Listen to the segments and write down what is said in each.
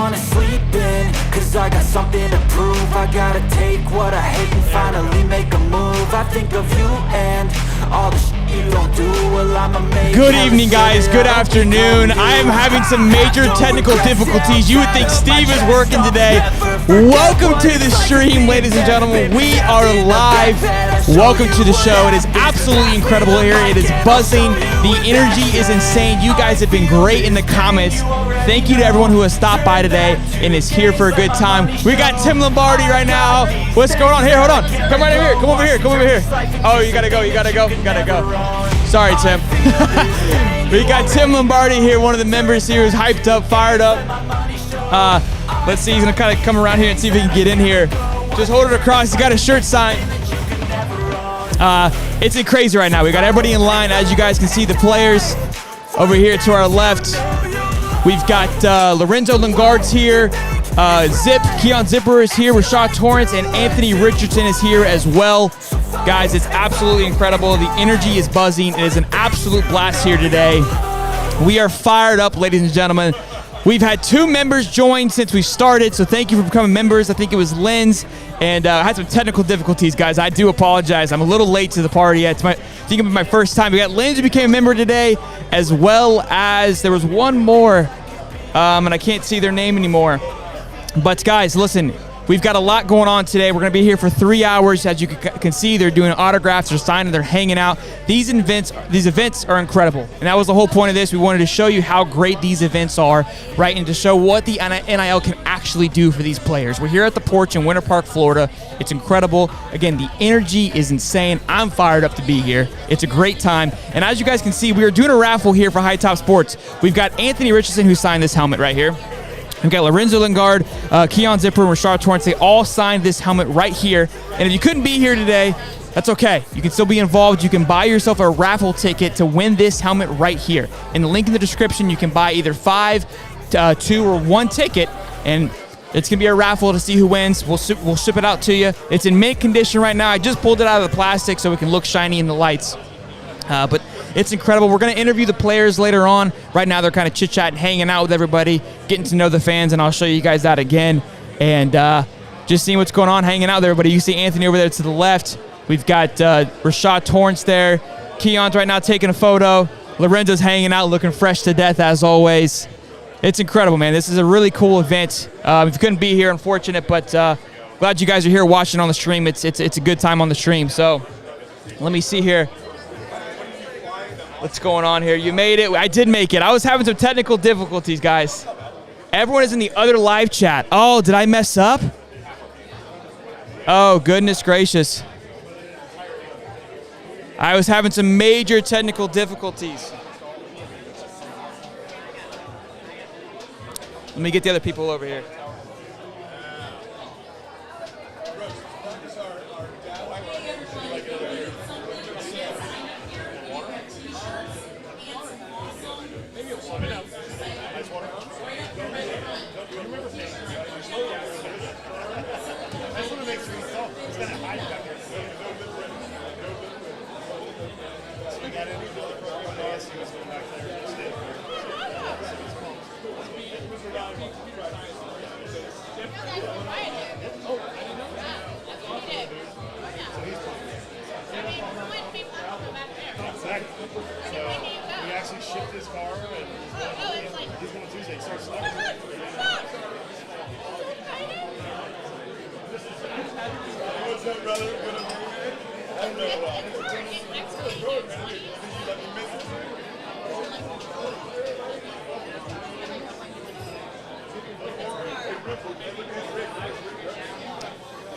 wanna sleep in, cause I got something to prove. I gotta take what I hate and finally make a move. I think of you and all the shit you don't do. Well, I'ma make. Good evening, guys. Good afternoon. I am having some major technical difficulties. You would think Steve is working today. Welcome to the stream, ladies and gentlemen. We are live. Welcome to the show. It is absolutely incredible here. It is buzzing. The energy is insane. You guys have been great in the comments. Thank you to everyone who has stopped by today and is here for a good time. We got Tim Lombardi right now. What's going on here? Hold on. Come right over here. Come over here. Come over here. Oh, you gotta go. You gotta go. You gotta go. Sorry, Tim. We got Tim Lombardi here, one of the members here, who's hyped up, fired up. Let's see. He's gonna kind of come around here and see if he can get in here. Just hold it across. He's got a shirt signed. It's crazy right now. We got everybody in line. As you guys can see, the players over here to our left. We've got Lorenzo Lingard's here. Keon Zipperer is here. Rashad Torrence and Anthony Richardson is here as well. Guys, it's absolutely incredible. The energy is buzzing. It is an absolute blast here today. We are fired up, ladies and gentlemen. We've had 2 members join since we started, so thank you for becoming members. I think it was Lynn's, and I had some technical difficulties, guys. I do apologize. I'm a little late to the party. I think it was my first time. We got Lynn's who became a member today, as well as there was one more, and I can't see their name anymore. But, guys, listen. We've got a lot going on today. We're going to be here for 3 hours. As you can see, they're doing autographs, they're signing, they're hanging out. These events are incredible. And that was the whole point of this. We wanted to show you how great these events are, right? And to show what the NIL can actually do for these players. We're here at the Porch in Winter Park, Florida. It's incredible. Again, the energy is insane. I'm fired up to be here. It's a great time. And as you guys can see, we are doing a raffle here for High Top Sports. We've got Anthony Richardson, who signed this helmet right here. We've got Lorenzo Lingard, Keon Zipperer, and Rashad Torrence. They all signed this helmet right here. And if you couldn't be here today, that's okay. You can still be involved. You can buy yourself a raffle ticket to win this helmet right here. In the link in the description, you can buy either 5, 2, or 1 ticket, and it's going to be a raffle to see who wins. We'll ship it out to you. It's in mint condition right now. I just pulled it out of the plastic so it can look shiny in the lights. But it's incredible. We're going to interview the players later on. Right now, they're kind of chit-chatting, hanging out with everybody, getting to know the fans, and I'll show you guys that again. And just seeing what's going on, hanging out with everybody. You see Anthony over there to the left. We've got Rashad Torrence there. Keon's right now taking a photo. Lorenzo's hanging out, looking fresh to death, as always. It's incredible, man. This is a really cool event. If you couldn't be here, unfortunate, but glad you guys are here watching on the stream. It's a good time on the stream. So let me see here. What's going on here? You made it. I did make it. I was having some technical difficulties, guys. Everyone is in the other live chat. Oh, did I mess up? Oh, goodness gracious. I was having some major technical difficulties. Let me get the other people over here.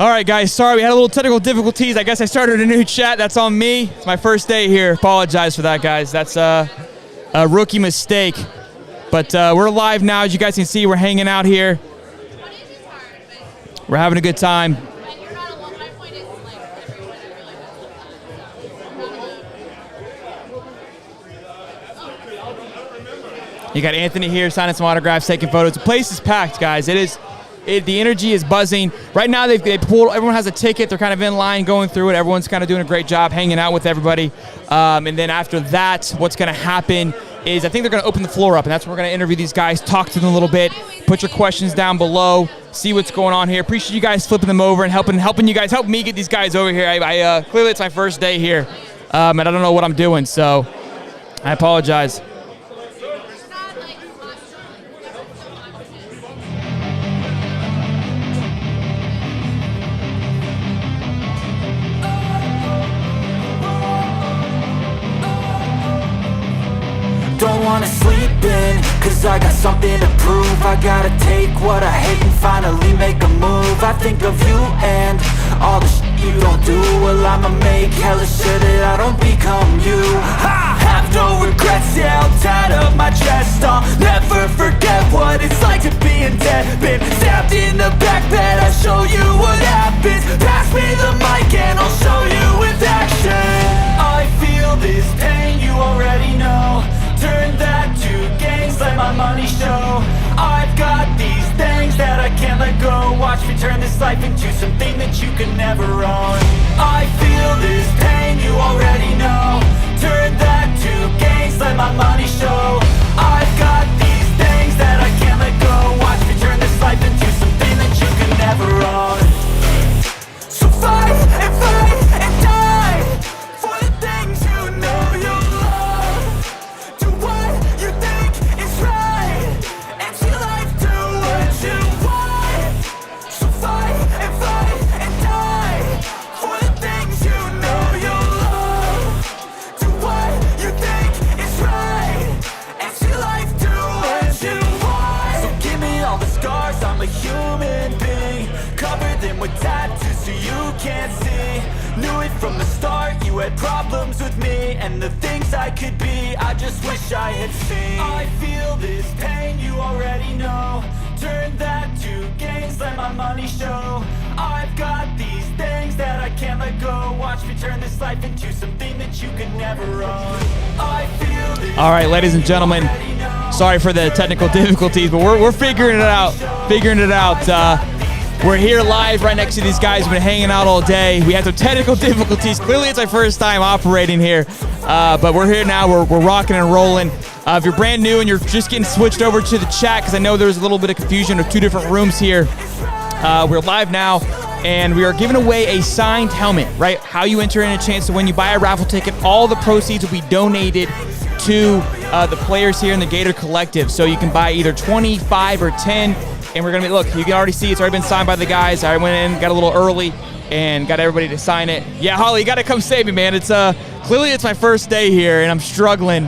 All right, guys, sorry, we had a little technical difficulties. I guess I started a new chat. That's on me. It's my first day here. Apologize for that, guys. That's a rookie mistake. But we're live now. As you guys can see, we're hanging out here. We're having a good time. You got Anthony here signing some autographs, taking photos. The place is packed, guys. The energy is buzzing. Right now, they pulled. Everyone has a ticket. They're kind of in line, going through it. Everyone's kind of doing a great job hanging out with everybody. And then after that, what's going to happen is I think they're going to open the floor up, and that's where we're going to interview these guys, talk to them a little bit, put your questions down below, see what's going on here. Appreciate you guys flipping them over and helping you guys, help me get these guys over here. I clearly it's my first day here, and I don't know what I'm doing, so I apologize. Don't wanna sleep in, cause I got something to prove. I gotta take what I hate and finally make a move. I think of you and all the shit you don't do. Well, I'ma make hella sure that I don't become you. I have no regrets, yeah, I'll tie up my chest. I'll never forget what it's like to be in debt. Been stabbed in the back bed, I'll show you what happens. Pass me the mic and I'll show you with action. I feel this pain, you already know. Turn that to gains, let my money show. I've got these things that I can't let go. Watch me turn this life into something that you can never own. I feel this pain, you already know. Turn that to gains, let my money show. I've got these things that I can't let go. Watch me turn this life into something that you can never own. So fight and die for the things you know you love. Do what you think is right, and see life do what you want. So fight and die for the things you know you love. Do what you think is right, and see life do what you want. So give me all the scars, I'm a human being. Cover them with tattoos so you can't see. Knew it from the start, you had problems with me and the things I could be, I just wish I had seen. I feel this pain, you already know. Turn that to gains, let my money show. I've got these things that I can't let go. Watch me turn this life into something that you could never own. I feel this. All right, ladies and gentlemen, sorry for the technical difficulties, but we're figuring it out. We're here live right next to these guys. We've been hanging out all day. We had some technical difficulties. Clearly, it's our first time operating here, but we're here now. We're rocking and rolling. If you're brand new and you're just getting switched over to the chat, because I know there's a little bit of confusion of two different rooms here, we're live now, and we are giving away a signed helmet, right? How you enter in a chance to win. You buy a raffle ticket, all the proceeds will be donated to the players here in the Gator Collective. So you can buy either 25 or 10. And we're going to be, look, you can already see it's already been signed by the guys. I went in, got a little early, and got everybody to sign it. Yeah, Holly, you got to come save me, man. It's clearly it's my first day here, and I'm struggling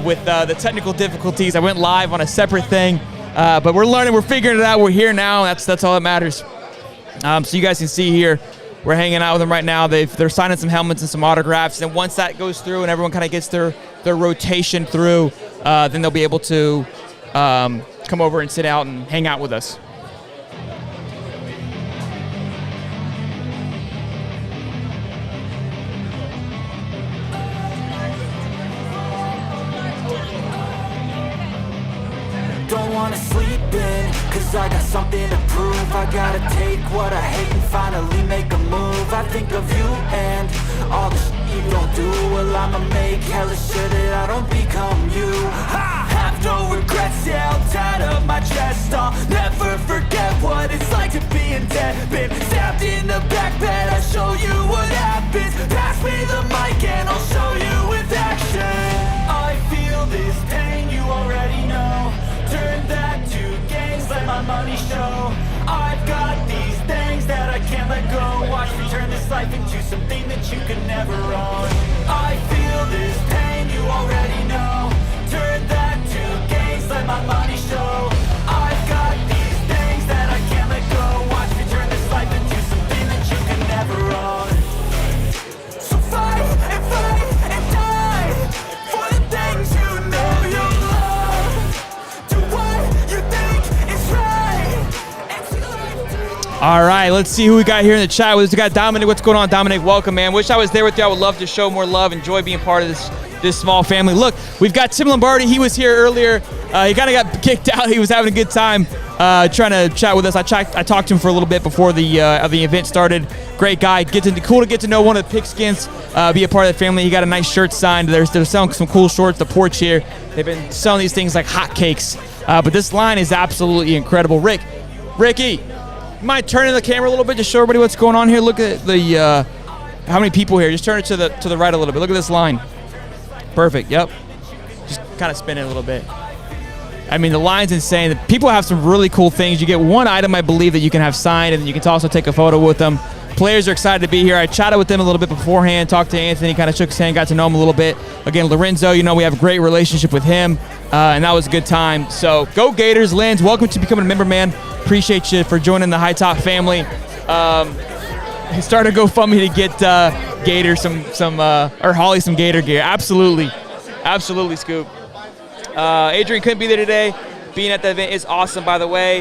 with the technical difficulties. I went live on a separate thing, but we're learning. We're figuring it out. We're here now. That's all that matters. So you guys can see here, we're hanging out with them right now. They're signing some helmets and some autographs, and once that goes through and everyone kind of gets their rotation through, then they'll be able to come over and sit out and hang out with us. Don't wanna sleep in, cause I got something to prove. I gotta take what I hate and finally make a move. I think of you and all the shit you don't do. Well, I'ma make hella sure that I don't become you. I have no regrets, yeah, I'll tie up my chest. I'll never forget what it's like to be in debt. Been stabbed in the back bed, I'll show you what happens. Pass me the mic and I'll show you with action. I feel this pain, you already know. Turn that to gains, let my money show. I've got these things that I can't let go. Watch me turn this life into something that you can never own. I feel this pain, you already know. Turn that to gains, let my money show. I've got these things that I can't let go. Watch me turn this life into something that you can never own. So fight and die for the things you know you love. Do what you think is right, and see life. All right, let's see who we got here in the chat. We got Dominic. What's going on, Dominic? Welcome, man. Wish I was there with you. I would love to show more love. Enjoy being part of this small family. Look, we've got Tim Lombardi. He was here earlier. He kind of got kicked out. He was having a good time trying to chat with us. I talked to him for a little bit before the event started. Great guy. Cool to get to know one of the Pigskins, be a part of the family. He got a nice shirt signed. They're selling some cool shorts. The porch here, they've been selling these things like hotcakes. But this line is absolutely incredible. Ricky, you mind turning the camera a little bit to show everybody what's going on here? Look at the how many people here. Just turn it to the right a little bit. Look at this line. Perfect. Yep. Just kind of spin it a little bit. I mean, the line's insane. People have some really cool things. You get one item, I believe, that you can have signed, and then you can also take a photo with them. Players are excited to be here. I chatted with them a little bit beforehand, talked to Anthony, kind of shook his hand, got to know him a little bit. Again, Lorenzo, we have a great relationship with him, and that was a good time. So go Gators. Lens, welcome to becoming a member, man. Appreciate you for joining the High Top family. Started a GoFundMe to get Gator or Holly some Gator gear. Absolutely, Scoop. Adrian couldn't be there today. Being at the event is awesome, by the way.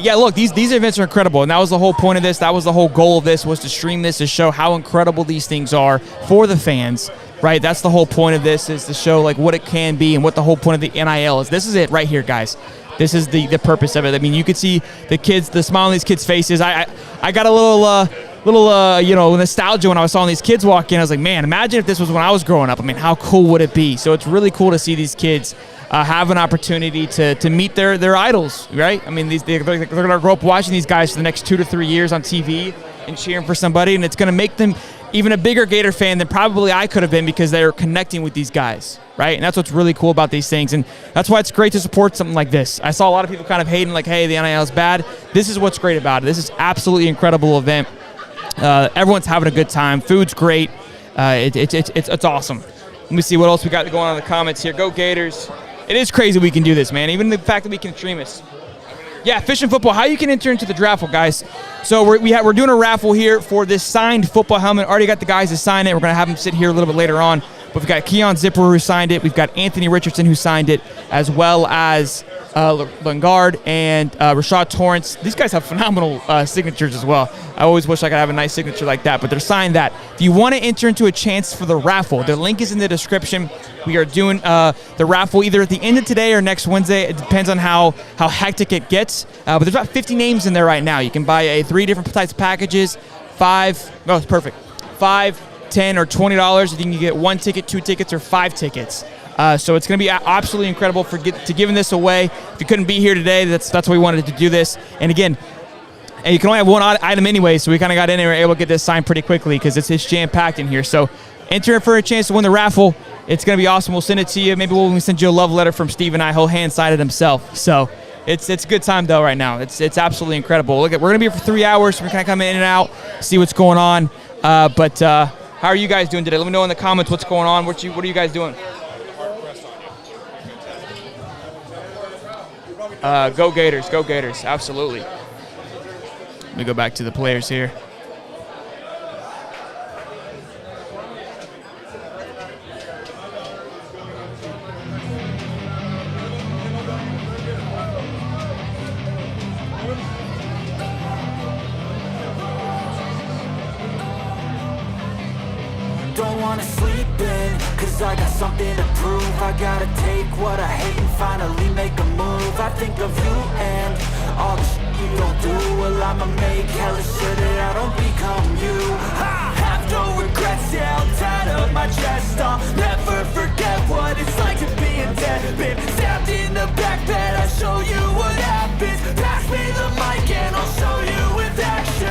Yeah, look, these events are incredible, and that was the whole point of this. That was the whole goal of this, was to stream this, to show how incredible these things are for the fans, right? That's the whole point of this, is to show like what it can be and what the whole point of the NIL is. This is it right here, guys. This is the purpose of it. I mean, you could see the smile on these kids' faces. I got a little nostalgia when I saw these kids walk in. I was like, man, imagine if this was when I was growing up. I mean, how cool would it be? So it's really cool to see these kids have an opportunity to meet their idols, right? I mean, they're going to grow up watching these guys for the next 2 to 3 years on TV and cheering for somebody, and it's going to make them even a bigger Gator fan than probably I could have been, because they're connecting with these guys, right? And that's what's really cool about these things, and that's why it's great to support something like this. I saw a lot of people kind of hating, like, hey, the NIL is bad. This is what's great about it. This is absolutely incredible event. Everyone's having a good time. Food's great. It's awesome. Let me see what else we got going on in the comments here. Go Gators. It is crazy we can do this, man. Even the fact that we can stream this. Yeah, Fishing Football. How you can enter into the raffle, guys. So we're doing a raffle here for this signed football helmet. Already got the guys to sign it. We're going to have them sit here a little bit later on. But we've got Keon Zipperer who signed it. We've got Anthony Richardson who signed it, as well as Lingard and Rashad Torrence. These guys have phenomenal signatures as well. I always wish I could have a nice signature like that, but they're signed that. If you want to enter into a chance for the raffle, the link is in the description. We are doing the raffle either at the end of today or next Wednesday. It depends on how hectic it gets. But there's about 50 names in there right now. You can buy 3 different types of packages. It's perfect. $5, $10, or $20. You can get 1 ticket, 2 tickets, or 5 tickets. So it's going to be absolutely incredible to giving this away. If you couldn't be here today, that's why we wanted to do this. And again, you can only have one item anyway, so we kind of got in and were able to get this signed pretty quickly because it's jam-packed in here. So enter for a chance to win the raffle. It's going to be awesome. We'll send it to you. Maybe we'll send you a love letter from Steve and I. He'll hand-sign it himself. So it's a good time, though, right now. It's absolutely incredible. Look, we're going to be here for 3 hours. So we're going to come in and out, see what's going on. But how are you guys doing today? Let me know in the comments what's going on. What are you guys doing? Go Gators, go Gators, absolutely. Let me go back to the players here. Don't wanna sleep in, cause I got something to prove. I gotta take what I hate and finally make a move. I think of you and all the shit you don't do. Well, I'ma make hella sure that I don't become you. I have no regrets, yeah, I'll tie up my chest. I'll never forget what it's like to be in debt. Been stabbed in the back bed, I'll show you what happens. Pass me the mic and I'll show you with action.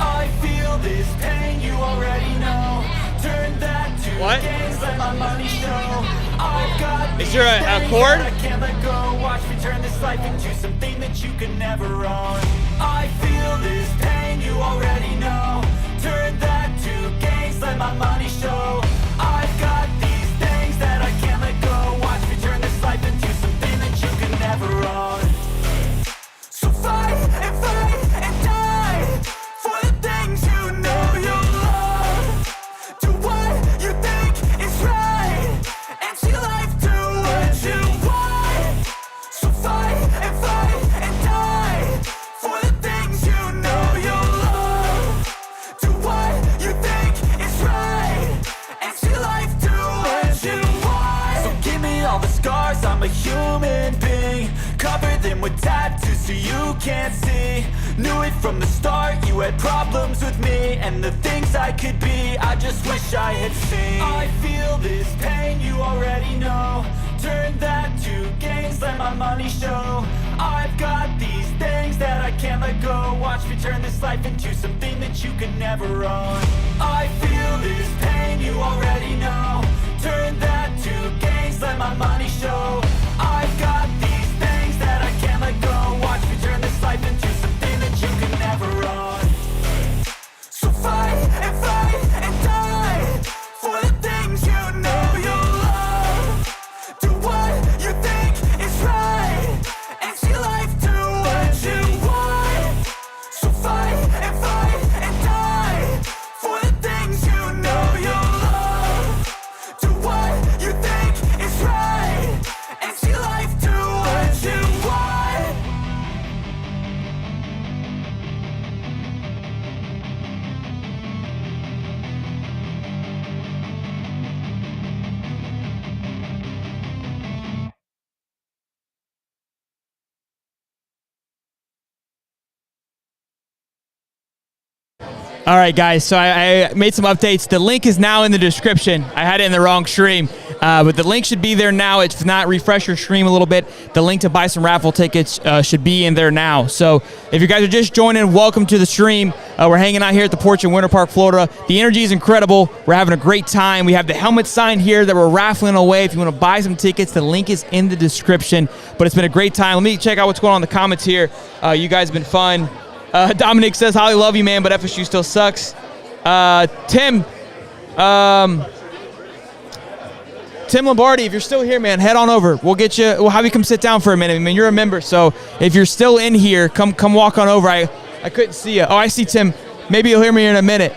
I feel this pain, you already know. Turn that to what? Games, let my money show. I've got is there a chord? I can't let go. Watch me turn this life into something that you can never own. I feel this pain, you already know. Turn that to gains, let my money show. I've got these things that I can't let go. Watch me turn this life into something that you can never own. So fight and die for the things you know you love. Do what you think is right and see life do what you want. So fight and die for the things you know you love. Do what you think is right and see life do what you want. So give me all the scars, I'm a human being. cover them with tattoos so you can't see. Knew it from the start, you had problems with me and the things I could be, I just wish I had seen. I feel this pain, you already know. Turn that to gains, let my money show. I've got these things that I can't let go. Watch me turn this life into something that you could never own. I feel this pain, you already know. Turn that to gains, let my money show. I've got these things that I can't let go. Watch me turn this life into something that you could never own. So fight and die for the things you know you love. Do what you think is right and see life do what you want. So fight and die for the things you know you love. Do what you think is right and see life do what you want. All right, guys, so I made some updates. The link is now in the description. I had it in the wrong stream, but the link should be there now. If not, refresh your stream a little bit. The link to buy some raffle tickets should be in there now. So if you guys are just joining, welcome to the stream. We're hanging out here at the porch in Winter Park, Florida. The energy is incredible. We're having a great time. We have the helmet sign here that we're raffling away. If you want to buy some tickets, the link is in the description. But it's been a great time. Let me check out what's going on in the comments here. You guys have been fun. Dominic says, Holly, love you, man, but FSU still sucks. Tim Lombardi, if you're still here, man, head on over. We'll get you. We'll have you come sit down for a minute. I mean, you're a member, so if you're still in here, come walk on over. I couldn't see you. Oh, I see Tim. Maybe you'll hear me in a minute.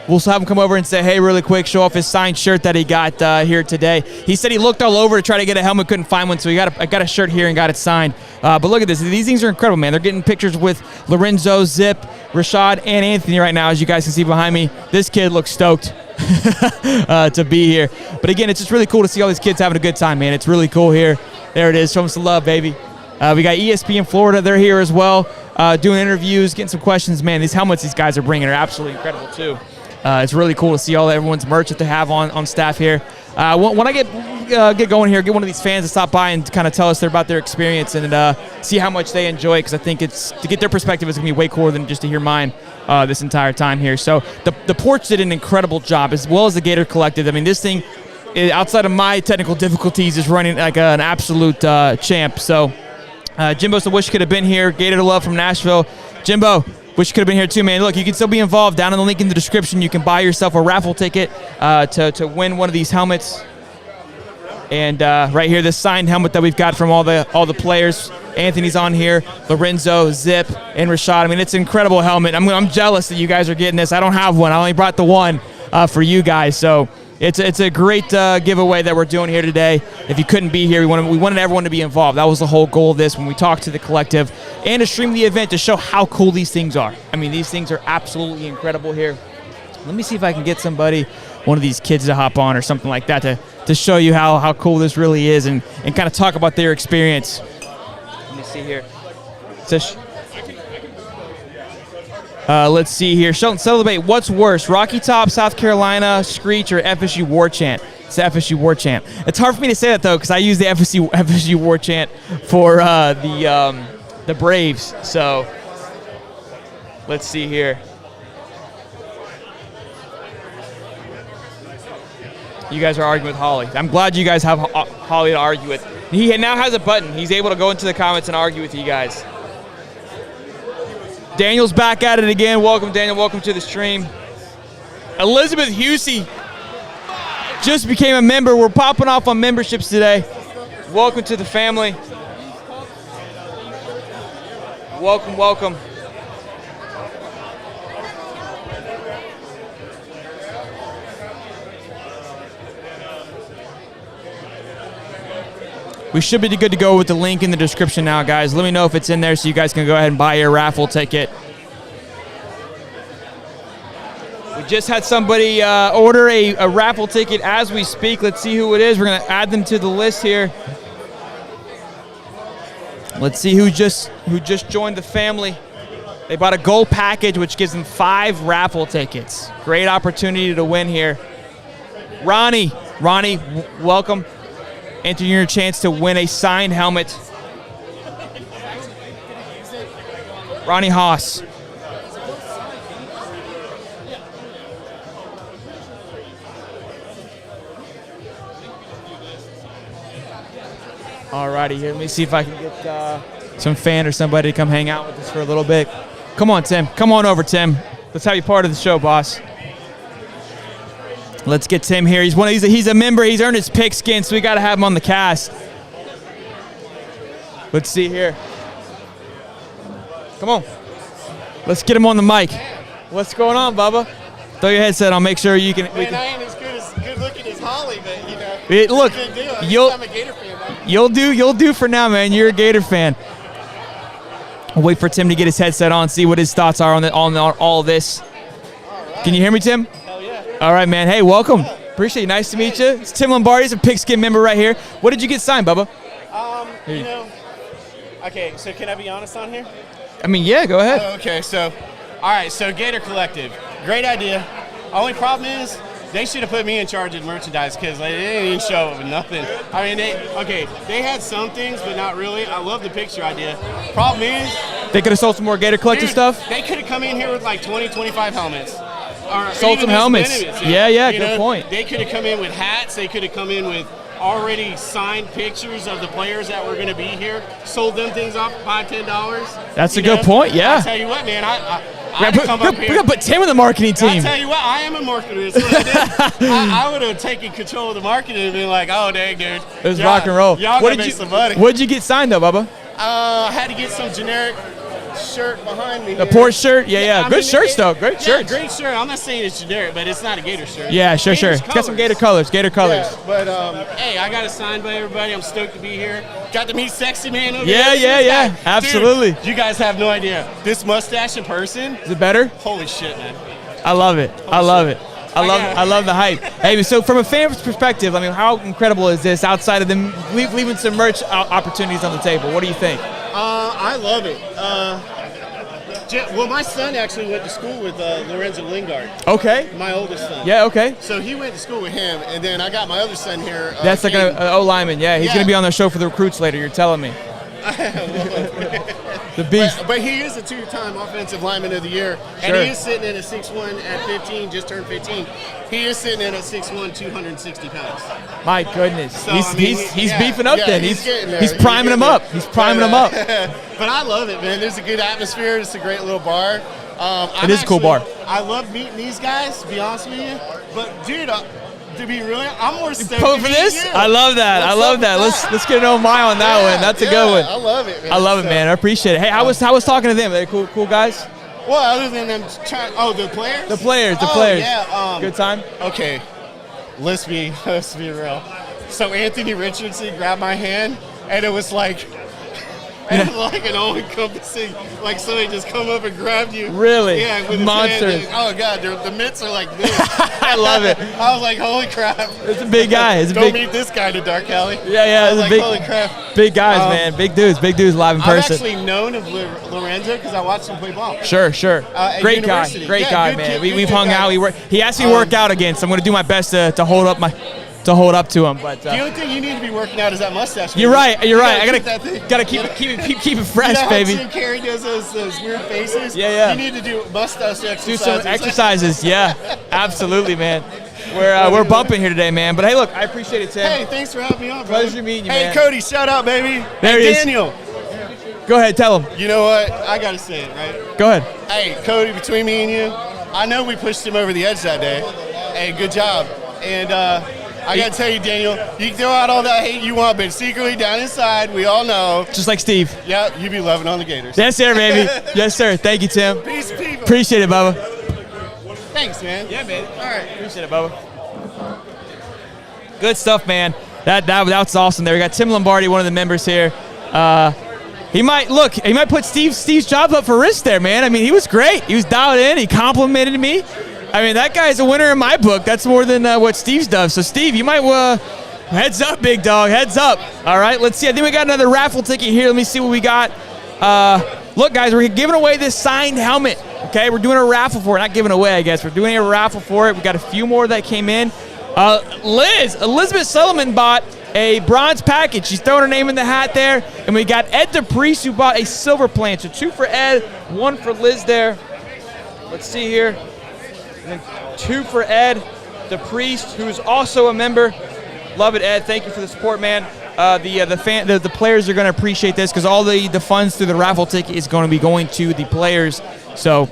We'll have him come over and say, hey, really quick, show off his signed shirt that he got here today. He said he looked all over to try to get a helmet, couldn't find one, so I got a shirt here and got it signed. But look at this. These things are incredible, man. They're getting pictures with Lorenzo, Zip, Rashad, and Anthony right now, as you guys can see behind me. This kid looks stoked to be here. But again, it's just really cool to see all these kids having a good time, man. It's really cool here. There it is. Show them some love, baby. We got ESPN Florida. They're here as well, doing interviews, getting some questions. Man, these helmets these guys are bringing are absolutely incredible, too. It's really cool to see all everyone's merch that they have on staff here. When I get going here, get one of these fans to stop by and kind of tell us about their experience and see how much they enjoy, because I think it's to get their perspective is going to be way cooler than just to hear mine this entire time here. So the Porch did an incredible job, as well as the Gator Collective. I mean, this thing, outside of my technical difficulties, is running like an absolute champ. So Jimbo said, wish could have been here. Gator to love from Nashville. Jimbo, wish you could have been here too, man. Look, you can still be involved. Down in the link in the description, you can buy yourself a raffle ticket to win one of these helmets. And right here, this signed helmet that we've got from all the players. Anthony's on here, Lorenzo, Zip, and Rashad. I mean, it's an incredible helmet. I'm jealous that you guys are getting this. I don't have one. I only brought the one for you guys. So it's a great giveaway that we're doing here today. If you couldn't be here, we wanted everyone to be involved. That was the whole goal of this when we talked to the collective, and to stream the event to show how cool these things are. I mean, these things are absolutely incredible here. Let me see if I can get somebody, one of these kids to hop on or something like that to show you how cool this really is and kind of talk about their experience. Let me see here. Let's see here. Settle debate. What's worse, Rocky Top, South Carolina, Screech, or FSU War Chant? It's the FSU War Chant. It's hard for me to say that, though, because I use the FSU War Chant for the Braves. So let's see here. You guys are arguing with Holly. I'm glad you guys have Holly to argue with. He now has a button. He's able to go into the comments and argue with you guys. Daniel's back at it again. Welcome, Daniel. Welcome to the stream. Elizabeth Husey just became a member. We're popping off on memberships today. Welcome to the family. Welcome, welcome. We should be good to go with the link in the description now, guys. Let me know if it's in there so you guys can go ahead and buy your raffle ticket. We just had somebody order a raffle ticket as we speak. Let's see who it is. We're going to add them to the list here. Let's see who just joined the family. They bought a gold package, which gives them 5 raffle tickets. Great opportunity to win here. Ronnie, welcome. Enter your chance to win a signed helmet. Ronnie Haas. Alrighty, here, let me see if I can get some fan or somebody to come hang out with us for a little bit. Come on, Tim. Come on over, Tim. Let's have you part of the show, boss. Let's get Tim here. He's a member. He's earned his pigskin, so we got to have him on the cast. Let's see here. Come on. Let's get him on the mic. What's going on, Bubba? Throw your headset on. Make sure you can. Man, I ain't as good looking as Holly, but you know. Look, I'm a Gator fan, man. You'll do for now, man. You're a Gator fan. I'll wait for Tim to get his headset on, see what his thoughts are on all this. Right. Can you hear me, Tim? Hell yeah. All right, man. Hey, welcome. Appreciate you. Nice to meet you. It's Tim Lombardi. He's a pigskin member right here. What did you get signed, Bubba? You know. Okay, so can I be honest on here? I mean, yeah, go ahead. Okay, so, all right, so Gator Collective, great idea. Only problem is they should have put me in charge of merchandise because they didn't even show up with nothing. I mean, they had some things, but not really. I love the picture idea. Problem is, they could have sold some more Gator Collective stuff. They could have come in here with like 20, 25 helmets. Or sold some helmets. Yeah, good point. They could have come in with hats. They could have come in with already signed pictures of the players that were going to be here. Sold them things off $5, $10. That's a good point. Yeah. I'll tell you what, man. I come up here. We got to put Tim in the marketing team. I'll tell you what, I am a marketer. So what I did, I would have taken control of the marketing and been like, oh, dang, dude. It was rock and roll. Y'all got to make some money. What did you get signed, though, Bubba? I had to get some generic shirt behind me. The Porsche shirt? Yeah. Good shirts, though. Great shirts. Yeah, great shirt. I'm not saying it's generic, but it's not a Gator shirt. Yeah, sure. It's got some Gator colors. Yeah, but, hey, I got it signed by everybody. I'm stoked to be here. Got to meet Sexy Man over here. Yeah. Absolutely. Dude, you guys have no idea. This mustache in person. Is it better? Holy shit, man. I love it. I love the hype. Hey, so from a fan's perspective, I mean, how incredible is this outside of them leaving some merch opportunities on the table? What do you think? I love it. Well, my son actually went to school with Lorenzo Lingard. Okay. My oldest son. Yeah, okay. So he went to school with him, and then I got my other son here. That's like an O-lineman, yeah. He's going to be on the show for the recruits later, you're telling me. The beast. But he is a 2-time offensive lineman of the year, and he is sitting in a 6'1" at 15, just turned 15. He is sitting in a 6'1", 260 pounds. My goodness. So, he's beefing up then. He's priming him up. He's priming him up. But I love it, man. There's a good atmosphere. It's a great little bar. It is a cool bar. I love meeting these guys, to be honest with you. But, dude, to be real, I'm more stoked for this? You. I love that. Let's get an oh my on that one. That's a good one. I love it, man. I love it, man. I appreciate it. Hey, how was talking to them? Are they cool guys? Well, other than them trying. Oh, the players. The players. Yeah. Good time. Okay, let's be real. So Anthony Richardson grabbed my hand, and it was like. And it was like an all-encompassing, like somebody just come up and grabbed you. Really? Yeah, with monsters. His hand. Oh God, the mitts are like this. I love it. I was like, holy crap! It's a big guy. Go meet this guy in the dark alley. Yeah. I was like, holy crap! Big guys, man. Big dudes live in person. I've actually known of Lorenzo because I watched him play ball. Sure. Great guy, man. We've hung out. He asked me to work out again, so I'm going to do my best to hold up to him, but the only thing you need to be working out is that mustache. You're right. I gotta keep it fresh, you know baby. How Tim Carey does those weird faces. Yeah. You need to do mustache exercises. Do some exercises. Yeah, absolutely, man. We're bumping here today, man. But hey, look, I appreciate it, Tim. Hey, thanks for having me on, brother. Pleasure meeting you, man. Hey, Cody, shout out, baby. There he is. Daniel. Go ahead, tell him. You know what? I gotta say it, right? Go ahead. Hey, Cody, between me and you, I know we pushed him over the edge that day. Hey, good job. And I gotta tell you, Daniel, you can throw out all that hate you want, but secretly down inside, we all know. Just like Steve. Yeah, you be loving on the Gators. Yes, sir, baby. Yes, sir. Thank you, Tim. Peace, people. Appreciate it, Bubba. Thanks, man. Yeah, man. All right. Appreciate it, Bubba. Good stuff, man. That's awesome there. We got Tim Lombardi, one of the members here. He might put Steve's job up for risk there, man. I mean, he was great. He was dialed in. He complimented me. I mean, that guy's a winner in my book. That's more than what Steve's does. So, Steve, you might Heads up, big dog. Heads up. All right, let's see. I think we got another raffle ticket here. Let me see what we got. Look, guys, we're giving away this signed helmet. Okay, we're doing a raffle for it. Not giving away, I guess. We're doing a raffle for it. We got a few more that came in. Elizabeth Sullivan bought a bronze package. She's throwing her name in the hat there. And we got Ed DePriest, who bought a silver plan. So 2 for Ed, 1 for Liz there. Let's see here. And then 2 for Ed DePriest, who's also a member. Love it, Ed. Thank you for the support, man. The players are going to appreciate this because all the funds through the raffle ticket is going to be going to the players. So,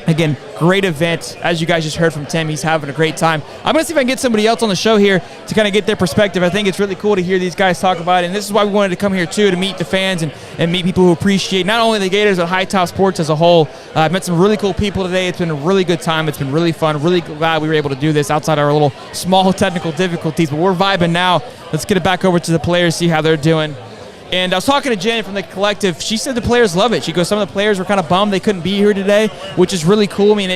again, great event. As you guys just heard from Tim, he's having a great time. I'm going to see if I can get somebody else on the show here to kind of get their perspective. I think it's really cool to hear these guys talk about it, and this is why we wanted to come here, too, to meet the fans and meet people who appreciate not only the Gators, but High Top Sports as a whole. I've met some really cool people today. It's been a really good time. It's been really fun. Really glad we were able to do this outside our little small technical difficulties, but we're vibing now. Let's get it back over to the players, see how they're doing. And I was talking to Jen from the collective. She said the players love it. She goes, some of the players were kind of bummed they couldn't be here today, which is really cool. I mean,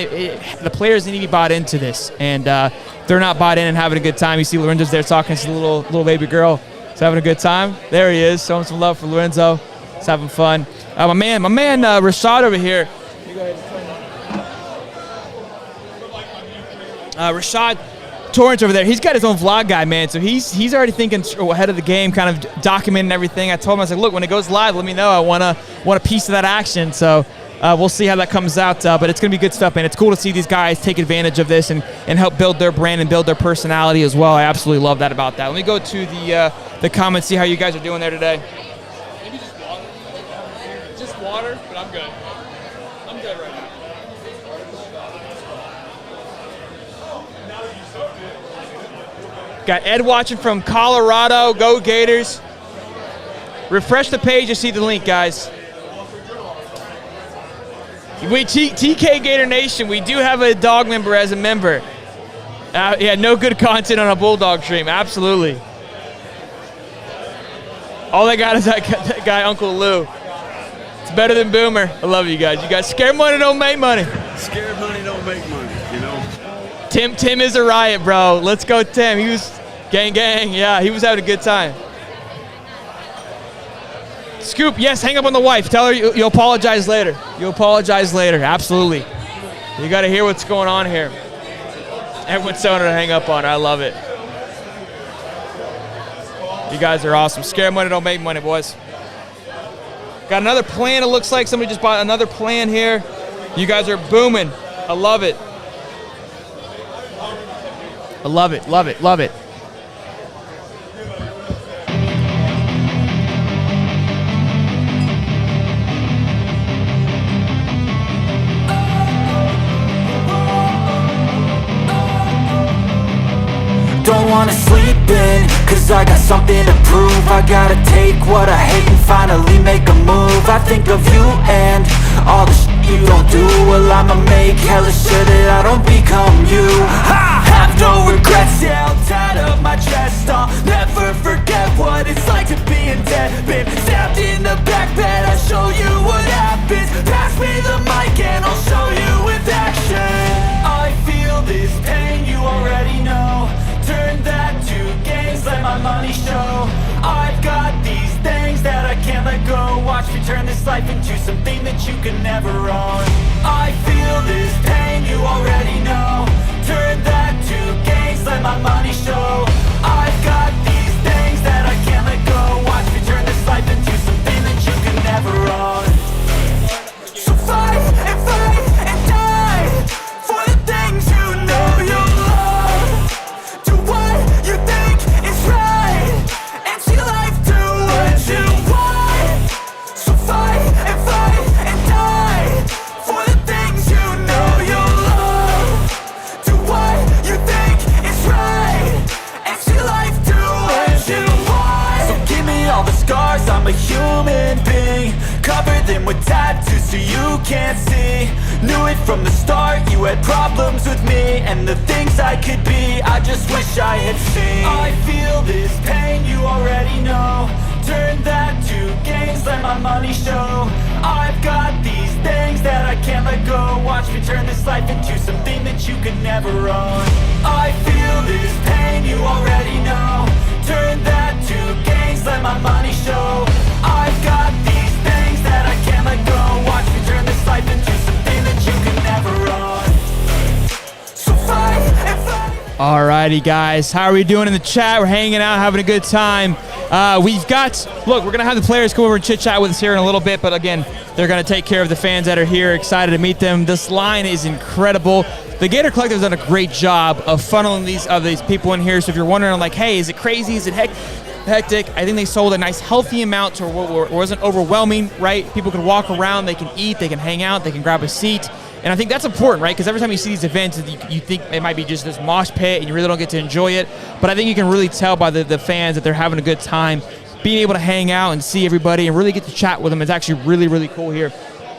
the players need to be bought into this, and they're not bought in and having a good time. You see Lorenzo's there talking to the little baby girl. He's having a good time. There he is, showing some love for Lorenzo. He's having fun. My man, Rashad over here. Rashad Torrence over there, he's got his own vlog guy, man. So he's already thinking ahead of the game, kind of documenting everything. I told him, I was like, look, when it goes live, let me know. I want a piece of that action. So we'll see how that comes out. But it's going to be good stuff, man. It's cool to see these guys take advantage of this and help build their brand and build their personality as well. I absolutely love that about that. Let me go to the comments, see how you guys are doing there today. Maybe just water. Just water, but I'm good. I'm good right now. Got Ed watching from Colorado. Go Gators. Refresh the page to see the link, guys. TK Gator Nation, we do have a dog member as a member. Yeah, no good content on a Bulldog stream. Absolutely. All I got is that guy, Uncle Lou. It's better than Boomer. I love you guys. You guys scared money don't make money. Scared money don't make money, you know. Tim is a riot, bro. Let's go, Tim. He was gang. Yeah, he was having a good time. Scoop, yes, hang up on the wife. Tell her you'll apologize later. You'll apologize later. Absolutely. You got to hear what's going on here. Everyone's telling her to hang up on her. I love it. You guys are awesome. Scared money don't make money, boys. Got another plan, it looks like. Somebody just bought another plan here. You guys are booming. I love it. I love it, love it, love it. Don't wanna sleep in, cause I got something to prove. I gotta take what I hate and finally make a move. I think of you and all the shit you don't do. Well, I'ma make hella sure that I don't become you. I have no regrets, yeah, I'll tie up my chest. I'll never forget what it's like to be in debt. Been stabbed in the back bed, I'll show you what happens. Pass me the mic and I'll show you with action. I feel this pain, you already know. Turn that to gains, let my money show. I've got these things that I can't let go. Watch me turn this life into something that you can never own. I feel this pain, you already know. Turn that to gains, let my money show. I've got these things that I can't let go. Watch me turn this life into something that you can never own. So fight and die for the things you know you love. Do what you think is right and see life do what you want. So fight and die for the things you know you love. Do what you think is right and see life do what you want. So give me all the scars, I'm a human being. Cover them with tattoos so you can't see. Knew it from the start, you had problems with me and the things I could be, I just wish I had seen. I feel this pain, you already know. Turn that to gains, let my money show. I've got these things that I can't let go. Watch me turn this life into something that you could never own. I feel this pain, you already know. Turn righty, guys. How are we doing in the chat? We're hanging out, having a good time. We're going to have the players come over and chit-chat with us here in a little bit, but again, they're going to take care of the fans that are here. Excited to meet them. This line is incredible. The Gator Collective has done a great job of funneling these people in here, so if you're wondering, like, hey, is it crazy? Is it hectic? I think they sold a nice, healthy amount to where it wasn't overwhelming, right? People can walk around, they can eat, they can hang out, they can grab a seat. And I think that's important, right? Because every time you see these events, you think it might be just this mosh pit and you really don't get to enjoy it. But I think you can really tell by the fans that they're having a good time. Being able to hang out and see everybody and really get to chat with them is actually really, really cool here.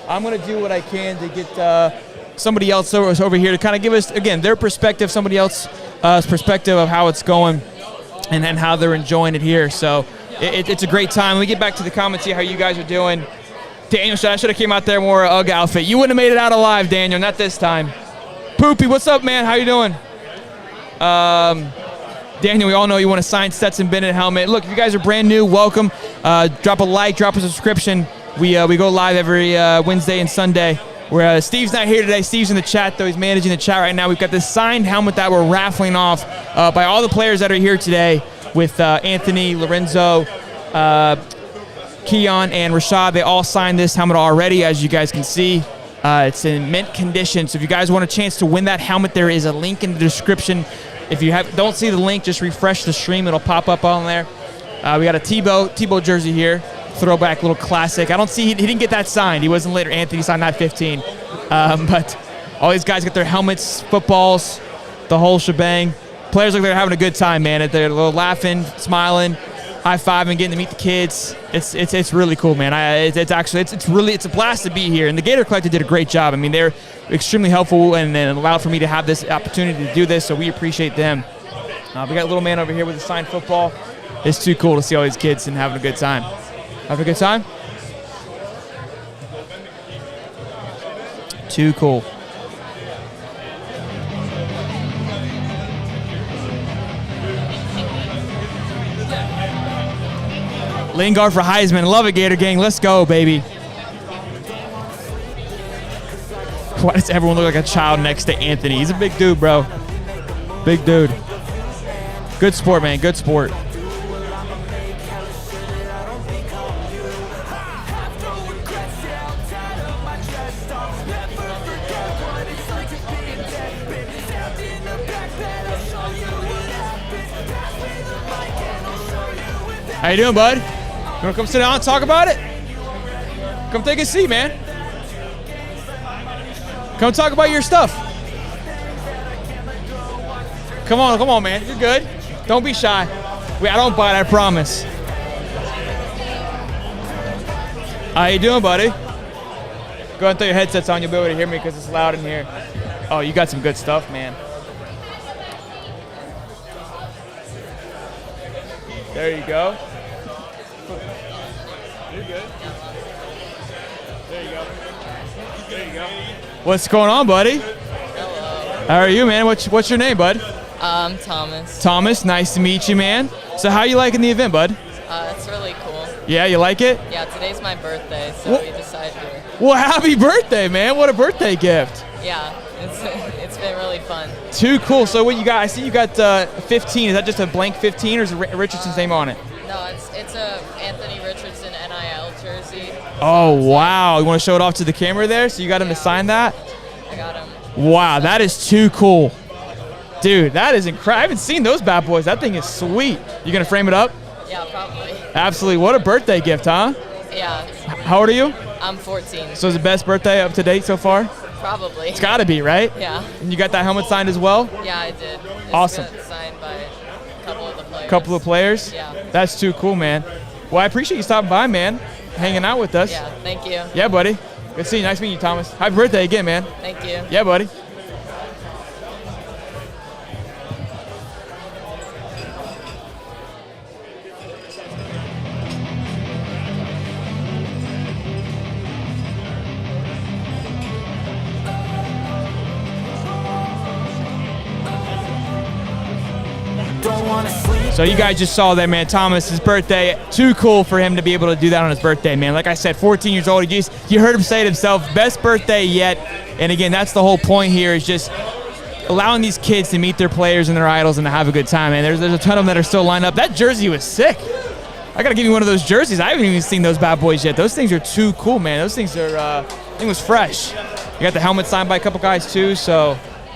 I'm going to do what I can to get somebody else over here to kind of give us, again, their perspective, somebody else's perspective of how it's going and then how they're enjoying it here. So it's a great time. Let me get back to the comments, see how you guys are doing. Daniel, I should have came out there and wore an UGG outfit. You wouldn't have made it out alive, Daniel, not this time. Poopy, what's up, man? How you doing? Daniel, we all know you want to sign Stetson Bennett helmet. Look, if you guys are brand new, welcome. Drop a like, drop a subscription. We go live every Wednesday and Sunday. Steve's not here today. Steve's in the chat, though. He's managing the chat right now. We've got this signed helmet that we're raffling off by all the players that are here today with Anthony, Lorenzo, Keon, and Rashad. They all signed this helmet already, as you guys can see. It's in mint condition, so if you guys want a chance to win that helmet, there is a link in the description. If you don't see the link, just refresh the stream. It'll pop up on there. We got a Tebow jersey here. Throwback, little classic. I don't see, he didn't get that signed. He wasn't later. Anthony signed that 15. But all these guys get their helmets, footballs, the whole shebang. Players look like they're having a good time, man. They're laughing, smiling, high-fiving, getting to meet the kids. It's really cool, man. It's a blast to be here. And the Gator Collective did a great job. I mean, they're extremely helpful and allowed for me to have this opportunity to do this, so we appreciate them. We got a little man over here with a signed football. It's too cool to see all these kids and having a good time. Having a good time? Too cool. Lingard for Heisman. Love it, Gator Gang. Let's go, baby. Why does everyone look like a child next to Anthony? He's a big dude, bro. Big dude. Good sport, man. Good sport. How you doing, bud? You want to come sit down and talk about it? Come take a seat, man. Come talk about your stuff. Come on, man. You're good. Don't be shy. I don't bite, I promise. How you doing, buddy? Go ahead and throw your headsets on. You'll be able to hear me because it's loud in here. Oh, you got some good stuff, man. There you go. You're good. There you go. There you go. What's going on, buddy? Hello. How are you, man? What's your name, bud? Thomas. Thomas, nice to meet you, man. So how you liking the event, bud? It's really cool. Yeah, you like it? Yeah, today's my birthday, so we decided to. Well, happy birthday, man. What a birthday gift. Yeah, it's been really fun. Too cool. So what you got? I see you got 15. Is that just a blank 15 or is Richardson's name on it? No, it's a Anthony Richardson NIL jersey. Oh, wow. You want to show it off to the camera there? So you got him to sign that? I got him. Wow, that is too cool. Dude, that is incredible. I haven't seen those bad boys. That thing is sweet. You going to frame it up? Yeah, probably. Absolutely. What a birthday gift, huh? Yeah. How old are you? I'm 14. So it's the best birthday up to date so far? Probably. It's got to be, right? Yeah. And you got that helmet signed as well? Yeah, I did. Awesome. Got signed by a couple of the players. Couple of players? Yeah. That's too cool, man. Well, I appreciate you stopping by, man. Hanging out with us. Yeah, thank you. Yeah, buddy. Good seeing you. Nice meeting you, Thomas. Happy birthday again, man. Thank you. Yeah, buddy. So you guys just saw that, man. Thomas's birthday. Too cool for him to be able to do that on his birthday, man. Like I said, 14 years old. You heard him say it himself. Best birthday yet. And again, that's the whole point here, is just allowing these kids to meet their players and their idols and to have a good time. And there's a ton of them that are still lined up. That jersey was sick. I got to give you one of those jerseys. I haven't even seen those bad boys yet. Those things are too cool, man. Those things are, I think it was fresh. You got the helmet signed by a couple guys too, so,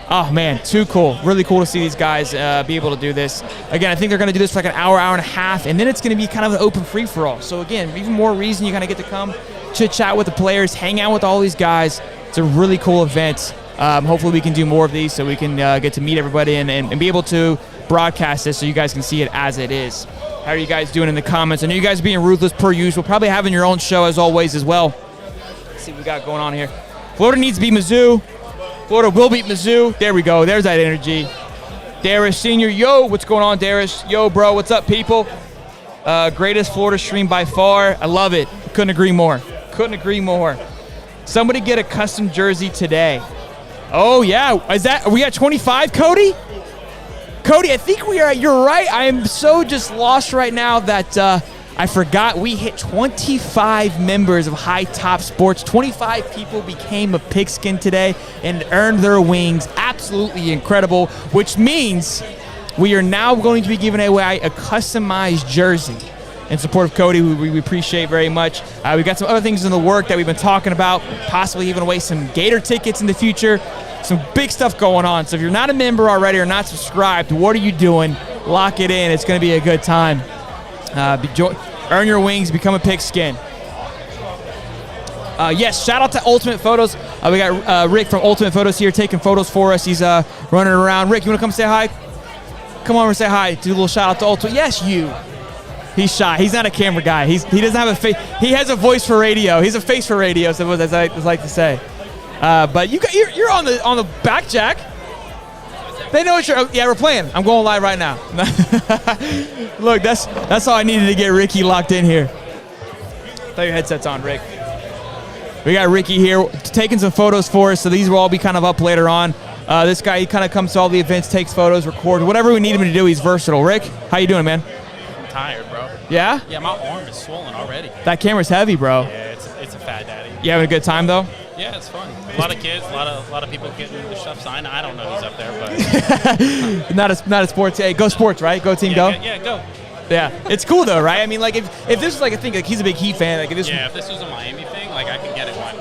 oh man, too cool. Really cool to see these guys be able to do this. Again, I think they're going to do this for like an hour, hour and a half, and then it's going to be kind of an open free-for-all. So again, even more reason you kind of get to come chit-chat with the players, hang out with all these guys. It's a really cool event. Hopefully we can do more of these so we can get to meet everybody and be able to broadcast this so you guys can see it as it is. How are you guys doing in the comments? I know you guys are being ruthless per usual. Probably having your own show as always as well. Let's see what we got going on here. Florida needs to beat Mizzou. Florida will beat Mizzou. There we go. There's that energy. Darius Sr. Yo, what's going on, Darius? Yo, bro, what's up, people? Greatest Florida stream by far. I love it. Couldn't agree more. Couldn't agree more. Somebody get a custom jersey today. Oh, yeah. Are we at 25, Cody? Cody, I think we are. You're right. I am so just lost right now that I forgot we hit 25 members of High Top Sports. 25 people became a pigskin today and earned their wings. Absolutely incredible, which means we are now going to be giving away a customized jersey in support of Cody, who we appreciate very much. We've got some other things in the work that we've been talking about, possibly giving away some Gator tickets in the future. Some big stuff going on. So if you're not a member already or not subscribed, what are you doing? Lock it in. It's going to be a good time. Earn your wings. Become a pigskin. Yes, shout out to Ultimate Photos. We got Rick from Ultimate Photos here taking photos for us. He's running around. Rick, you want to come say hi? Come on and say hi. Do a little shout out to Ultimate. Yes, you. He's shy. He's not a camera guy. He doesn't have a face. He has a voice for radio. He's a face for radio, so as I like to say. But you're on the back, Jack. They know what you're. Yeah, we're playing. I'm going live right now. Look, that's all I needed to get Ricky locked in here. Throw your headsets on, Rick. We got Ricky here taking some photos for us, so these will all be kind of up later on. This guy, he kind of comes to all the events, takes photos, records, whatever we need him to do. He's versatile. Rick, how you doing, man? I'm tired, bro. Yeah? Yeah, my arm is swollen already. That camera's heavy, bro. Yeah, it's a fat daddy. You having a good time though? Yeah, it's fun. A lot of kids, a lot of people getting their stuff signed. I don't know who's up there, but not a sports. Hey, go sports, right? Go team, go. Yeah, go. Yeah, it's cool though, right? I mean, like if this was like a thing, like he's a big Heat fan, like if this. Yeah, if this was a Miami thing, like I could get it one.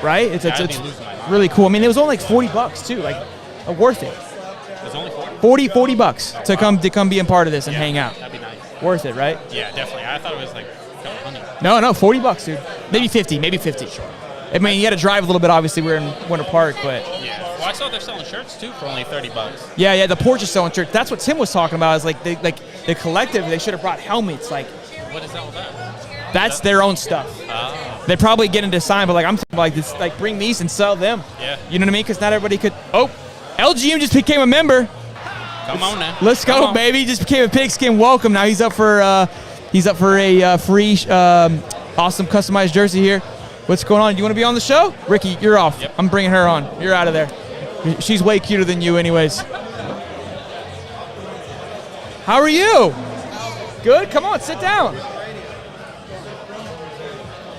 Right? It's I'd be losing my mind. really cool. I mean, it was only like $40 too, like worth it. It was only $40 to come be a part of this and hang out. That'd be nice. Worth it, right? Yeah, definitely. I thought it was like a couple hundred. No, $40, dude. Maybe 50. Sure. I mean, you got to drive a little bit. Obviously, we're in Winter Park, but yeah. Well, I saw they're selling shirts too for only $30. Yeah. The porch is selling shirts. That's what Tim was talking about. Is like the collective. They should have brought helmets. Like, what is that all about? That's their own stuff. Oh. They probably get into sign, but like I'm thinking like this, like bring these and sell them. Yeah. You know what I mean? Because not everybody could. Oh, LGM just became a member. Come on now. Let's go, baby. Just became a pigskin. Welcome. Now he's up for a free awesome customized jersey here. What's going on? Do you want to be on the show? Ricky, you're off. Yep. I'm bringing her on. You're out of there. She's way cuter than you anyways. How are you? Good? Come on, sit down.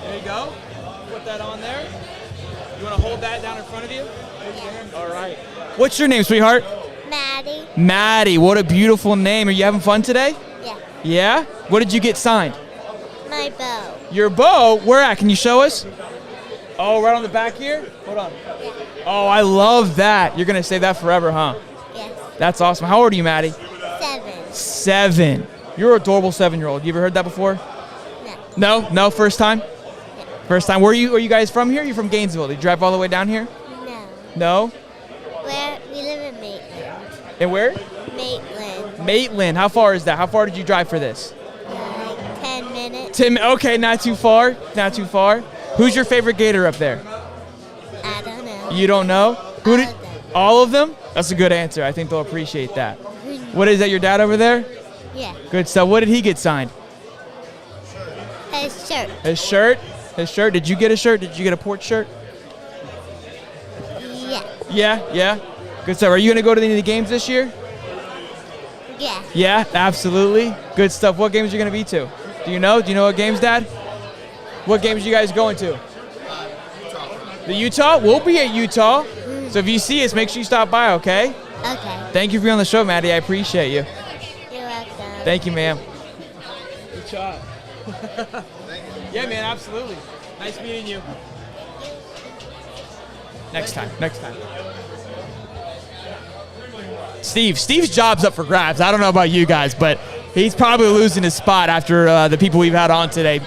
There you go. Put that on there. You want to hold that down in front of you? All right. What's your name, sweetheart? Maddie. Maddie. What a beautiful name. Are you having fun today? Yeah. Yeah? What did you get signed? My bow. Your bow? Where at? Can you show us? Oh, right on the back here? Hold on. Yeah. Oh, I love that. You're going to save that forever, huh? Yes. That's awesome. How old are you, Maddie? 7. 7. You're an adorable 7-year-old. You ever heard that before? No. No? First time? Yeah. First time. Are you guys from here? You're from Gainesville. Did you drive all the way down here? No. No? We live in Maitland. And where? Maitland. Maitland. How far is that? How far did you drive for this? 10 minutes. Okay, not too far. Not too far. Who's your favorite Gator up there? I don't know. You don't know? All of them. All of them? That's a good answer. I think they'll appreciate that. What is that, your dad over there? Yeah. Good stuff. What did he get signed? His shirt. His shirt? His shirt. Did you get a shirt? Did you get a porch shirt? Yeah. Yeah. Good stuff. Are you going to go to any of the games this year? Yeah. Yeah, absolutely. Good stuff. What games are you going to be to? Do you know? Do you know what games, Dad? What games are you guys going to? The Utah? We'll be at Utah. So if you see us, make sure you stop by, okay? Okay. Thank you for being on the show, Maddie. I appreciate you. You're welcome. Thank you, ma'am. Good job. Yeah, man, absolutely. Nice meeting you. Next time. Steve's job's up for grabs. I don't know about you guys, but he's probably losing his spot after the people we've had on today.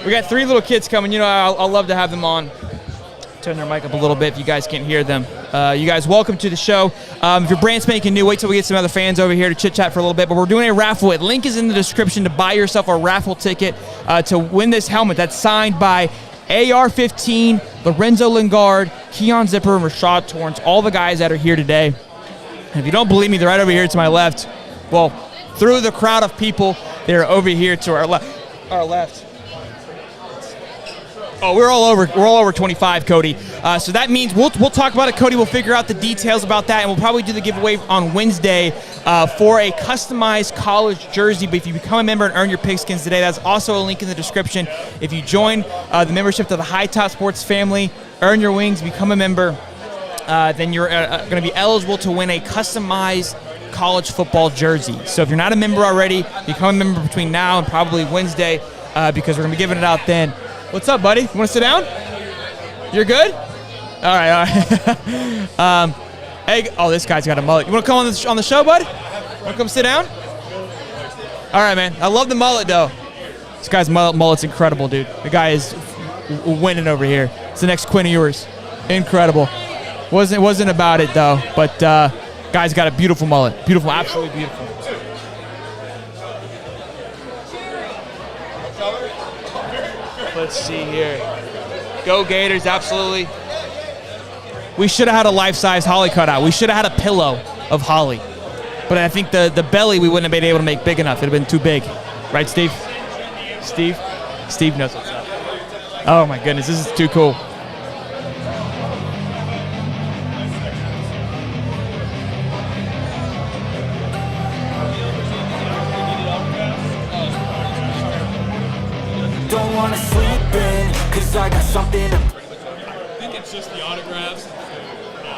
We got 3 little kids coming. You know, I'll love to have them on. Turn their mic up a little bit if you guys can't hear them. You guys, welcome to the show. If you're brand spanking new, wait till we get some other fans over here to chit-chat for a little bit. But we're doing a raffle. The link is in the description to buy yourself a raffle ticket to win this helmet that's signed by AR-15, Lorenzo Lingard, Keon Zipperer, and Rashad Torrence, all the guys that are here today. And if you don't believe me, they're right over here to my left. Well, through the crowd of people, they're over here to our left. Oh, we're all over 25, Cody. So that means we'll talk about it, Cody. We'll figure out the details about that, and we'll probably do the giveaway on Wednesday for a customized college jersey. But if you become a member and earn your pigskins today, that's also a link in the description. If you join the membership to the High Top Sports family, earn your wings, become a member, then you're going to be eligible to win a customized college football jersey. So if you're not a member already, become a member between now and probably Wednesday because we're going to be giving it out then. What's up, buddy? You want to sit down? You're good? All right. Hey, this guy's got a mullet. You want to come on the show, bud? Want to come sit down? All right, man. I love the mullet, though. This guy's mullet's incredible, dude. The guy is winning over here. It's the next Quinn of yours. Incredible. Wasn't about it, though. But guy's got a beautiful mullet. Beautiful, absolutely beautiful. Let's see here. Go Gators, absolutely. We should have had a life-size Holly cutout. We should have had a pillow of Holly. But I think the belly we wouldn't have been able to make big enough. It would have been too big. Right, Steve? Steve knows what's up. Oh, my goodness. This is too cool. Don't wanna sleep in, cause I got something to... I think it's just the autographs.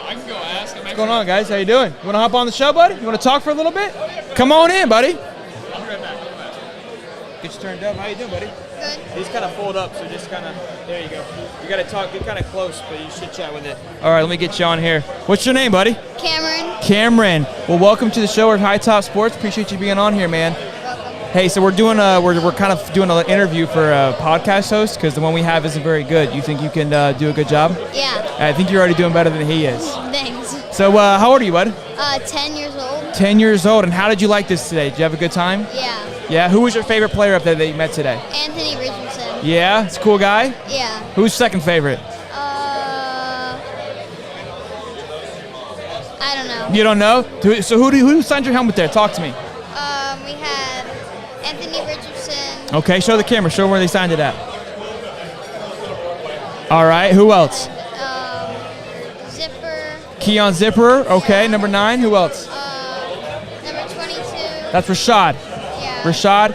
I can go ask. What's going on, guys? How you doing? You want to hop on the show, buddy? You want to talk for a little bit? Come on in, buddy. I'll be right back. Get you turned up. How you doing, buddy? Good. He's kind of fold up, so just kind of, there you go. You got to talk, get kind of close, but you should chat with it. All right, let me get you on here. What's your name, buddy? Cameron. Well, welcome to the show at High Top Sports. Appreciate you being on here, man. Welcome. Hey, so we're kind of doing an interview for a podcast host because the one we have isn't very good. You think you can do a good job? Yeah. I think you're already doing better than he is. Thanks. So how old are you, bud? 10 years old. 10 years old. And how did you like this today? Did you have a good time? Yeah. Yeah. Who was your favorite player up there that you met today? Anthony Richardson. Yeah, it's a cool guy. Yeah. Who's second favorite? I don't know. You don't know? So who signed your helmet there? Talk to me. We had Anthony Richardson. Okay, show the camera. Show where they signed it at. All right. Who else? Zipper. Keon Zipperer. Okay. Number 9. Who else? Number 22. That's Rashad. Yeah. Rashad.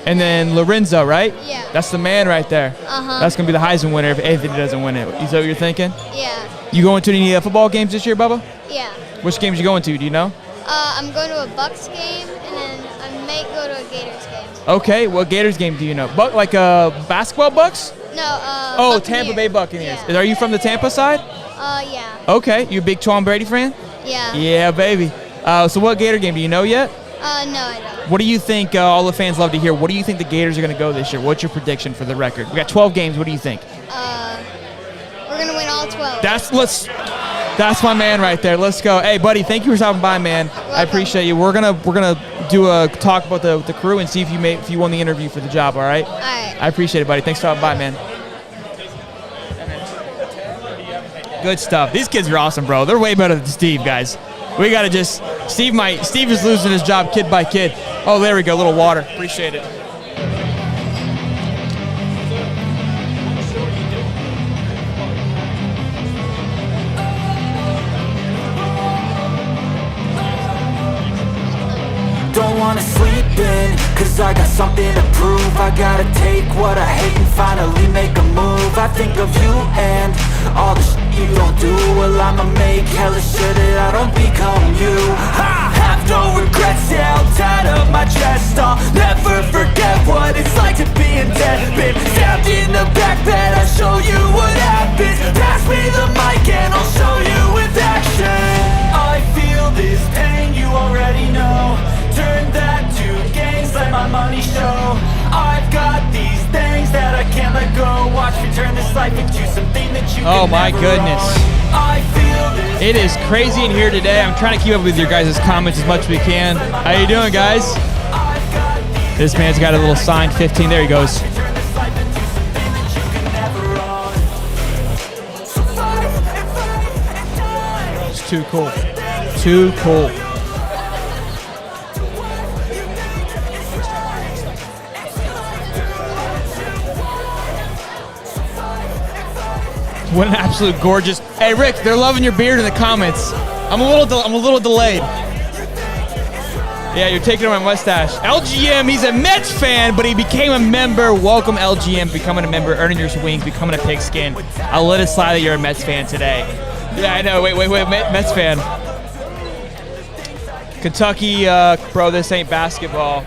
And then Lorenzo, right? Yeah. That's the man right there. Uh-huh. That's going to be the Heisman winner if Anthony doesn't win it. Is that what you're thinking? Yeah. You going to any football games this year, Bubba? Yeah. Which games you going to? Do you know? I'm going to a Bucks game, and then I may go to a Gators game. Okay. What Gators game do you know? Like basketball Bucks? No, Oh, Tampa Bay Buccaneers. Yeah. Are you from the Tampa side? Yeah. Okay. You a big Tom Brady fan? Yeah. Yeah, baby. So what Gator game do you know yet? No, I don't. What do you think, all the fans love to hear, what do you think the Gators are going to go this year? What's your prediction for the record? We got 12 games. What do you think? We're going to win all 12. That's my man right there. Let's go. Hey, buddy, thank you for stopping by, man. I appreciate you. We're gonna do a talk about the crew and see if you won the interview for the job, all right? All right. I appreciate it, buddy. Thanks for stopping by, man. Good stuff. These kids are awesome, bro. They're way better than Steve, guys. We got to just – Steve is losing his job kid by kid. Oh, there we go. A little water. Appreciate it. Don't wanna sleep in, cause I got something to prove. I gotta take what I hate and finally make a move. I think of you and all the you don't do. Well, I'ma make hella sure that I don't become you. I have no regrets, yeah, I'll tie up my chest. I'll never forget what it's like to be in debt. Been stabbed in the back bed, I'll show you what happens. Pass me the mic and I'll show you with action. I feel this pain, you already know. Turn that to gains, let my money show. I've got these things that I can't let go. Watch me turn this life into something that you Oh can my never goodness. own. I feel this. It is crazy in here today. I'm trying to keep up with your guys' comments as much as we can. How you doing, guys? I've got these This man's got a little sign, 15. There he goes. turn this life into something that you can never own. So fight and fight and die. It's too cool. Too cool. What an absolute gorgeous. Hey Rick, they're loving your beard in the comments. I'm a little delayed. Yeah, you're taking away my mustache. LGM, he's a Mets fan, but he became a member. Welcome LGM, becoming a member, earning your wings, becoming a pigskin. I'll let it slide that you're a Mets fan today. Yeah, I know. Wait, Mets fan. Kentucky, bro, this ain't basketball.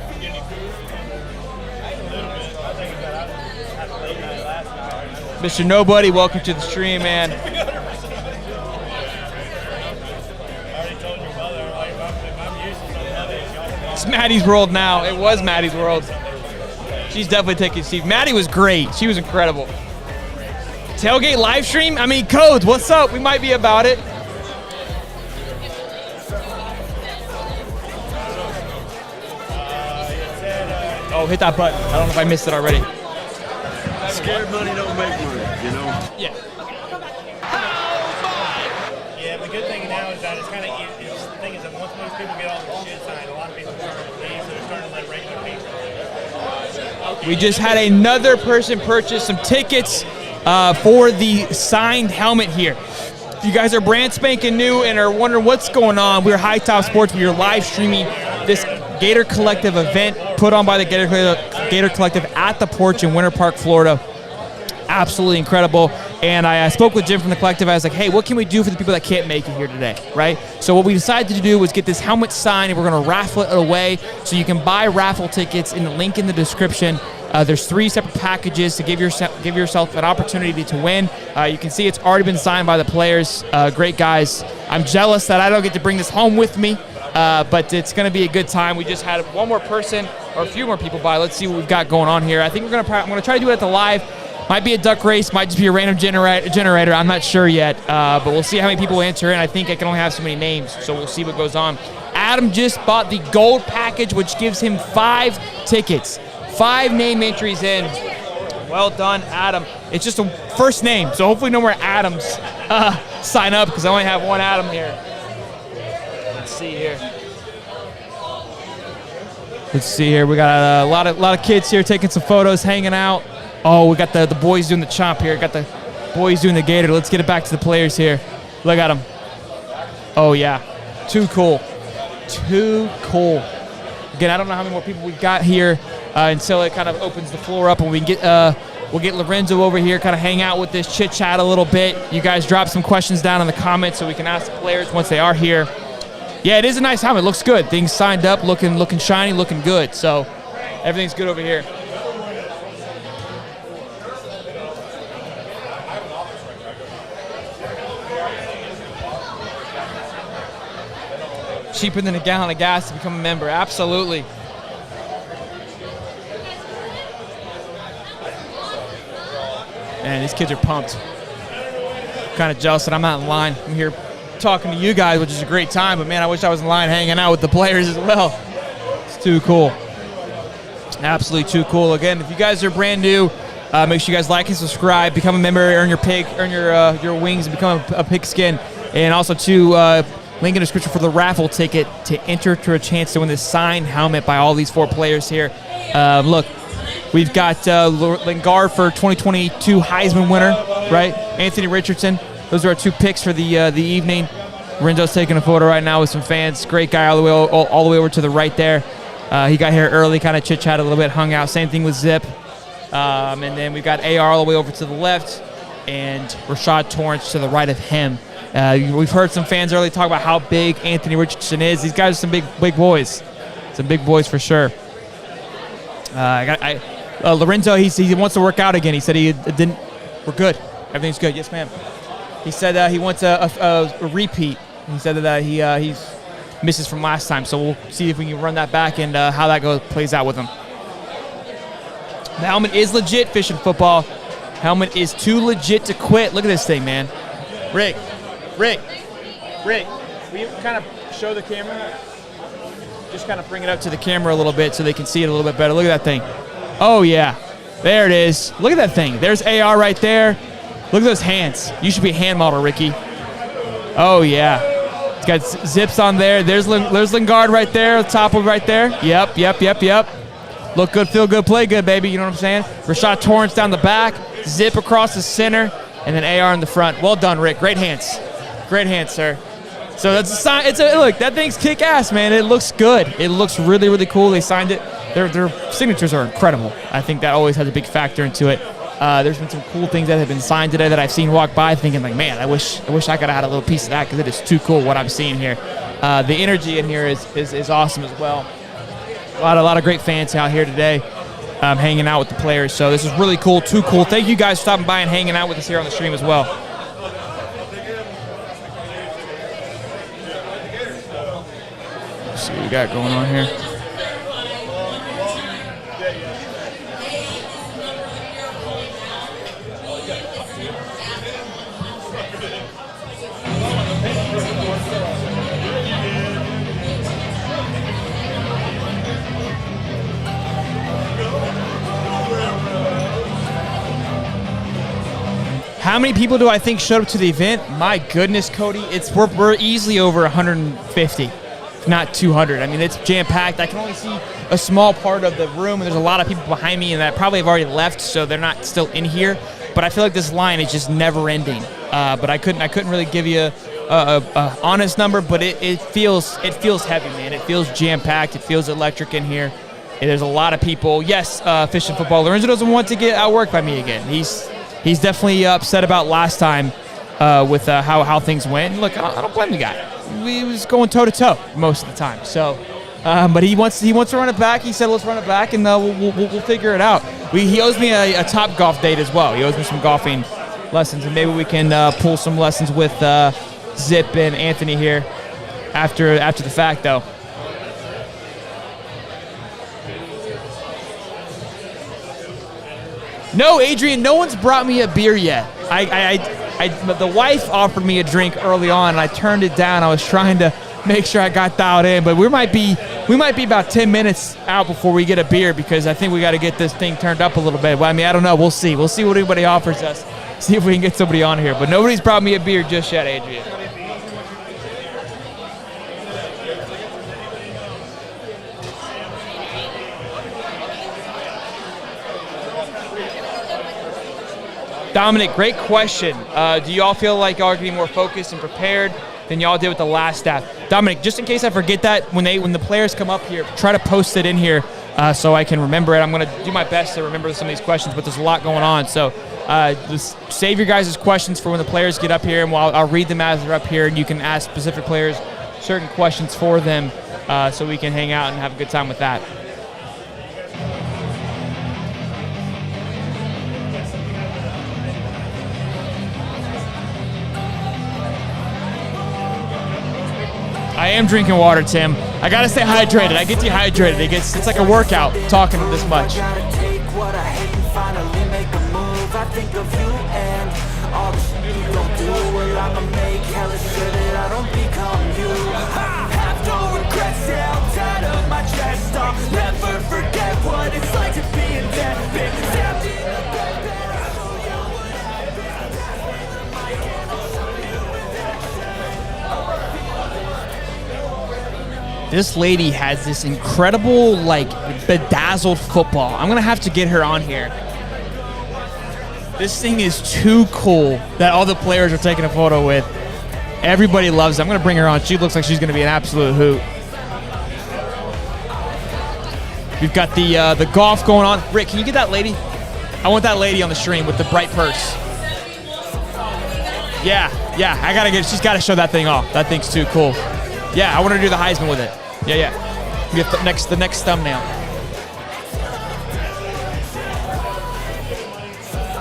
Mr. Nobody, welcome to the stream, man. It's Maddie's world now. It was Maddie's world. She's definitely taking Steve. Maddie was great. She was incredible. Tailgate live stream? I mean, Codes, what's up? We might be about it. Oh, hit that button. I don't know if I missed it already. Scared money don't make money, you know? Yeah. Yeah, the good thing now is that it's kind of the thing is that once most people get all the shit signed, a lot of people are starting to leave, so they're starting to let regular people. We just had another person purchase some tickets for the signed helmet here. If you guys are brand spanking new and are wondering what's going on, we're High Top Sports. We are live streaming this Gator Collective event put on by the Gator Collective at the Porch in Winter Park, Florida. Absolutely incredible. And I spoke with Jim from the Collective. I was like, hey, what can we do for the people that can't make it here today, right? So what we decided to do was get this helmet signed, and we're going to raffle it away. So you can buy raffle tickets in the link in the description. There's 3 separate packages to give yourself an opportunity to win. You can see it's already been signed by the players. Great guys. I'm jealous that I don't get to bring this home with me, but it's going to be a good time. We just had one more person or a few more people buy. Let's see what we've got going on here. I think I'm going to try to do it at the live. Might be a duck race, might just be a random generator. I'm not sure yet, but we'll see how many people enter in. I think I can only have so many names, so we'll see what goes on. Adam just bought the gold package, which gives him 5 tickets. 5 name entries in. Well done, Adam. It's just a first name, so hopefully no more Adams sign up, because I only have one Adam here. Let's see here. We got a lot of kids here taking some photos, hanging out. Oh, we got the boys doing the chomp here. Got the boys doing the gator. Let's get it back to the players here. Look at them. Oh, yeah. Too cool. Too cool. Again, I don't know how many more people we've got here until it kind of opens the floor up, and we can get we'll get Lorenzo over here, kind of hang out with this, chit-chat a little bit. You guys drop some questions down in the comments so we can ask the players once they are here. Yeah, it is a nice helmet. It looks good. Things signed up, looking shiny, looking good. So everything's good over here. Cheaper than a gallon of gas to become a member. Absolutely. Man, these kids are pumped. Kind of jealous that I'm not in line. I'm here talking to you guys, which is a great time, but man, I wish I was in line hanging out with the players as well. It's too cool. Absolutely too cool. Again, if you guys are brand new, make sure you guys like and subscribe, become a member, earn your wings, and become a pigskin. And also link in the description for the raffle ticket to enter to a chance to win this signed helmet by all these 4 players here. Look, we've got Lingard for 2022 Heisman winner, right? Anthony Richardson. Those are our 2 picks for the evening. Lorenzo's taking a photo right now with some fans. Great guy all the way over to the right there. He got here early, kind of chit-chat a little bit, hung out. Same thing with Zip. And then we've got AR all the way over to the left. and Rashad Torrence to the right of him. We've heard some fans earlier talk about how big Anthony Richardson is. These guys are some big boys. Some big boys for sure. Lorenzo, he wants to work out again. He said he didn't. We're good. Everything's good. Yes, ma'am. He said he wants a repeat. He said that he's misses from last time. So we'll see if we can run that back and how that plays out with him. The helmet is legit, fishing football. Helmet is too legit to quit. Look at this thing, man. Rick, will you kind of show the camera? Just kind of bring it up to the camera a little bit so they can see it a little bit better. Look at that thing. Oh, yeah. There it is. Look at that thing. There's AR right there. Look at those hands. You should be a hand model, Ricky. Oh, yeah. It's got zips on there. There's Lingard right there, top of right there. Yep. Look good, feel good, play good, baby. You know what I'm saying? Rashad Torrence down the back, zip across the center, and then AR in the front. Well done, Rick. Great hands. Great hands, sir. So that's a sign. Look, that thing's kick-ass, man. It looks good. It looks really, really cool. They signed it. Their signatures are incredible. I think that always has a big factor into it. There's been some cool things that have been signed today that I've seen walk by thinking, like, man, I wish I could have had a little piece of that because it is too cool what I'm seeing here. The energy in here is awesome as well. A lot of great fans out here today hanging out with the players. So this is really cool, too cool. Thank you guys for stopping by and hanging out with us here on the stream as well. Let's see what we got going on here. How many people do I think showed up to the event? My goodness, Cody, we're easily over 150, if not 200. I mean, it's jam-packed. I can only see a small part of the room, and there's a lot of people behind me and that probably have already left, so they're not still in here. But I feel like this line is just never-ending. But I couldn't really give you a honest number, but it feels heavy, man. It feels jam-packed. It feels electric in here. And there's a lot of people. Yes, fishing football. Lorenzo doesn't want to get outworked by me again. He's definitely upset about last time with how things went. And look, I don't blame the guy. He was going toe-to-toe most of the time. So, but he wants to run it back. He said, let's run it back, and we'll figure it out. He owes me a Top Golf date as well. He owes me some golfing lessons, and maybe we can pull some lessons with Zip and Anthony here after the fact, though. No, Adrian, no one's brought me a beer yet. The wife offered me a drink early on, and I turned it down. I was trying to make sure I got dialed in, but we might be about 10 minutes out before we get a beer because I think we got to get this thing turned up a little bit. Well, I mean, I don't know. We'll see. We'll see what anybody offers us. See if we can get somebody on here. But nobody's brought me a beer just yet, Adrian. Dominic, great question. Do y'all feel like y'all are getting more focused and prepared than y'all did with the last staff? Dominic, just in case I forget that, when the players come up here, try to post it in here so I can remember it. I'm going to do my best to remember some of these questions, but there's a lot going on. So just save your guys' questions for when the players get up here, and I'll read them as they're up here, and you can ask specific players certain questions for them so we can hang out and have a good time with that. I am drinking water, Tim. I gotta stay hydrated. I get dehydrated. It's like a workout talking this much. I think of you and all the shit you don't do. Well, I'ma make hella sure that I don't become you. Have no regrets, yeah, I'm tired of my chest. I'll never forget what it's like to be in that big stabbed in the bed. I'll show you what I've been. I'll show you with action. This lady has this incredible, like, bedazzled football. I'm gonna have to get her on here. This thing is too cool that all the players are taking a photo with. Everybody loves it. I'm going to bring her on. She looks like she's going to be an absolute hoot. We've got the golf going on. Rick, can you get that lady? I want that lady on the stream with the bright purse. Yeah. She's got to show that thing off. That thing's too cool. Yeah, I want her to do the Heisman with it. Yeah. Get the next thumbnail.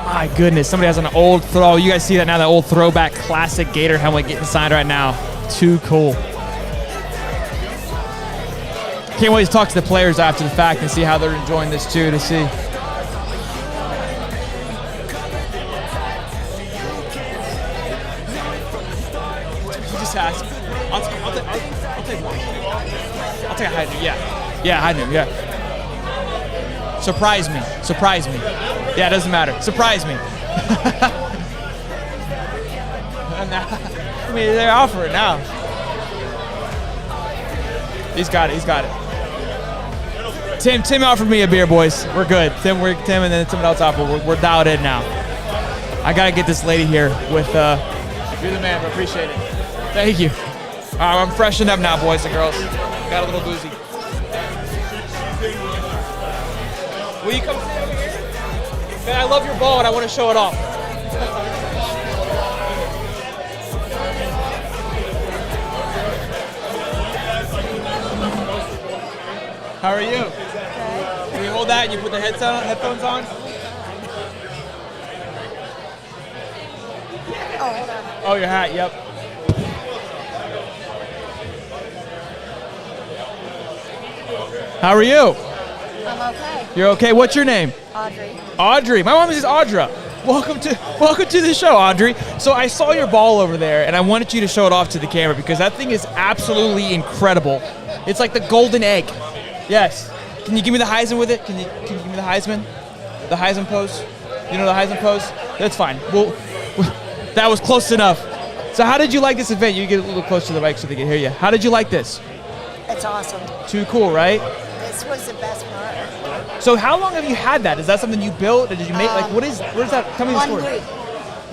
My goodness, somebody has an old throw. You guys see that now? That old throwback classic Gator helmet getting signed right now. Too cool. Can't wait to talk to the players after the fact and see how they're enjoying this too. To see. Just ask. I'll take one. I'll take a high noon. Yeah, high noon. Yeah. Surprise me. Yeah, it doesn't matter. Surprise me. I mean, they're offering now. He's got it. Tim offered me a beer, boys. We're good. Tim, and then someone else offered. We're dialed in now. I gotta get this lady here with. You're the man. I appreciate it. Thank you. All right, I'm freshened up now, boys and girls. Got a little boozy. Will you come sit over here? Man, I love your ball and I want to show it off. How are you? Okay. Can you hold that and you put the headphones on? Oh, hold on. Oh, your hat, yep. How are you? I'm okay. You're okay? What's your name? Audrey. My mom is Audra. Welcome to the show, Audrey. So I saw your ball over there, and I wanted you to show it off to the camera because that thing is absolutely incredible. It's like the golden egg. Yes. Can you give me the Heisman with it? Can you give me the Heisman? The Heisman pose? You know the Heisman pose? That's fine. Well, that was close enough. So how did you like this event? You get a little closer to the mic so they can hear you. How did you like this? It's awesome. Too cool, right? This was the best part. So how long have you had that? Is that something you built? Or did you make? Where's that? Tell me the story. 1 week.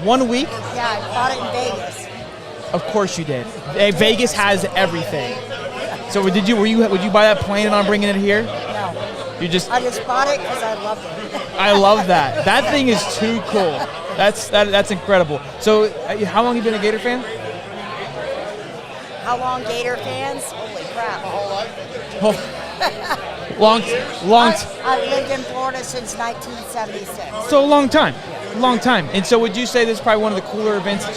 1 week? Yeah, I bought it in Vegas. Of course you did. Hey, Vegas has everything. So would you buy that planning on bringing it here? No. I just bought it because I loved it. I love that. That thing is too cool. That's incredible. So how long have you been a Gator fan? How long Gator fans? Holy crap. Long. I've lived in Florida since 1976. So a long time. And so would you say this is probably one of the cooler events that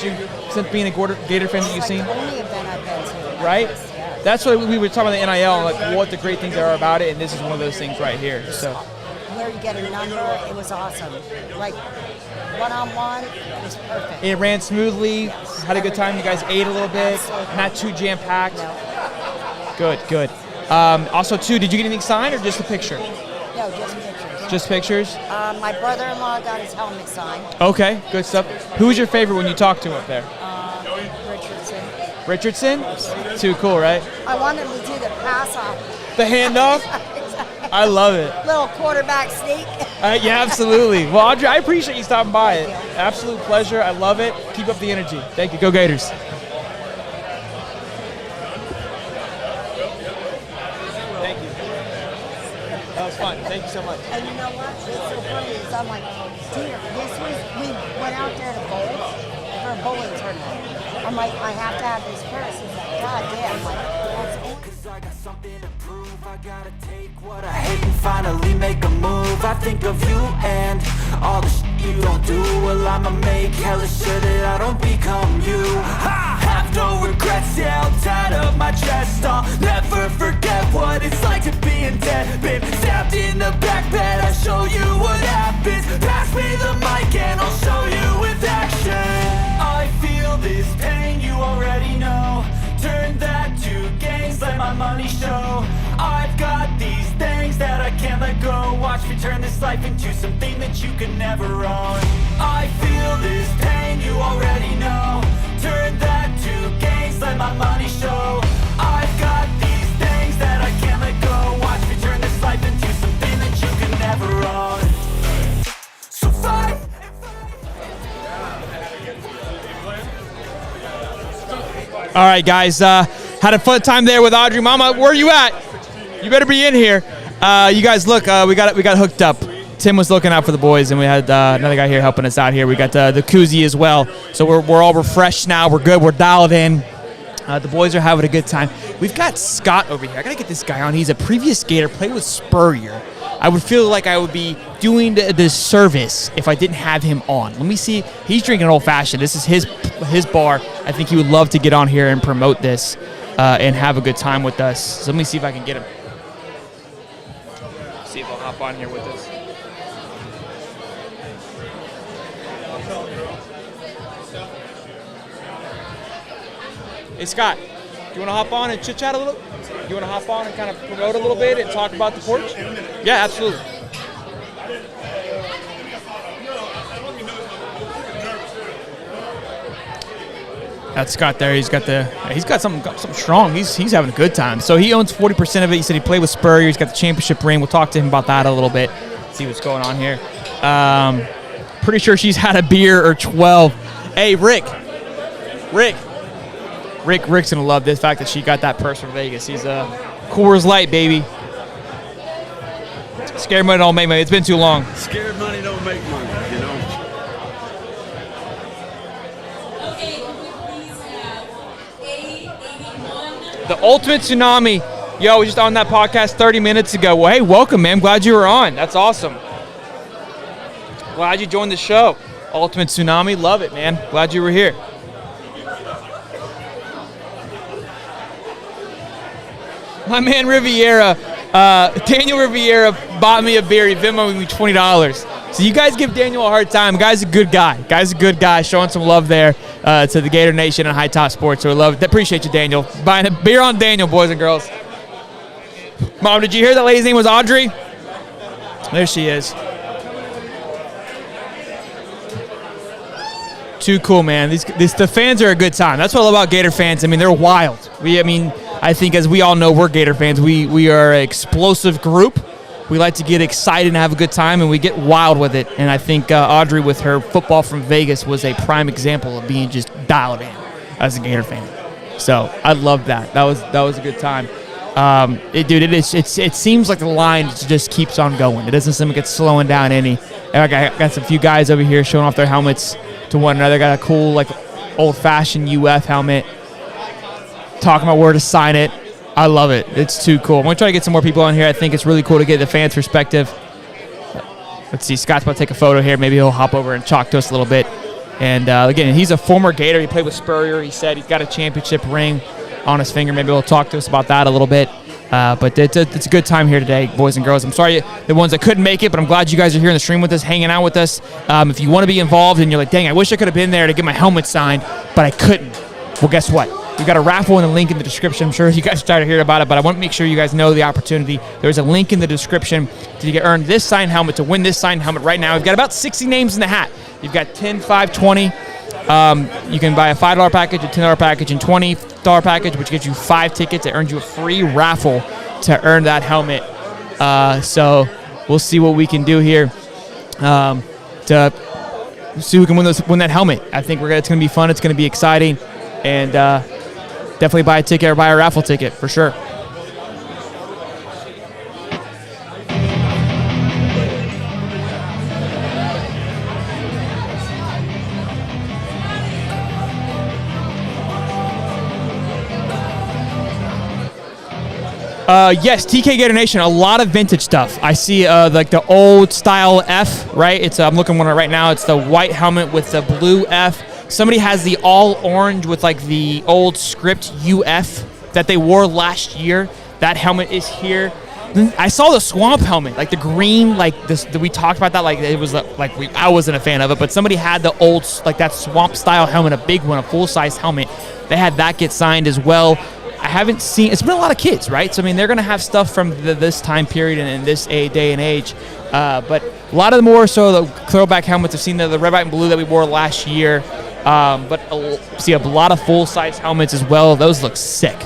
since being a Gator fan that you've seen? It's the only event I've been to. Right? That's what we were talking about the NIL and like what the great things are about it, and this is one of those things right here. So Where you get a number, it was awesome. Like one-on-one, it was perfect. it ran smoothly. Had a good time. You guys ate a little bit. Absolutely. Not too jam-packed. No. Good. Also, too, did you get anything signed or just a picture? No, just pictures. Just pictures? My brother-in-law got his helmet signed. Okay, good stuff. Who was your favorite when you talked to him up there? Richardson. Richardson? Too cool, right? I wanted him to do the pass off. The handoff? I love it. Little quarterback sneak. Yeah, absolutely. Well, Audrey, I appreciate you stopping by. Absolute pleasure. I love it. Keep up the energy. Thank you. Go Gators. Thank you. That was fun. Thank you so much. And you know what? It's so funny is I'm like, dear, we went out there to bowl for a bowling tournament. I'm like, I have to have this purse. He's like, God damn. I'm like, that's awesome. I got something to prove. I gotta take what I hate and finally make a move. I think of you and all the shit you don't do. Well, I'ma make hella sure that I don't become you. I have no regrets, yeah, I'll tie up my chest. I'll never forget what it's like to be in debt. Been stabbed in the back bed, I'll show you what happens. Pass me the mic and I'll show you with action. I feel this pain, you already know. Turn that to gains, let my money show. I've got these things that I can't let go. Watch me turn this life into something that you can never own. I feel this pain, you already know. Turn that to gains, let my money show. I've got these things that I can't let go. Watch me turn this life into something that you can never own. So fight. All right, guys. Had a fun time there with Audrey. Mama, where are you at? You better be in here. You guys, look, we got hooked up. Tim was looking out for the boys, and we had another guy here helping us out here. We got the koozie as well. So we're all refreshed now. We're good. We're dialed in. The boys are having a good time. We've got Scott over here. I got to get this guy on. He's a previous Gator, played with Spurrier. I would feel like I would be doing the service if I didn't have him on. Let me see. He's drinking old fashioned. This is his bar. I think he would love to get on here and promote this and have a good time with us. So let me see if I can get him. See if he'll hop on here with us. Hey Scott, do you want to hop on and chit chat a little? You want to hop on and kind of promote a little bit and talk about the porch? Yeah, absolutely. That's Scott there. He's got something strong. He's having a good time. So he owns 40% of it. He said he played with Spurrier. He's got the championship ring. We'll talk to him about that a little bit. See what's going on here. Pretty sure she's had a beer or 12. Hey, Rick's gonna love this fact that she got that purse from Vegas. He's a Coors Light, baby. Scared money don't make money. It's been too long. Scared money don't make money, you know. The Ultimate Tsunami. Yo, I was just on that podcast 30 minutes ago. Well, hey, welcome, man. Glad you were on. That's awesome. Glad you joined the show. Ultimate Tsunami. Love it, man. Glad you were here. My man Riviera, Daniel Riviera bought me a beer. He Venmoed me $20. So you guys give Daniel a hard time. Guy's a good guy. Showing some love there to the Gator Nation and High Top Sports. So we love it. Appreciate you, Daniel. Buying a beer on Daniel, boys and girls. Mom, did you hear that lady's name was Audrey? There she is. Too cool, man. The fans are a good time. That's what I love about Gator fans. I mean, they're wild. I think, as we all know, we're Gator fans. We are an explosive group. We like to get excited and have a good time, and we get wild with it. And I think Audrey, with her football from Vegas, was a prime example of being just dialed in as a Gator fan. So I love that. That was a good time. It seems like the line just keeps on going. It doesn't seem like it's slowing down any. I got some few guys over here showing off their helmets to one another. Got a cool, like, old-fashioned UF helmet. Talking about where to sign it. I love it. It's too cool. I'm going to try to get some more people on here. I think it's really cool to get the fans' perspective. Let's see. Scott's about to take a photo here. Maybe he'll hop over and talk to us a little bit. And, again, he's a former Gator. He played with Spurrier. He said he's got a championship ring on his finger. Maybe he'll talk to us about that a little bit. But it's a good time here today, boys and girls. I'm sorry the ones that couldn't make it, but I'm glad you guys are here in the stream with us, hanging out with us. If you want to be involved and you're like, dang, I wish I could have been there to get my helmet signed, but I couldn't. Well, guess what? We've got a raffle and a link in the description. I'm sure you guys are tired of hearing about it, but I want to make sure you guys know the opportunity. There's a link in the description to earn this signed helmet, to win this signed helmet right now. We've got about 60 names in the hat. You've got 10, 5, 20. You can buy a $5 package, a $10 package, and $20 package, which gets you 5 tickets. It earns you a free raffle to earn that helmet. So we'll see what we can do here to see who can win that helmet. I think it's going to be fun. It's going to be exciting. And definitely buy a ticket or buy a raffle ticket for sure. Yes, TK Gator Nation, a lot of vintage stuff. I see like the old style F, right? I'm looking at one right now. It's the white helmet with the blue F. Somebody has the all orange with like the old script UF that they wore last year. That helmet is here. I saw the swamp helmet, like the green, like this. We talked about that. Like it was I wasn't a fan of it, but somebody had the old, like that swamp style helmet, a big one, a full size helmet. They had that get signed as well. I haven't seen. It's been a lot of kids, right? So I mean, they're gonna have stuff from this time period and in this day and age. But a lot of the more so the throwback helmets. I've seen the red, white, and blue that we wore last year. But see a lot of full-size helmets as well. Those look sick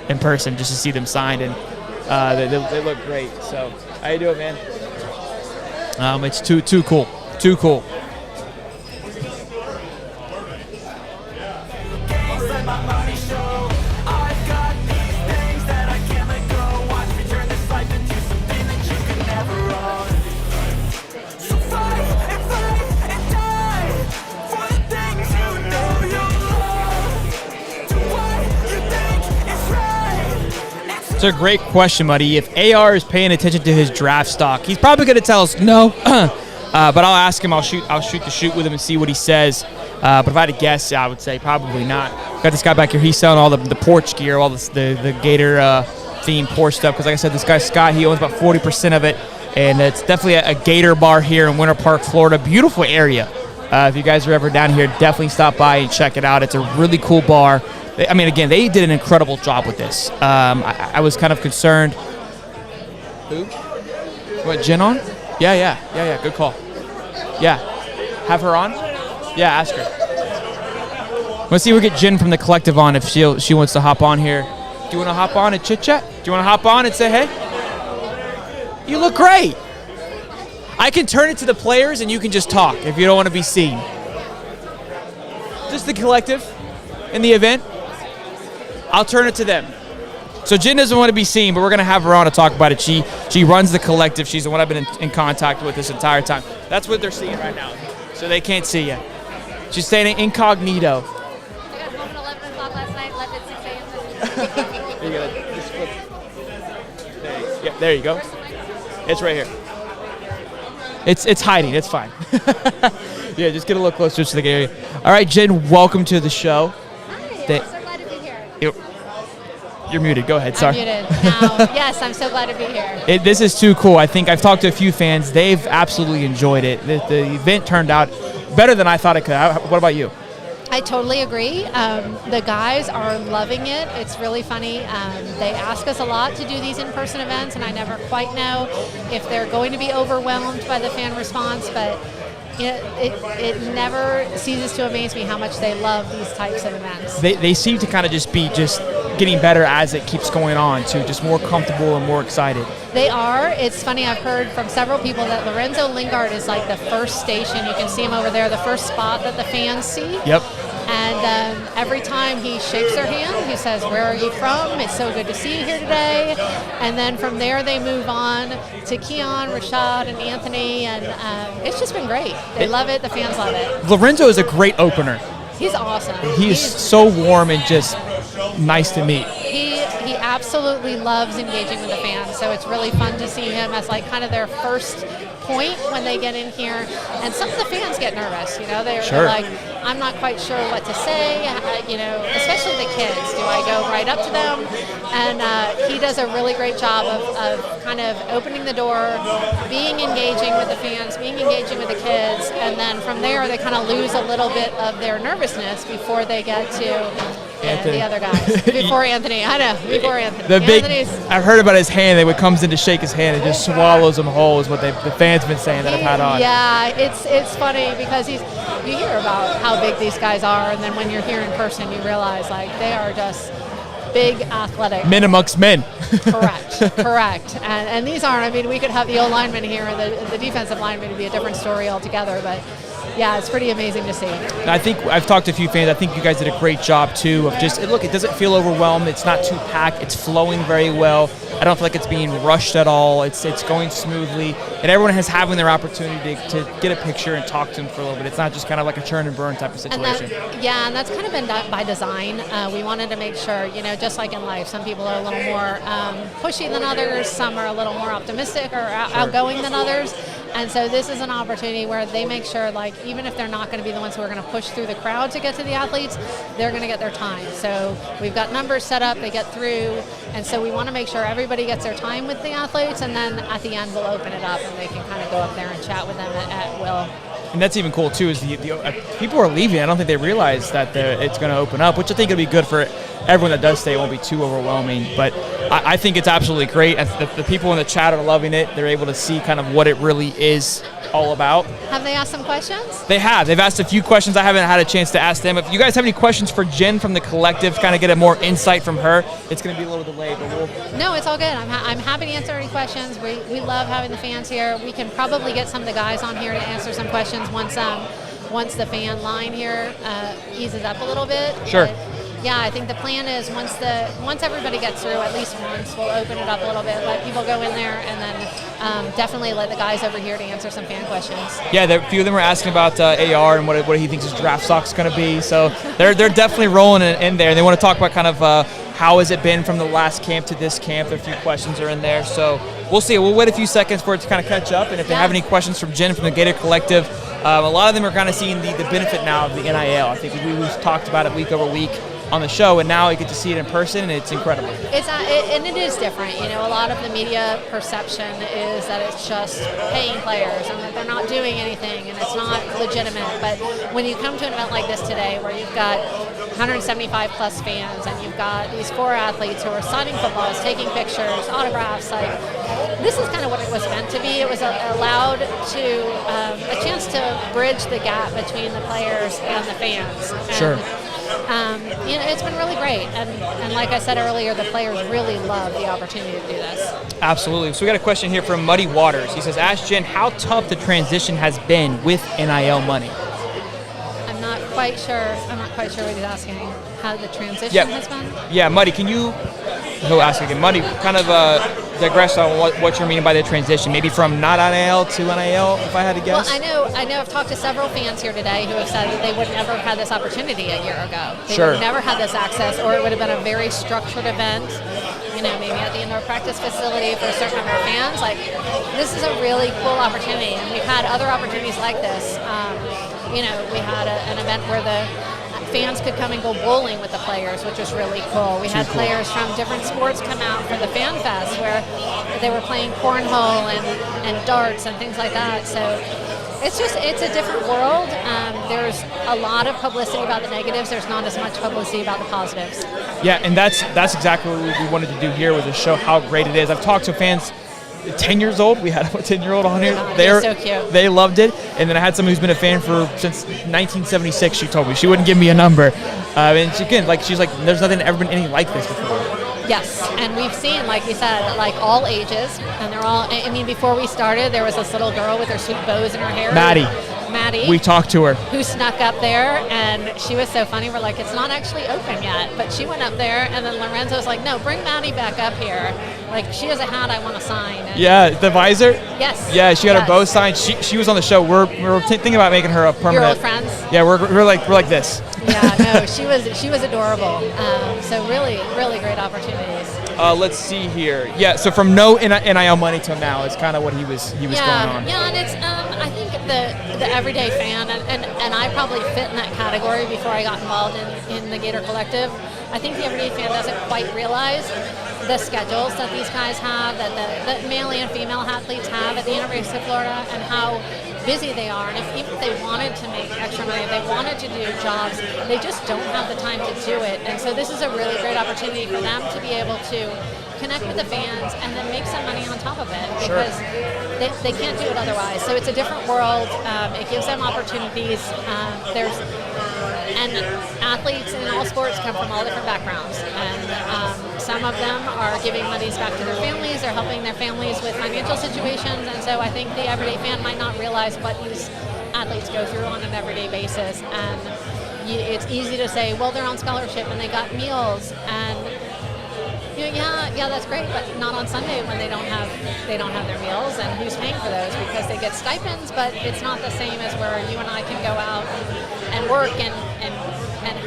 in person just to see them signed, and they look great. So how you doing, man? It's too cool. Too cool. It's a great question, Muddy. If AR is paying attention to his draft stock, he's probably going to tell us no. But I'll ask him. I'll shoot the shoot with him and see what he says. But if I had to guess, I would say probably not. Got this guy back here. He's selling all the porch gear, all the Gator themed porch stuff. Because like I said, this guy Scott, he owns about 40% of it, and it's definitely a Gator bar here in Winter Park, Florida. Beautiful area. If you guys are ever down here, definitely stop by and check it out. It's a really cool bar. I mean, again, they did an incredible job with this. I was kind of concerned. Who? What, Jen on? Yeah. Good call. Yeah. Have her on? Yeah, ask her. Let's see if we get Jen from the collective on if she wants to hop on here. Do you want to hop on and chit-chat? Do you want to hop on and say hey? You look great. I can turn it to the players and you can just talk if you don't want to be seen. Just the collective in the event. I'll turn it to them. So Jen doesn't want to be seen, but we're going to have her on to talk about it. She runs the collective. She's the one I've been in contact with this entire time. That's what they're seeing right now. So they can't see you. She's staying incognito. I got home at 11 o'clock last night, left at 6 a.m. You gotta just flip. Yeah, there you go. It's right here. It's hiding. It's fine. Yeah, just get a little closer to the area. All right, Jen, welcome to the show. Hi, I'm so glad to be here. You're muted. Go ahead. Sorry. I'm muted. Now, yes, I'm so glad to be here. This is too cool. I think I've talked to a few fans. They've absolutely enjoyed it. The event turned out better than I thought it could. What about you? I totally agree. The guys are loving it. It's really funny. They ask us a lot to do these in-person events, and I never quite know if they're going to be overwhelmed by the fan response, but it never ceases to amaze me how much they love these types of events. They seem to kind of just be getting better as it keeps going on, too, just more comfortable and more excited. They are. It's funny, I've heard from several people that Lorenzo Lingard is like the first station. You can see him over there, the first spot that the fans see. Yep. And every time he shakes their hand, he says, "Where are you from? It's so good to see you here today." And then from there, they move on to Keon, Rashad, and Anthony, and it's just been great. They love it. The fans love it. Lorenzo is a great opener. He's awesome. He's so warm and just nice to meet. He absolutely loves engaging with the fans, so it's really fun to see him as like kind of their first point when they get in here. And some of the fans get nervous, they're like, I'm not quite sure what to say, especially the kids. Do I go right up to them? And he does a really great job of kind of opening the door, being engaging with the fans, being engaging with the kids, and then from there they kind of lose a little bit of their nervousness before they get to the other guys. Before Anthony. I've heard about his hand. It comes in to shake his hand and just swallows him whole is what the fans been saying that I've had on. Yeah, it's funny because you hear about how big these guys are, and then when you're here in person, you realize like they are just big athletic. Men amongst men. Correct. And these aren't. I mean, we could have the O linemen here, and the defensive linemen would be a different story altogether, but. Yeah, it's pretty amazing to see. I think I've talked to a few fans. I think you guys did a great job, too, of just, look, it doesn't feel overwhelmed. It's not too packed. It's flowing very well. I don't feel like it's being rushed at all. It's going smoothly. And everyone has having their opportunity to get a picture and talk to them for a little bit. It's not just kind of like a churn and burn type of situation. And that's kind of been done by design. We wanted to make sure, just like in life, some people are a little more pushy than others. Some are a little more optimistic or outgoing than others. And so this is an opportunity where they make sure, like, even if they're not going to be the ones who are going to push through the crowd to get to the athletes, they're going to get their time. So we've got numbers set up, they get through, and so we want to make sure everybody gets their time with the athletes, and then at the end we'll open it up and they can kind of go up there and chat with them at will. And that's even cool, too, is the people are leaving. I don't think they realize that it's going to open up, which I think will be good for everyone that does stay. It won't be too overwhelming. But I think it's absolutely great. The people in the chat are loving it. They're able to see kind of what it really is all about. Have they asked some questions? They have. They've asked a few questions. I haven't had a chance to ask them. If you guys have any questions for Jen from the collective, kind of get a more insight from her, it's going to be a little delayed, but we'll... No, it's all good. I'm happy to answer any questions. We love having the fans here. We can probably get some of the guys on here to answer some questions once the fan line here eases up a little bit. Sure. But yeah, I think the plan is once everybody gets through at least once, we'll open it up a little bit, let people go in there, and then definitely let the guys over here to answer some fan questions. Yeah, a few of them were asking about AR and what he thinks his draft stock's going to be. So they're definitely rolling in there, and they want to talk about kind of how has it been from the last camp to this camp. A few questions are in there, so we'll see. We'll wait a few seconds for it to kind of catch up, and if they have any questions from Jen from the Gator Collective, a lot of them are kind of seeing the benefit now of the NIL. I think we've talked about it week over week on the show, and now you get to see it in person, and it's incredible. And it is different. You know, a lot of the media perception is that it's just paying players and that they're not doing anything and it's not legitimate. But when you come to an event like this today, where you've got 175 plus fans and you've got these 4 athletes who are signing footballs, taking pictures, autographs, like this is kind of what it was meant to be. It was allowed to a chance to bridge the gap between the players and the fans. And, sure. You know, it's been really great, and like I said earlier, the players really love the opportunity to do this. Absolutely. So we got a question here from Muddy Waters. He says, ask Jen how tough the transition has been with NIL money. I'm not quite sure what he's asking. How the transition has been? Yeah, Muddy, can you, he'll ask again. Muddy, kind of digress on what you're meaning by the transition, maybe from not NIL to NIL, if I had to guess? Well, I know I've talked to several fans here today who have said that they would never have had this opportunity a year ago. They would have never had this access, or it would have been a very structured event, you know, maybe at the indoor practice facility for a certain number of fans. Like, this is a really cool opportunity, and we've had other opportunities like this. You know, we had an event where the fans could come and go bowling with the players, which was really cool. We had players from different sports come out for the Fan Fest where they were playing cornhole and darts and things like that. So it's a different world. There's a lot of publicity about the negatives. There's not as much publicity about the positives. Yeah, and that's exactly what we wanted to do here with the show, how great it is. I've talked to fans 10 years old. We had a 10-year-old on here. They're so cute. They loved it. And then I had someone who's been a fan since 1976. She told me she wouldn't give me a number. And she's like, there's nothing ever been anything like this before. Yes, and we've seen, like you said, like all ages, and they're all. I mean, before we started, there was this little girl with her sweet bows in her hair. Maddie. We talked to her. Who snuck up there, and she was so funny. We're like, it's not actually open yet, but she went up there, and then Lorenzo was like, no, bring Maddie back up here. Like, she has a hat I want to sign. And yeah, the visor? Yes. Yeah, she got her bow signed. She was on the show. We're thinking about making her a permanent. Your old friends? Yeah, we're like this. Yeah, no, she was adorable. So really, really great opportunities. Let's see here. Yeah, so from no NIL money till now is kind of what he was going on. Yeah, and it's I think the everyday fan, and I probably fit in that category before I got involved in the Gator Collective. I think the everyday fan doesn't quite realize the schedules that these guys have, that the male and female athletes have at the University of Florida, and how busy they are. And even if they wanted to make extra money, if they wanted to do jobs, they just don't have the time to do it. And so this is a really great opportunity for them to be able to connect with the fans and then make some money on top of it, because they can't do it otherwise. So it's a different world. It gives them opportunities. And athletes in all sports come from all different backgrounds, and some of them are giving monies back to their families, they're helping their families with financial situations, and so I think the everyday fan might not realize what these athletes go through on an everyday basis. And it's easy to say, well, they're on scholarship and they got meals, and yeah, that's great, but not on Sunday when they don't have their meals, and who's paying for those? Because they get stipends, but it's not the same as where you and I can go out and work and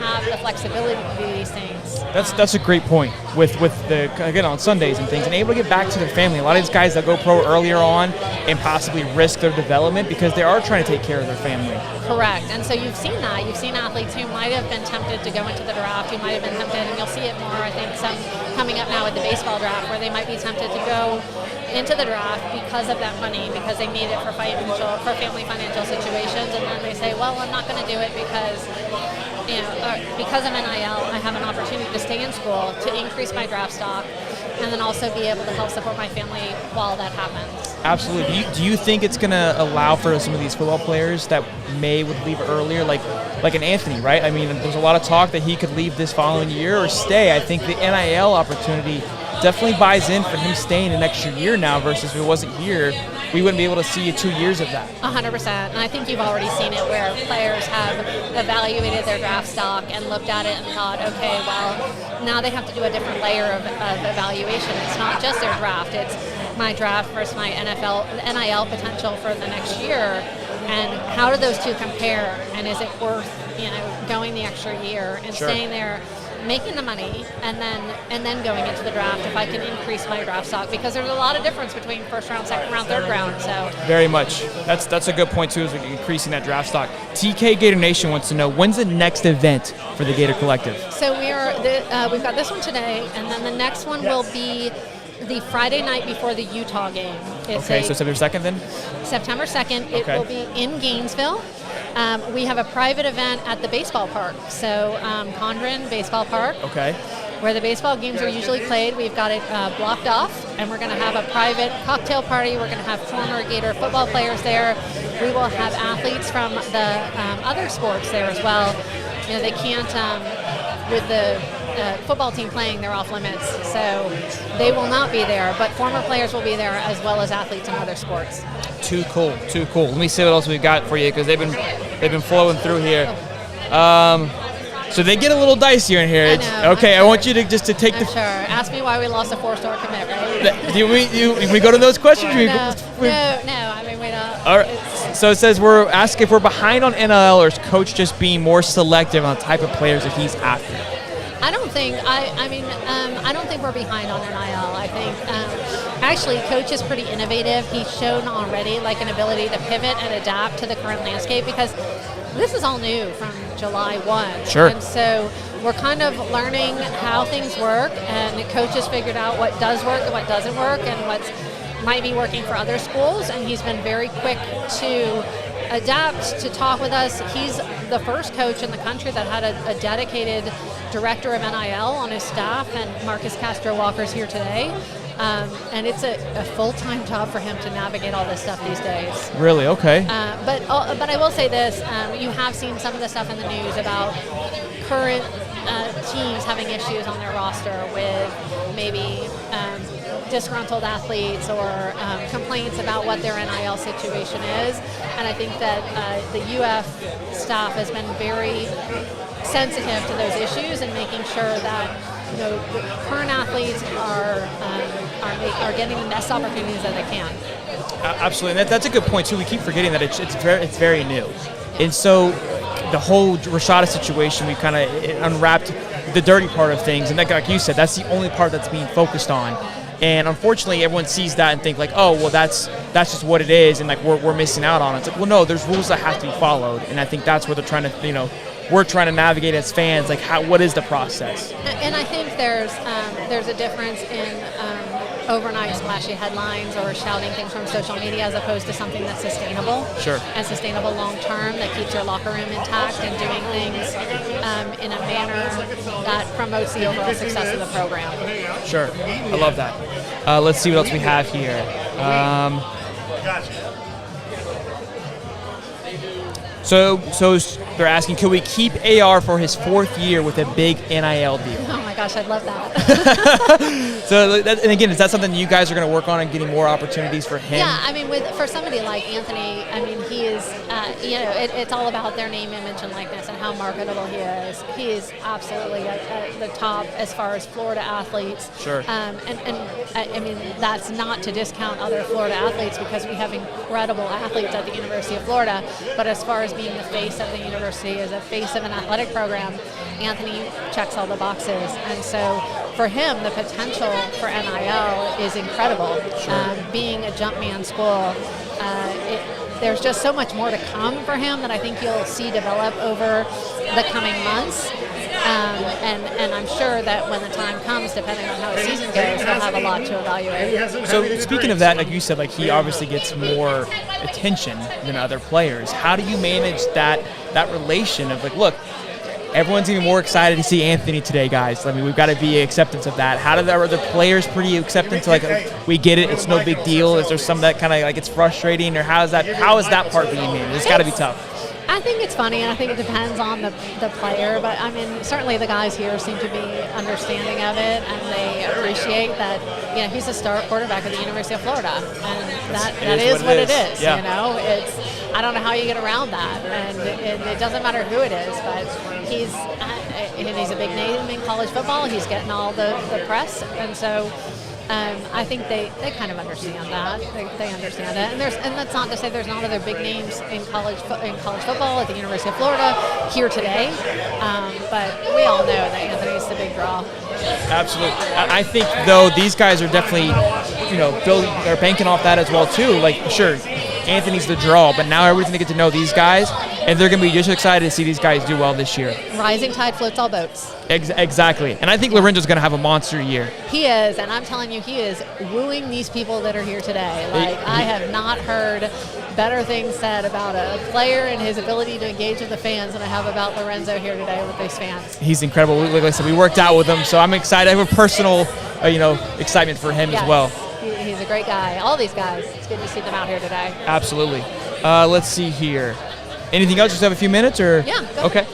have the flexibility to do these things. That's a great point with the, again, on Sundays and things, and able to get back to their family. A lot of these guys that go pro earlier on and possibly risk their development because they are trying to take care of their family. Correct, and so you've seen that. You've seen athletes who might have been tempted to go into the draft, who might have been tempted, and you'll see it more, I think, some coming up now with the baseball draft, where they might be tempted to go into the draft because of that money, because they need it for family financial situations, and then they say, well, I'm not going to do it because because of NIL, I have an opportunity to stay in school, to increase my draft stock, and then also be able to help support my family while that happens. Absolutely. Do you think it's going to allow for some of these football players that would leave earlier, like an Anthony, right? I mean, there's a lot of talk that he could leave this following year or stay. I think the NIL opportunity definitely buys in for him staying an extra year now, versus if it wasn't here, we wouldn't be able to see 2 years of that. 100%. And I think you've already seen it where players have evaluated their draft stock and looked at it and thought, okay, well, now they have to do a different layer of evaluation. It's not just their draft. It's my draft versus my NIL potential for the next year. And how do those two compare? And is it worth, going the extra year and staying there making the money and then going into the draft if I can increase my draft stock, because there's a lot of difference between first round, second round, third round. So very much. That's a good point too, is like increasing that draft stock. TK Gator Nation wants to know, when's the next event for the Gator Collective? So we've got this one today, and then the next one will be the Friday night before the Utah game. It's so September 2nd then? September 2nd. It will be in Gainesville. We have a private event at the baseball park. So Condren Baseball Park. Okay. Where the baseball games are usually played. We've got it blocked off, and we're going to have a private cocktail party. We're going to have former Gator football players there. We will have athletes from the other sports there as well. You know, they can't, with the football team playing, they're off limits, so they will not be there, but former players will be there as well as athletes in other sports. Too cool. Let me see what else we've got for you, because they've been flowing through here. So they get a little dicier in here. I know, okay, I want you to take I'm sure. Ask me why we lost a 4-star commit, right? Do we go to those questions? No, I mean, we don't. All right. So it says we're asking if we're behind on NIL, or is Coach just being more selective on the type of players that he's after? I don't think. I don't think we're behind on NIL. I think actually, Coach is pretty innovative. He's shown already like an ability to pivot and adapt to the current landscape, because this is all new from July 1. Sure. And so we're kind of learning how things work, and the coach has figured out what does work and what doesn't work, and what might be working for other schools, and he's been very quick to adapt, to talk with us. He's the first coach in the country that had a dedicated director of NIL on his staff, and Marcus Castro Walker's here today. And it's a full-time job for him to navigate all this stuff these days. Really? Okay. But I will say this, you have seen some of the stuff in the news about current teams having issues on their roster with maybe disgruntled athletes or complaints about what their NIL situation is. And I think that the UF staff has been very sensitive to those issues and making sure that the current athletes are getting the best opportunities that they can. Absolutely, and that's a good point too. We keep forgetting that it's very new, and so the whole Rashad situation, we kind of unwrapped the dirty part of things, and like you said, that's the only part that's being focused on. And unfortunately, everyone sees that and think like, oh, well, that's just what it is, and like we're missing out on it. It's like, well, no, there's rules that have to be followed, and I think that's where they're trying to, we're trying to navigate as fans, like what is the process? And I think there's a difference in overnight splashy headlines or shouting things from social media as opposed to something that's sustainable. Sure. And sustainable long term, that keeps your locker room intact and doing things in a manner that promotes the overall success of the program. Sure. I love that. Let's see what else we have here. So they're asking, can we keep AR for his 4th year with a big NIL deal? Oh my gosh, I'd love that. And again, is that something you guys are going to work on and getting more opportunities for him? Yeah, I mean, for somebody like Anthony, I mean, he is, it's all about their name, image, and likeness and how marketable he is. He is absolutely at the top as far as Florida athletes. Sure. And I mean, that's not to discount other Florida athletes, because we have incredible athletes at the University of Florida. But as far as being the face of the university, as a face of an athletic program, Anthony checks all the boxes. And so for him, the potential for NIL is incredible. Sure. Being a Jumpman school, there's just so much more to come for him that I think you'll see develop over the coming months. And I'm sure that when the time comes, depending on how the season goes, he'll have a lot to evaluate. So speaking of that, like you said, like he obviously gets more attention than other players. How do you manage that relation of like, look, everyone's even more excited to see Anthony today, guys. I mean, we've got to be acceptance of that. How do the other players pretty acceptance? Like, we get it, it's no big deal. Is there some that kind of like it's frustrating, or how is that part being managed? It's got to be tough. I think it's funny, and I think it depends on the player, but I mean, certainly the guys here seem to be understanding of it, and they appreciate that, he's a star quarterback of the University of Florida, and that is what it is. Yeah. I don't know how you get around that, and it doesn't matter who it is, but he's a big name in college football. He's getting all the press, and so I think they kind of understand that. They understand it, and that's not to say there's not other big names in college football at the University of Florida here today, but we all know that Anthony's the big draw. Absolutely. I think though these guys are definitely, they're banking off that as well too. Like sure, Anthony's the draw, but now everybody's gonna get to know these guys, and they're gonna be just excited to see these guys do well this year. Rising tide floats all boats. Exactly, and I think Lorenzo's gonna have a monster year. He is, and I'm telling you, he is wooing these people that are here today. Like I have not heard better things said about a player and his ability to engage with the fans than I have about Lorenzo here today with these fans. He's incredible. Like I said, we worked out with him, so I'm excited. I have a personal, excitement for him as well. He's a great guy. All these guys. It's good to see them out here today. Absolutely. Let's see here. Anything else? Just have a few minutes, or? Yeah. Go. Okay.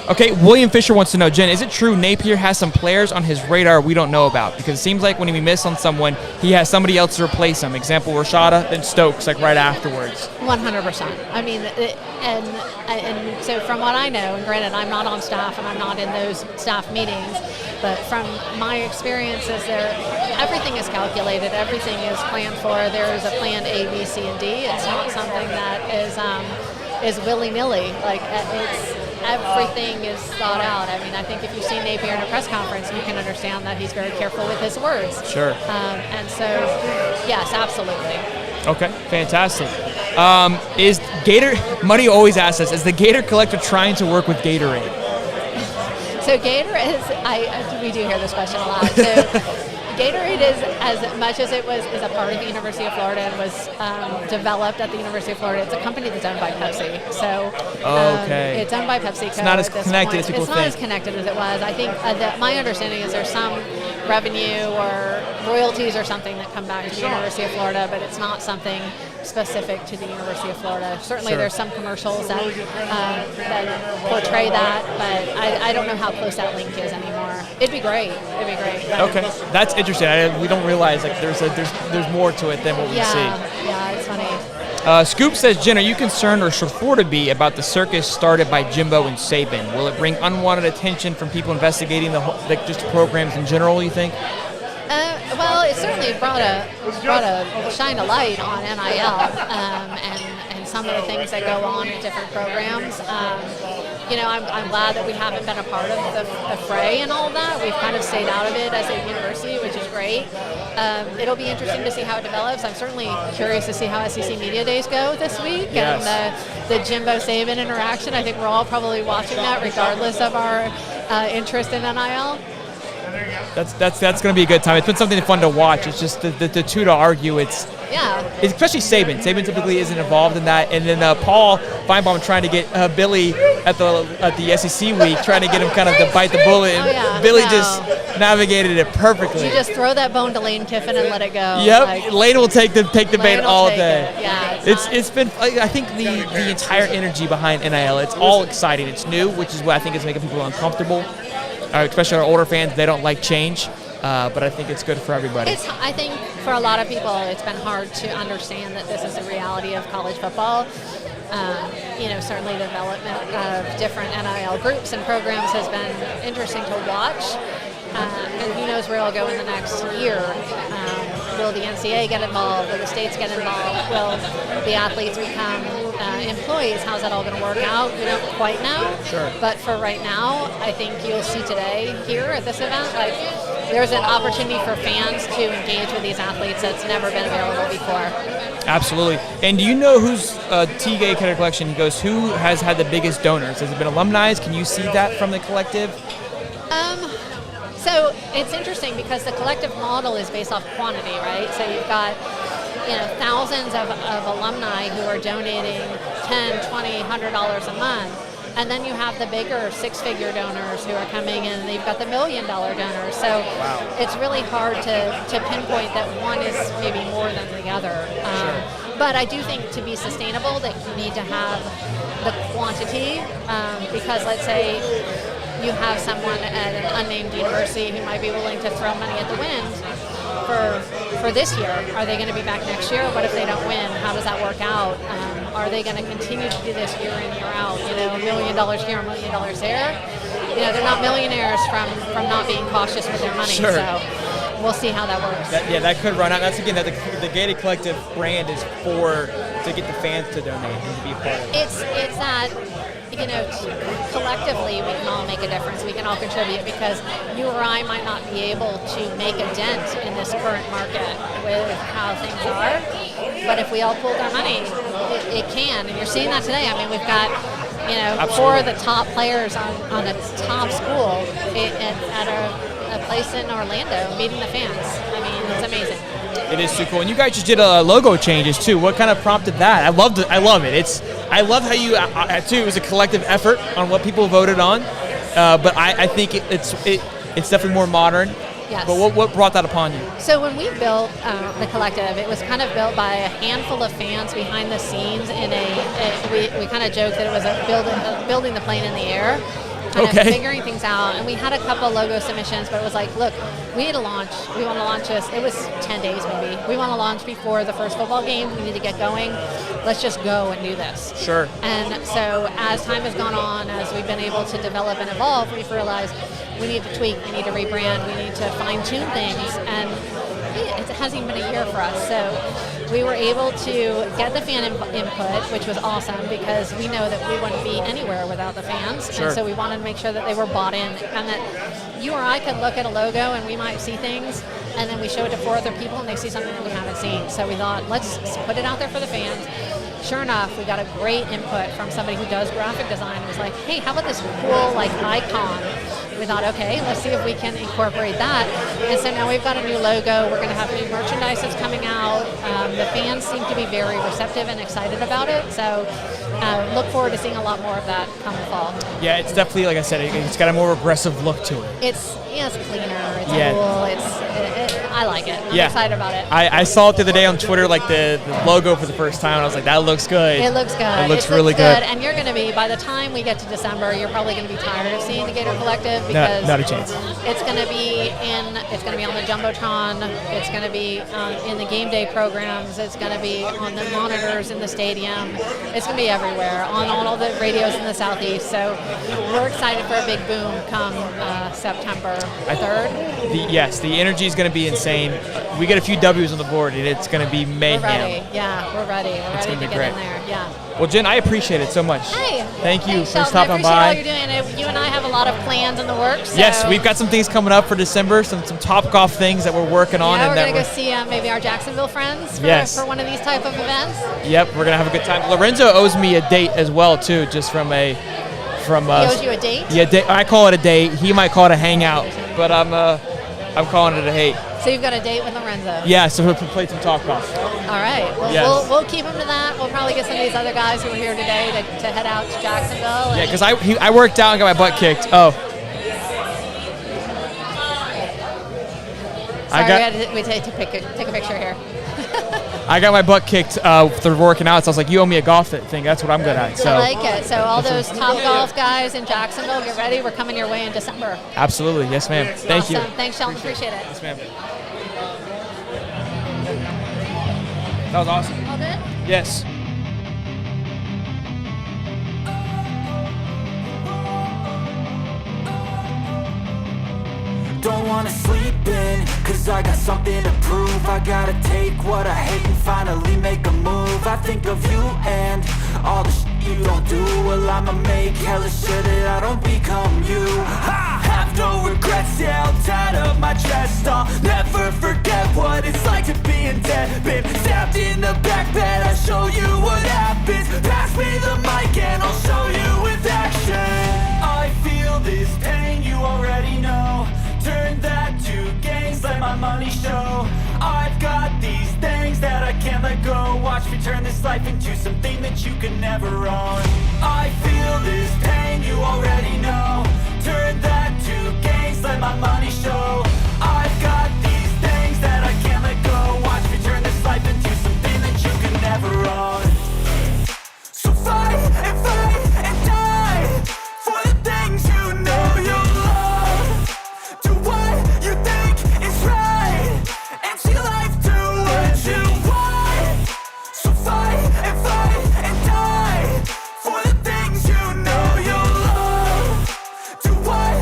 Okay, William Fisher wants to know, Jen, is it true Napier has some players on his radar we don't know about? Because it seems like when we miss on someone, he has somebody else to replace him. Example, Rashada, then Stokes, like right afterwards. 100%. I mean, and so from what I know, and granted, I'm not on staff and I'm not in those staff meetings, but from my experiences there, everything is calculated, everything is planned for. There is a plan A, B, C, and D. It's not something that is willy-nilly. Like everything is thought out. I mean, I think if you've seen Napier in a press conference, you can understand that he's very careful with his words. Sure. And so, yes, absolutely. Okay, fantastic. Is Gator, Muddy always asks us, is the Gator Collective trying to work with Gatorade? So Gator is, we do hear this question a lot. So Gatorade is, as much as it is a part of the University of Florida and was developed at the University of Florida, it's a company that's owned by Pepsi. So it's owned by PepsiCo. It's not as connected as people think. It's not as connected as it was. I think my understanding is there's some revenue or royalties or something that come back to the University of Florida, but it's not something specific to the University of Florida. Certainly there's some commercials that portray that, but I don't know how close that link is anymore. It'd be great. Okay, that's interesting. We don't realize like there's more to it than what we see. Yeah, it's funny. Scoop says, Jen, are you concerned or should Florida be about the circus started by Jimbo and Saban? Will it bring unwanted attention from people investigating just programs in general, you think? Well, it certainly brought a shine a light on NIL and some of the things that go on in different programs. I'm glad that we haven't been a part of the fray and all of that. We've kind of stayed out of it as a university, which is great. It'll be interesting to see how it develops. I'm certainly curious to see how SEC Media Days go this week and the Jimbo Saban interaction. I think we're all probably watching that regardless of our interest in NIL. That's going to be a good time. It's been something fun to watch. It's just the two to argue. It's especially Saban. Saban typically isn't involved in that. And then Paul Feinbaum trying to get Billy at the SEC week, trying to get him kind of to bite the bullet. And Billy just navigated it perfectly. You just throw that bone to Lane Kiffin and let it go. Yep, Lane will take the bait all day. Yeah, it's been. I think the entire energy behind NIL. It's all exciting. It's new, which is what I think is making people uncomfortable. Especially our older fans, they don't like change, but I think it's good for everybody. I think for a lot of people, it's been hard to understand that this is the reality of college football. Certainly the development of different NIL groups and programs has been interesting to watch. And who knows where it'll go in the next year. Will the NCAA get involved? Will the states get involved? Will the athletes become employees? How's that all going to work out? We don't quite know. Sure. But for right now, I think you'll see today here at this event, there's an opportunity for fans to engage with these athletes that's never been available before. Absolutely. And do you know who's TGA Gator Collection? He goes, who has had the biggest donors? Has it been alumni? Can you see that from the collective? So it's interesting because the collective model is based off quantity, right? So you've got thousands of alumni who are donating $10, $20, $100 a month. And then you have the bigger six-figure donors who are coming in, and you've got the $1 million donors. So it's really hard to pinpoint that one is maybe more than the other. But I do think to be sustainable that you need to have the quantity because let's say you have someone at an unnamed university who might be willing to throw money at the wind for this year. Are they going to be back next year? What if they don't win? How does that work out? Are they going to continue to do this year in, year out? $1 million here, $1 million there? they're not millionaires from not being cautious with their money. Sure. So we'll see how that works. That could run out. That's again that the Gated Collective brand is to get the fans to donate and to be a part of it. It's that, collectively we can all make a difference. We can all contribute because you or I might not be able to make a dent in this current market with how things are. But if we all pooled our money, it can. And you're seeing that today. I mean, we've got, four of the top players on a top school at a place in Orlando meeting the fans. I mean, it's amazing. It is too cool. And you guys just did logo changes too. What kind of prompted that? I love it. I love how you too. It was a collective effort on what people voted on. But I think it's definitely more modern. Yes. But what brought that upon you? So when we built the collective, it was kind of built by a handful of fans behind the scenes. We kind of joked that it was building the plane in the air. Kind of figuring things out, and we had a couple logo submissions, but it was like, look, we need to launch. We want to launch this. It was 10 days maybe. We want to launch before the first football game. We need to get going. Let's just go and do this. Sure. And so as time has gone on, as we've been able to develop and evolve, we've realized we need to tweak, we need to rebrand, we need to fine-tune things, and it hasn't even been a year for us. So we were able to get the fan input, which was awesome because we know that we wouldn't be anywhere without the fans. Sure. And so we wanted to make sure that they were bought in and that you or I could look at a logo and we might see things, and then we show it to 4 other people and they see something that we haven't seen. So we thought, let's put it out there for the fans. Sure enough, we got a great input from somebody who does graphic design. It was like, hey, how about this cool icon? We thought, okay, let's see if we can incorporate that. And so now we've got a new logo. We're going to have new merchandise that's coming out. The fans seem to be very receptive and excited about it. So look forward to seeing a lot more of that come fall. Yeah, it's definitely, like I said, it's got a more aggressive look to it. It's cleaner. It's cool. I like it. I'm excited about it. I saw it the other day on Twitter, like the logo for the first time, and I was like, that looks good. It looks good. It looks really good. And you're going to be, by the time we get to December, you're probably going to be tired of seeing the Gator Collective because not a chance. It's going to be on the Jumbotron. It's going to be in the game day programs. It's going to be on the monitors in the stadium. It's going to be everywhere, on all the radios in the Southeast. So we're excited for a big boom come September 3rd. Yes, the energy is going to be insane. We get a few W's on the board, and it's going to be mayhem. We're ready. Yeah, we're ready. We're ready to get in there. Yeah. Well, Jen, I appreciate it so much. Hey. Thank you for Sheldon, stopping by. I appreciate all you're doing. You and I have a lot of plans in the works. So. Yes, we've got some things coming up for December, some Top Golf things that we're working on. Yeah, and we're going to go see maybe our Jacksonville friends for one of these type of events. Yep, we're going to have a good time. Lorenzo owes me a date as well, too, just from he owes you a date? Yeah, I call it a date. He might call it a hangout, but I'm calling it a hate. So you've got a date with Lorenzo? Yeah, so we'll play some Top Golf. All right. Well, we'll keep him to that. We'll probably get some of these other guys who are here today to head out to Jacksonville. Yeah, because I worked out and got my butt kicked. Oh. Sorry, we had to take a picture here. I got my butt kicked through working out, so I was like, you owe me a golf thing. That's what I'm good at. So. I like it. So all those Top Golf guys in Jacksonville, get ready. We're coming your way in December. Absolutely. Yes, ma'am. Thank you. Thanks, Sheldon. Appreciate it. Yes, ma'am. That was awesome. All good? Yes. Don't wanna sleep in, cause I got something to prove. I gotta take what I hate and finally make a move. I think of you and all the shit you don't do. Well, I'ma make hella sure that I don't become you. I have no regrets, yeah, I'll tie up my chest. I'll never forget what it's like to be in debt. Been stabbed in the back bed, I'll show you what happens. Pass me the mic and I'll show you with action. I feel this pain, you already know. Turn that to gains, let my money show. I've got these things that I can't let go. Watch me turn this life into something that you can never own. I feel this pain, you already know. Turn that to gains, let my money show. I've got these things that I can't let go. Watch me turn this life into something that you can never own. So fight and die for the things you know you love. Do what you think is right, and see life do what you want. So fight and die for the things you know you love. Do what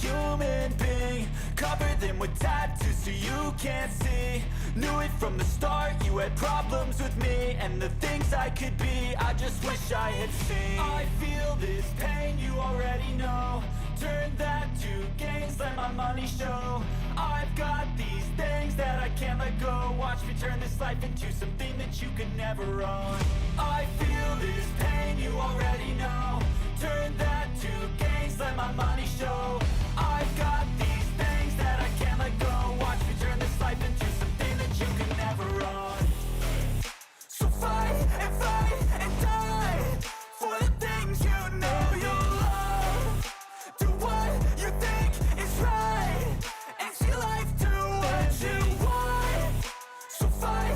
human being. Cover them with tattoos so you can't see. Knew it from the start, you had problems with me and the things I could be, I just wish I had seen. I feel this pain, you already know. Turn that to gains, let my money show. I've got these things that I can't let go. Watch me turn this life into something that you could never own. I feel this pain, you already know. Turn that to gains, let my money show. I've got these things that I can't let go. Watch me turn this life into something that you could never own. So fight and die for the things you know you love. Do what you think is right and see life do what you want. So fight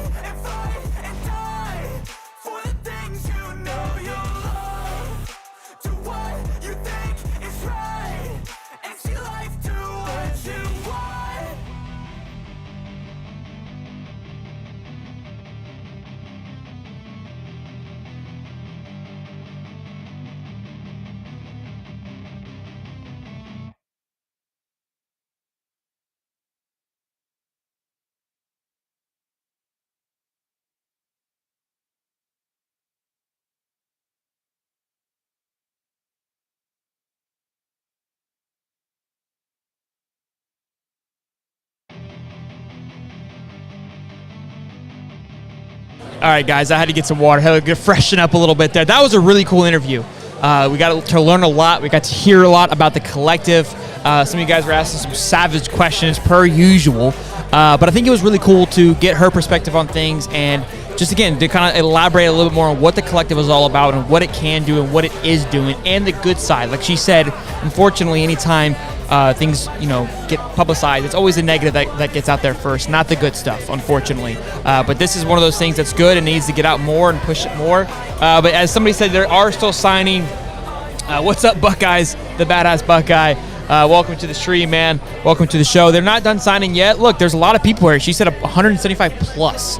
and die for the things you know you love. Do what you think is right and see life do what you want. All right, guys, I had to get some water. Had to freshen up a little bit there. That was a really cool interview. We got to learn a lot. We got to hear a lot about the collective. Some of you guys were asking some savage questions per usual. But I think it was really cool to get her perspective on things and just, again, to kind of elaborate a little bit more on what the collective is all about and what it can do and what it is doing and the good side. Like she said, unfortunately, anytime things, get publicized, it's always the negative that gets out there first, not the good stuff, unfortunately. But this is one of those things that's good and needs to get out more and push it more. But as somebody said, there are still signing. What's up, Buckeyes? The badass Buckeye. Welcome to the stream, man. Welcome to the show. They're not done signing yet. Look, there's a lot of people here. She said 175 plus.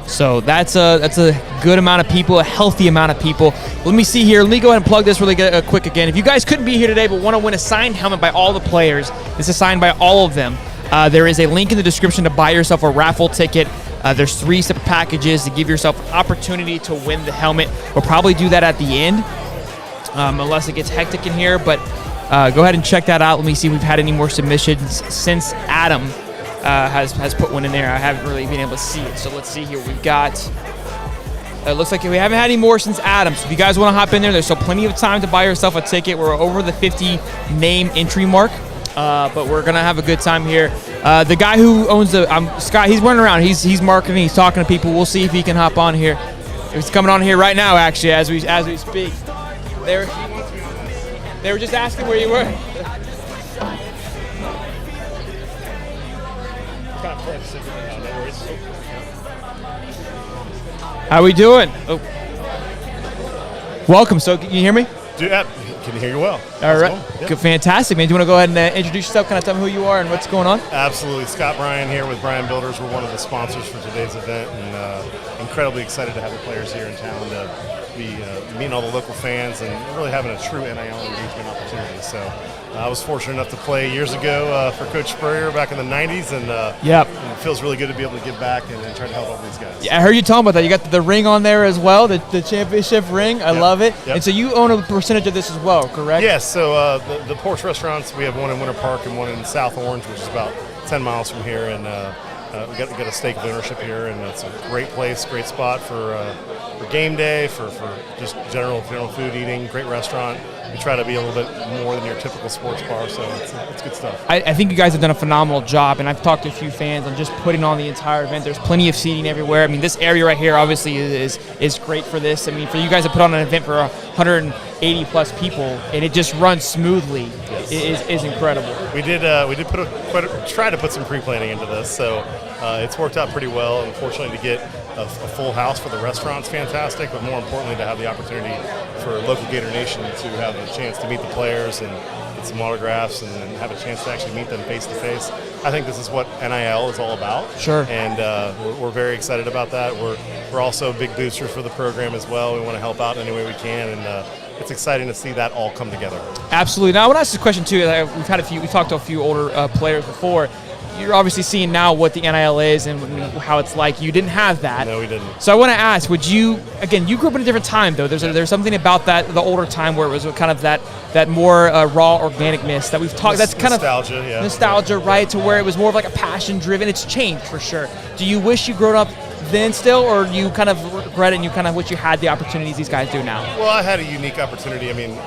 So that's a good amount of people, a healthy amount of people. Let me see here. Let me go ahead and plug this really quick again. If you guys couldn't be here today but want to win a signed helmet by all the players, this is signed by all of them. There is a link in the description to buy yourself a raffle ticket. There's 3 separate packages to give yourself an opportunity to win the helmet. We'll probably do that at the end, unless it gets hectic in here. But go ahead and check that out. Let me see if we've had any more submissions since Adam has put one in there. I haven't really been able to see it. So let's see here. We've got, it looks like we haven't had any more since Adam. So if you guys want to hop in there, there's still plenty of time to buy yourself a ticket. We're over the 50 name entry mark. But we're going to have a good time here. The guy who owns the, Scott, he's running around. He's marketing. He's talking to people. We'll see if he can hop on here. He's coming on here right now, actually, as we speak. They were just asking where you were. How we doing? Oh. Welcome. So, can you hear me? Can hear you well. All right. Yeah. Good, fantastic, man. Do you want to go ahead and introduce yourself? Kind of tell me who you are and what's going on? Absolutely. Scott Bryan here with Bryan Builders. We're one of the sponsors for today's event, and incredibly excited to have the players here in town to be meeting all the local fans and really having a true NIL engagement opportunity. So I was fortunate enough to play years ago for Coach Spurrier back in the 90s, and it feels really good to be able to give back and try to help all these guys. Yeah, I heard you talking about that. You got the ring on there as well, the championship ring. I love it. Yep. And so you own a percentage of this as well, correct? Yes. So the Porch restaurants, we have one in Winter Park and one in South Orange, which is about 10 miles from here, and we got a stake of ownership here, and it's a great place, great spot for game day, for just general food eating, great restaurant. We try to be a little bit more than your typical sports bar, so it's good stuff. I think you guys have done a phenomenal job, and I've talked to a few fans on just putting on the entire event. There's plenty of seating everywhere. I mean, this area right here obviously is great for this. I mean, for you guys to put on an event for 180 plus people, and it just runs smoothly, is incredible. We did try to put some pre-planning into this, so it's worked out pretty well. Unfortunately, to get a full house for the restaurant's fantastic, but more importantly, to have the opportunity for local Gator Nation to have a chance to meet the players and get some autographs and have a chance to actually meet them face to face. I think this is what NIL is all about. Sure. And we're very excited about that. We're also big boosters for the program as well. We want to help out any way we can, and it's exciting to see that all come together. Absolutely. Now I want to ask this question too. We've talked to a few older players before. You're obviously seeing now what the NIL is and how it's like. You didn't have that. No, we didn't. So I want to ask, you grew up in a different time though. There's something about the older time where it was kind of that more raw organicness that we've talked. That's kind nostalgia, of nostalgia, right? To where it was more of like a passion driven. It's changed for sure. Do you wish you grew up then still, or you kind of regret it and you kind of wish you had the opportunities these guys do now? Well, I had a unique opportunity. I mean,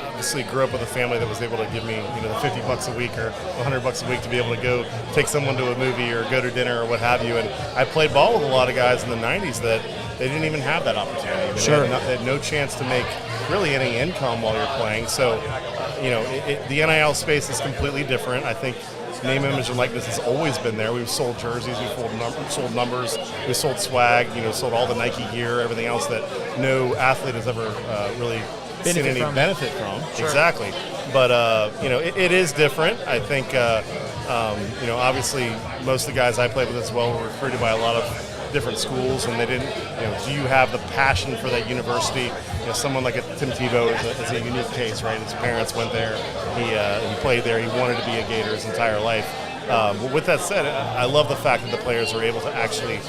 obviously grew up with a family that was able to give me, the $50 a week or $100 a week to be able to go take someone to a movie or go to dinner or what have you. And I played ball with a lot of guys in the 90s that they didn't even have that opportunity. Sure. They had no chance to make really any income while you're playing. So, the NIL space is completely different. I think name, image, and likeness has always been there. We've sold jerseys, we've sold numbers, we sold swag, sold all the Nike gear, everything else that no athlete has ever really seen any benefit from. Sure. Exactly. But, it is different. I think, obviously most of the guys I played with as well were recruited by a lot of different schools, and they didn't, do you have the passion for that university? Someone like Tim Tebow is a unique case, right? His parents went there, he played there, he wanted to be a Gator his entire life. But with that said, I love the fact that the players are able to actually,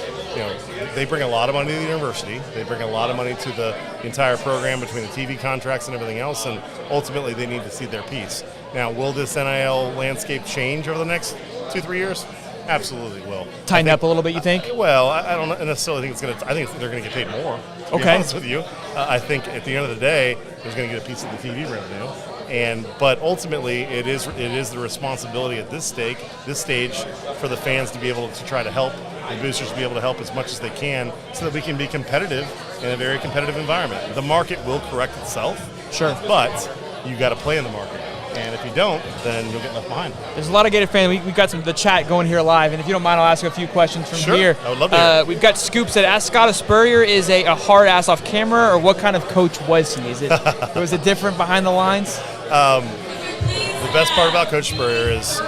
they bring a lot of money to the university. They bring a lot of money to the entire program between the TV contracts and everything else, and ultimately they need to see their piece. Now, will this NIL landscape change over the next 2-3 years? Absolutely will. Tighten up a little bit, you think? Well, I don't necessarily think it's going to. I think they're going to get paid more. To be honest with you, I think at the end of the day, they're going to get a piece of the TV revenue. But ultimately, it is the responsibility at this stage for the fans to be able to try to help, and boosters to be able to help as much as they can, so that we can be competitive in a very competitive environment. The market will correct itself. Sure. But you got to play in the market. And if you don't, then you'll get left behind. There's a lot of Gator fans. We've got the chat going here live, and if you don't mind, I'll ask you a few questions from here. I would love to hear. We've got Scoops that asked Scott Spurrier is a hard ass off camera, or what kind of coach was he? Was it different behind the lines? The best part about Coach Spurrier is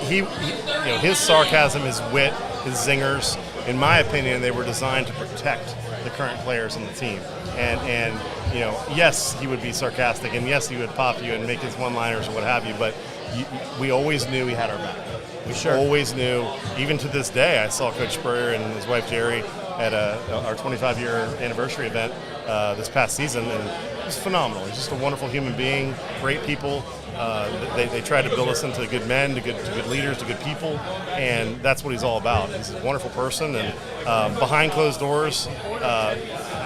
his sarcasm, his wit, his zingers. In my opinion, they were designed to protect the current players on the team. And yes, he would be sarcastic, and yes, he would pop you and make his one-liners or what have you, but we always knew he had our back. We always knew. Even to this day, I saw Coach Spurrier and his wife Jerry at our 25-year anniversary event this past season, and it was phenomenal. He's just a wonderful human being, great people. They try to build us into good men, to good leaders, to good people, and that's what he's all about. He's a wonderful person, and behind closed doors,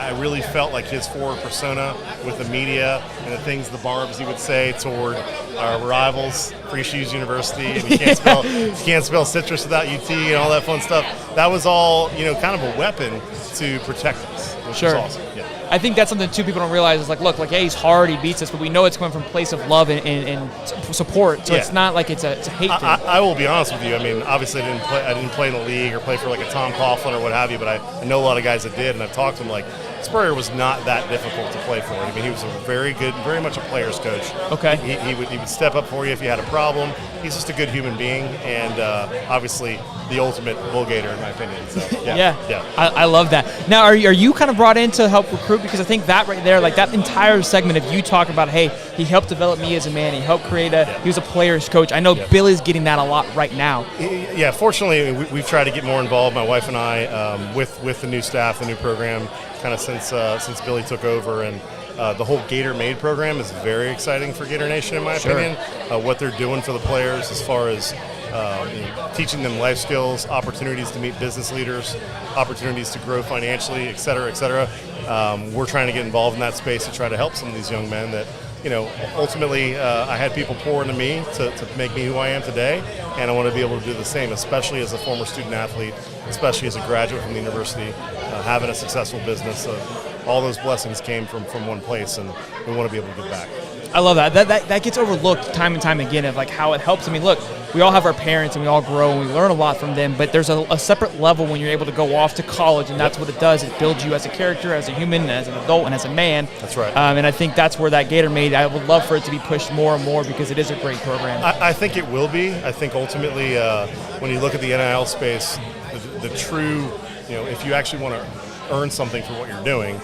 I really felt like his forward persona with the media and the things, the barbs he would say toward our rivals, Free Shoes University, and you can't spell citrus without UT and all that fun stuff. That was all, kind of a weapon to protect us, which is awesome. Yeah. I think that's something too people don't realize is look, he's hard, he beats us, but we know it's coming from a place of love and support. So it's not like it's a hate thing. I will be honest with you. I mean, obviously I didn't play in the league or play for like a Tom Coughlin or what have you, but I know a lot of guys that did, and I've talked to them. Like, Spurrier was not that difficult to play for. I mean, he was a very much a player's coach. Okay. He would step up for you if you had a problem. He's just a good human being, and obviously the ultimate Bull Gator in my opinion. So, yeah. I love that. Now, are you kind of brought in to help recruit? Because I think that right there, like that entire segment of you talking about, hey, he helped develop me as a man. He helped create he was a player's coach. I know Billy's getting that a lot right now. Yeah, fortunately, we've tried to get more involved, my wife and I, with the new staff, the new program, kind of since Billy took over, and the whole Gator Made program is very exciting for Gator Nation, in my opinion. What they're doing for the players as far as teaching them life skills, opportunities to meet business leaders, opportunities to grow financially, et cetera, et cetera. We're trying to get involved in that space to try to help some of these young men that, ultimately I had people pour into me to make me who I am today, and I want to be able to do the same, especially as a former student athlete, especially as a graduate from the university, having a successful business. All those blessings came from one place, and we want to be able to give back. I love that. That gets overlooked time and time again of like how it helps. I mean, look, we all have our parents and we all grow and we learn a lot from them, but there's a separate level when you're able to go off to college, and that's what it does. It builds you as a character, as a human, as an adult, and as a man. That's right. And I think that's where that Gator Made, I would love for it to be pushed more and more because it is a great program. I think it will be. I think ultimately when you look at the NIL space, the true, if you actually want to earn something for what you're doing,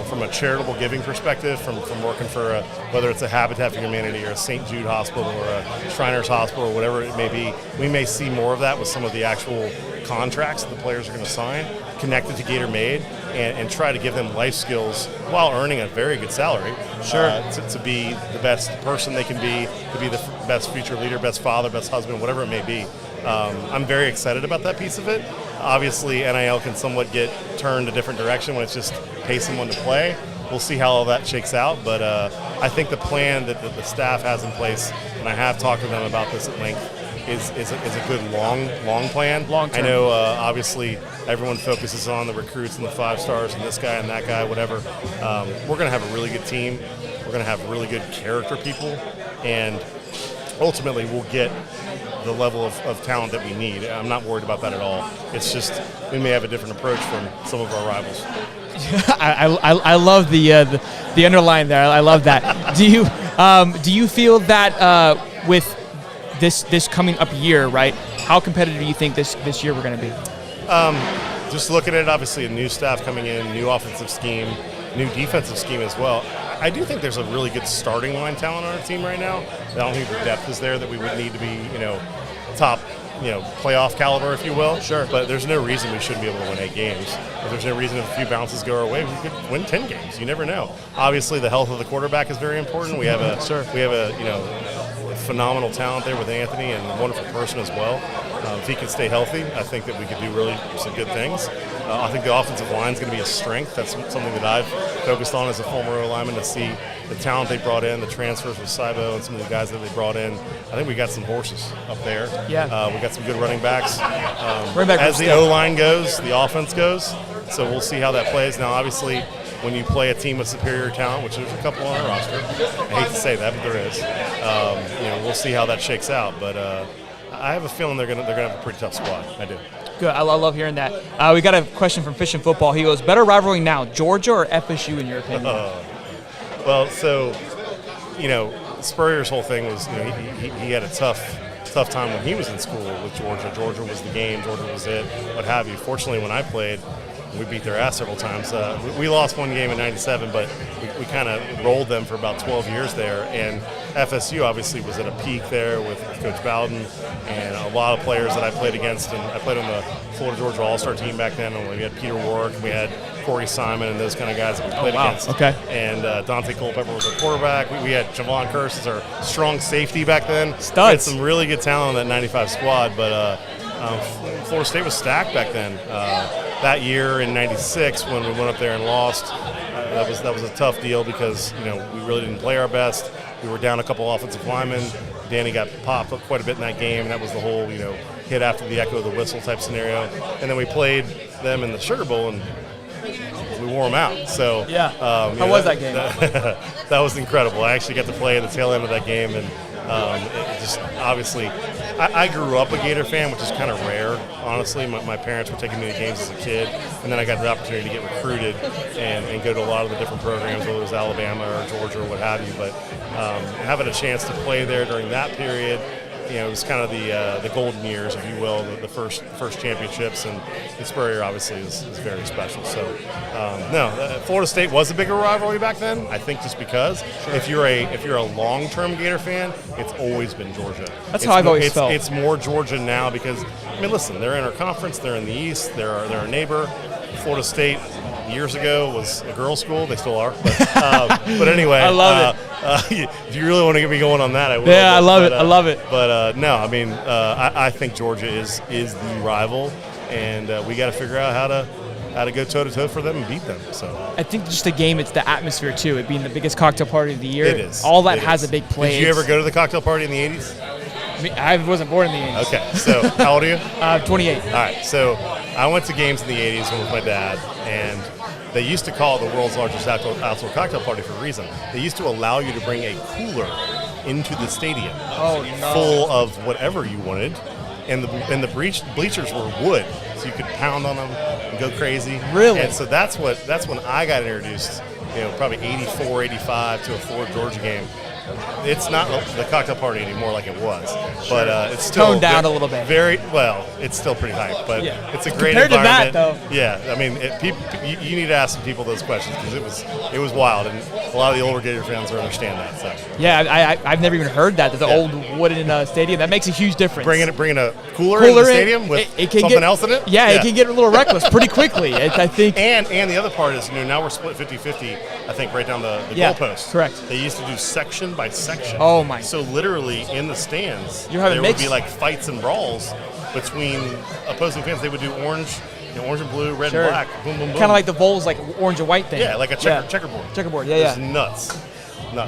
from a charitable giving perspective, from working for whether it's a Habitat for Humanity or a St. Jude Hospital or a Shriners Hospital or whatever it may be, we may see more of that with some of the actual contracts that the players are going to sign, connected to Gator Made, and try to give them life skills while earning a very good salary. Sure. To be the best person they can be, to be the best future leader, best father, best husband, whatever it may be. I'm very excited about that piece of it. Obviously, NIL can somewhat get turned a different direction when it's just pay someone to play. We'll see how all that shakes out, but I think the plan that the staff has in place, and I have talked to them about this at length, is a good long plan. Long term. I know obviously everyone focuses on the recruits and the 5 stars and this guy and that guy, whatever. We're going to have a really good team. We're going to have really good character people, and ultimately we'll get the level of talent that we need. I'm not worried about that at all. It's just we may have a different approach from some of our rivals. I love the underline there. I love that. Do you feel that with this coming up year, right? How competitive do you think this year we're going to be? Just looking at it, obviously a new staff coming in, new offensive scheme, new defensive scheme as well. I do think there's a really good starting line talent on our team right now. I don't think the depth is there that we would need to be, top, playoff caliber, if you will. Sure. But there's no reason we shouldn't be able to win 8 games. If there's no reason if a few bounces go our way, we could win 10 games. You never know. Obviously, the health of the quarterback is very important. We have a phenomenal talent there with Anthony and a wonderful person as well. If he can stay healthy, I think that we could do really some good things. I think the offensive line is going to be a strength. That's something that I've focused on as a former O-lineman, to see the talent they brought in, the transfers with Saibo and some of the guys that they brought in. I think we got some horses up there. Yeah. We got some good running backs. Running back as the O-line goes, the offense goes. So we'll see how that plays. Now, obviously, when you play a team with superior talent, which there's a couple on our roster, I hate to say that, but there is. We'll see how that shakes out. But I have a feeling they're gonna have a pretty tough squad. I do. Good. I love hearing that. We got a question from Fish and Football. He goes, better rivalry now, Georgia or FSU in your opinion? Well, so, Spurrier's whole thing was, he had a tough time when he was in school with Georgia. Georgia was the game. Georgia was it, what have you. Fortunately, when I played, we beat their ass several times. We lost one game in '97, but we kind of rolled them for about 12 years there. And FSU obviously was at a peak there with Coach Bowden and a lot of players that I played against. And I played on the Florida Georgia All-Star team back then. And we had Peter Warwick, we had Corey Simon, and those kind of guys that we played against. Okay. And Dante Culpepper was our quarterback. We had Javon Kearse as our strong safety back then. Studs. We had some really good talent on that '95 squad, but Florida State was stacked back then. That year in '96, when we went up there and lost, that was a tough deal because we really didn't play our best. We were down a couple offensive linemen. Danny got popped up quite a bit in that game, and that was the whole hit after the echo of the whistle type scenario. And then we played them in the Sugar Bowl, and we wore them out. So yeah, how was that game? That was incredible. I actually got to play at the tail end of that game, and it just obviously. I grew up a Gator fan, which is kind of rare, honestly. My parents were taking me to games as a kid, and then I got the opportunity to get recruited and go to a lot of the different programs, whether it was Alabama or Georgia or what have you. But having a chance to play there during that period, it was kind of the golden years, if you will, the first championships, and Spurrier obviously is very special. So, Florida State was a bigger rivalry back then. I think just because if you're a long-term Gator fan, it's always been Georgia. That's how I've always felt. It's more Georgia now because listen, they're in our conference, they're in the East, they're our neighbor. Florida State years ago was a girls' school. They still are, but anyway, I love it. If you really want to get me going on that, I will. Yeah, I love it. I love it. But no, I think Georgia is the rival, and we got to figure out how to go toe-to-toe for them and beat them. So I think just the game, it's the atmosphere too. It being the biggest cocktail party of the year. It is. All that has a big play. Did you ever go to the cocktail party in the 80s? I wasn't born in the 80s. Okay, so how old are you? 28. All right, so I went to games in the 80s with my dad, and they used to call it the world's largest outdoor cocktail party for a reason. They used to allow you to bring a cooler into the stadium full of whatever you wanted, and the bleachers were wood, so you could pound on them and go crazy. Really? And so that's when I got introduced, probably 84, 85 to a Florida Georgia game. it's not the cocktail party anymore like it was, but it's still toned down a little bit. Very well. It's still pretty hype, but it's a great Compared to environment. that, though. Yeah, I mean, you need to ask some people those questions because it was wild, and a lot of the older Gator fans will understand that. So yeah, I've never even heard that the old wooden stadium. That makes a huge difference. Bringing a cooler in the stadium with something else in it. Yeah, it can get a little reckless pretty quickly. I think. And the other part is, now we're split 50-50. I think right down the goalpost. Correct. They used to do section by section. Oh my! So literally in the stands, there would be like fights and brawls between opposing fans. They would do orange and blue, red and black, boom, boom, boom. Kind of like the Vols, like orange and white thing. Yeah, like a checkerboard. Checkerboard. It's nuts.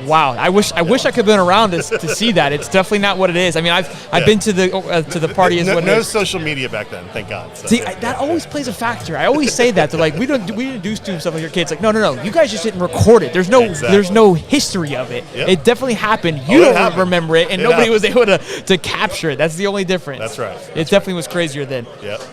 Wow, I wish I could have been around to see that. It's definitely not what it is. I mean, I've been to the party as well. No social media back then, thank God. So, see, that always plays a factor. I always say that. They're like, we didn't do stupid stuff with your kids. Like, no, you guys just didn't record it. There's no history of it. Yep. It definitely happened. You don't remember it, and nobody was able to capture it. That's the only difference. That's right. It definitely was crazier then. Yep. Do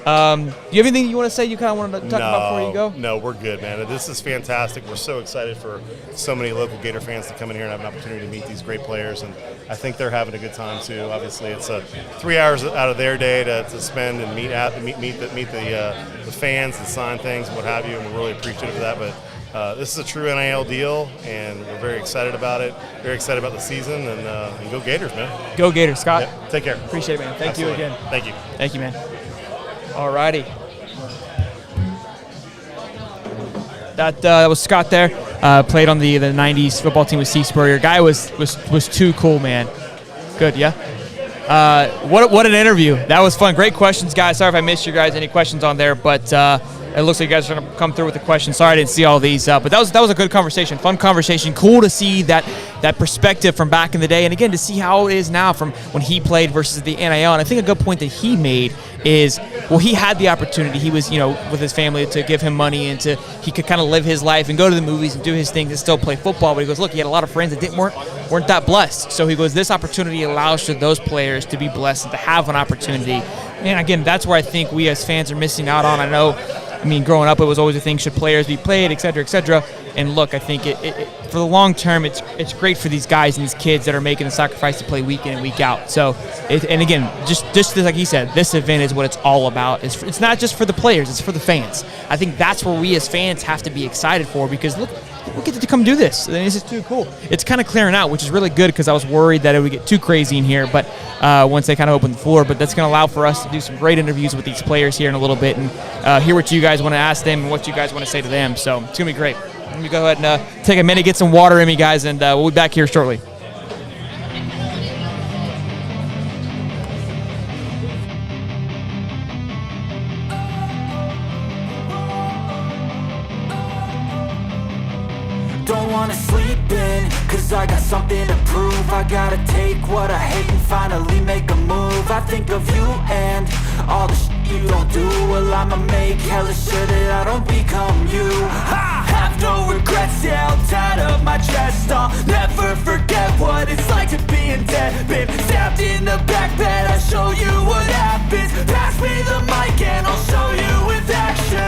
you have anything you want to say? You kind of want to talk about before you go? No, we're good, man. This is fantastic. We're so excited for so many local Gator fans to come in here and have an opportunity to meet these great players, and I think they're having a good time too. Obviously, it's 3 hours out of their day to spend and meet the fans and sign things and what have you, and we're really appreciative of that. But this is a true NIL deal, and we're very excited about it. Very excited about the season, and go Gators, man. Go Gators, Scott. Yep. Take care. Appreciate it, man. Thank you again. Thank you. Thank you, man. All righty. That was Scott there. Played on the 90s football team with C. Spurrier. Guy was too cool, man. Good, yeah? What an interview. That was fun. Great questions, guys. Sorry if I missed you guys. Any questions on there, but it looks like you guys are going to come through with the questions. Sorry I didn't see all these, but that was a good conversation, fun conversation. Cool to see that perspective from back in the day, and again to see how it is now from when he played versus the NIL. And I think a good point that he made is, well, he had the opportunity. He was, with his family to give him money and he could kind of live his life and go to the movies and do his things and still play football. But he goes, look, he had a lot of friends that weren't that blessed. So he goes, this opportunity allows for those players to be blessed and to have an opportunity. And again, that's where I think we as fans are missing out on. I mean, growing up, it was always a thing, should players be played, et cetera, et cetera. And look, I think it for the long term, it's great for these guys and these kids that are making the sacrifice to play week in and week out. So, and again, just like he said, this event is what it's all about. It's not just for the players, it's for the fans. I think that's where we as fans have to be excited for, because look, we get to come do this. This is too cool. It's kind of clearing out, which is really good, because I was worried that it would get too crazy in here, but once they kind of open the floor. But that's going to allow for us to do some great interviews with these players here in a little bit and hear what you guys want to ask them and what you guys want to say to them. So it's going to be great. Let me go ahead and take a minute, get some water in me, guys, and we'll be back here shortly. Don't wanna sleep in, cause I got something to prove. I gotta take what I hate and finally make a move. I think of you and all the shit you don't do. Well, I'ma make hella sure that I don't become you. I have no regrets, yeah, I'll tie up my chest. I'll never forget what it's like to be in debt. Been stabbed in the back bed, I'll show you what happens. Pass me the mic and I'll show you with action.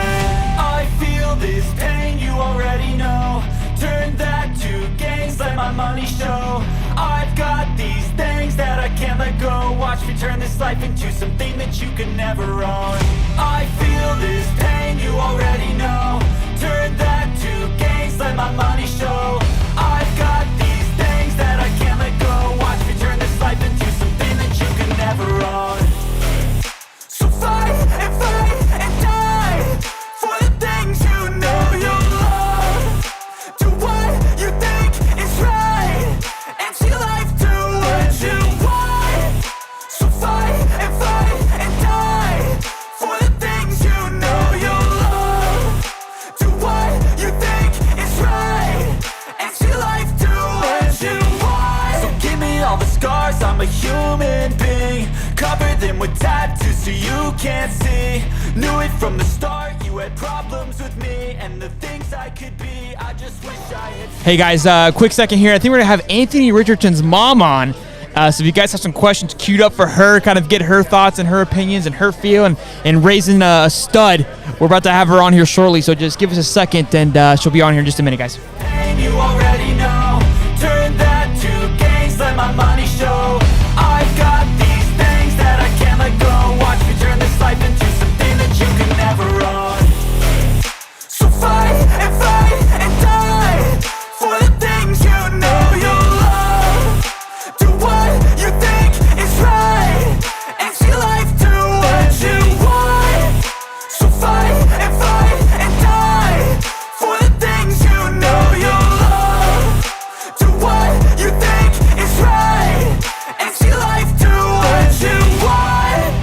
I feel this pain, you already know. Turn that to gains, let my money show. I've got these things that I can't let go. Watch me turn this life into something that you could never own. I feel this pain, you already know. Turn that to gains, let my money show. I've got these things that I can't let go. Watch me turn this life into something that you could never own. So fight and die for the things you know you love. Do what you think is right, and see life do what you want. So fight and die for the things you know you love. Do what you think is right, and see life do what you want. So give me all the scars, I'm a human being. Cover them with tattoos so you can't see. Knew it from the start, you had problems with me and the things I could be. I just wish I had. Hey guys, quick second here. I think we're gonna have Anthony Richardson's mom on. So if you guys have some questions queued up for her, kind of get her thoughts and her opinions and her feel and raising a stud, we're about to have her on here shortly. So just give us a second and she'll be on here in just a minute, guys. You already know. Turn that to gain. my money show. I've got these things that I can't let go. Watch me turn this life into something that you can never own. So fight and die for the things you know you love. Do what you think is right and see life do what you want. So fight and die for the things you know you love. Do what you think is right and see life do what you want.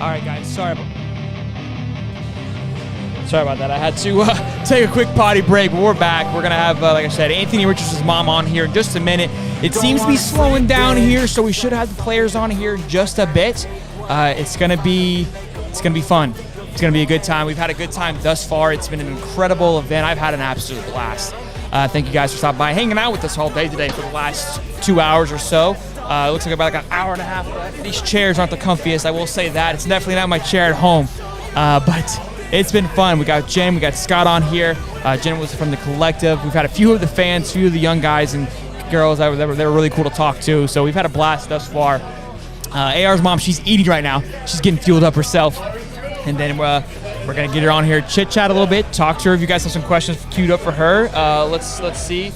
All right, guys. Sorry about that. I had to take a quick potty break, but we're back. We're going to have, like I said, Anthony Richardson's mom on here in just a minute. It seems to be slowing down here, so we should have the players on here just a bit. It's going to be fun. It's going to be a good time. We've had a good time thus far. It's been an incredible event. I've had an absolute blast. Thank you guys for stopping by, hanging out with us all day today for the last 2 hours or so. It looks like about like an hour and a half left. These chairs aren't the comfiest, I will say that. It's definitely not my chair at home, but it's been fun. We got Jen, we got Scott on here. Jen was from the collective. We've had a few of the fans, a few of the young guys and girls. They were really cool to talk to, so we've had a blast thus far. AR's mom, she's eating right now. She's getting fueled up herself. And then we're going to get her on here, chit-chat a little bit, talk to her. If you guys have some questions queued up for her, let's see.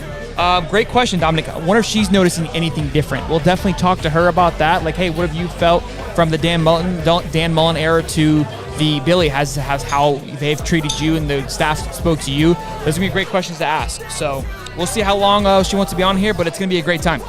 Great question, Dominic. I wonder if she's noticing anything different. We'll definitely talk to her about that. Like, hey, what have you felt from the Dan Mullen era to the Billy? Has how they've treated you and the staff spoke to you? Those are going to be great questions to ask. So we'll see how long she wants to be on here, but it's going to be a great time.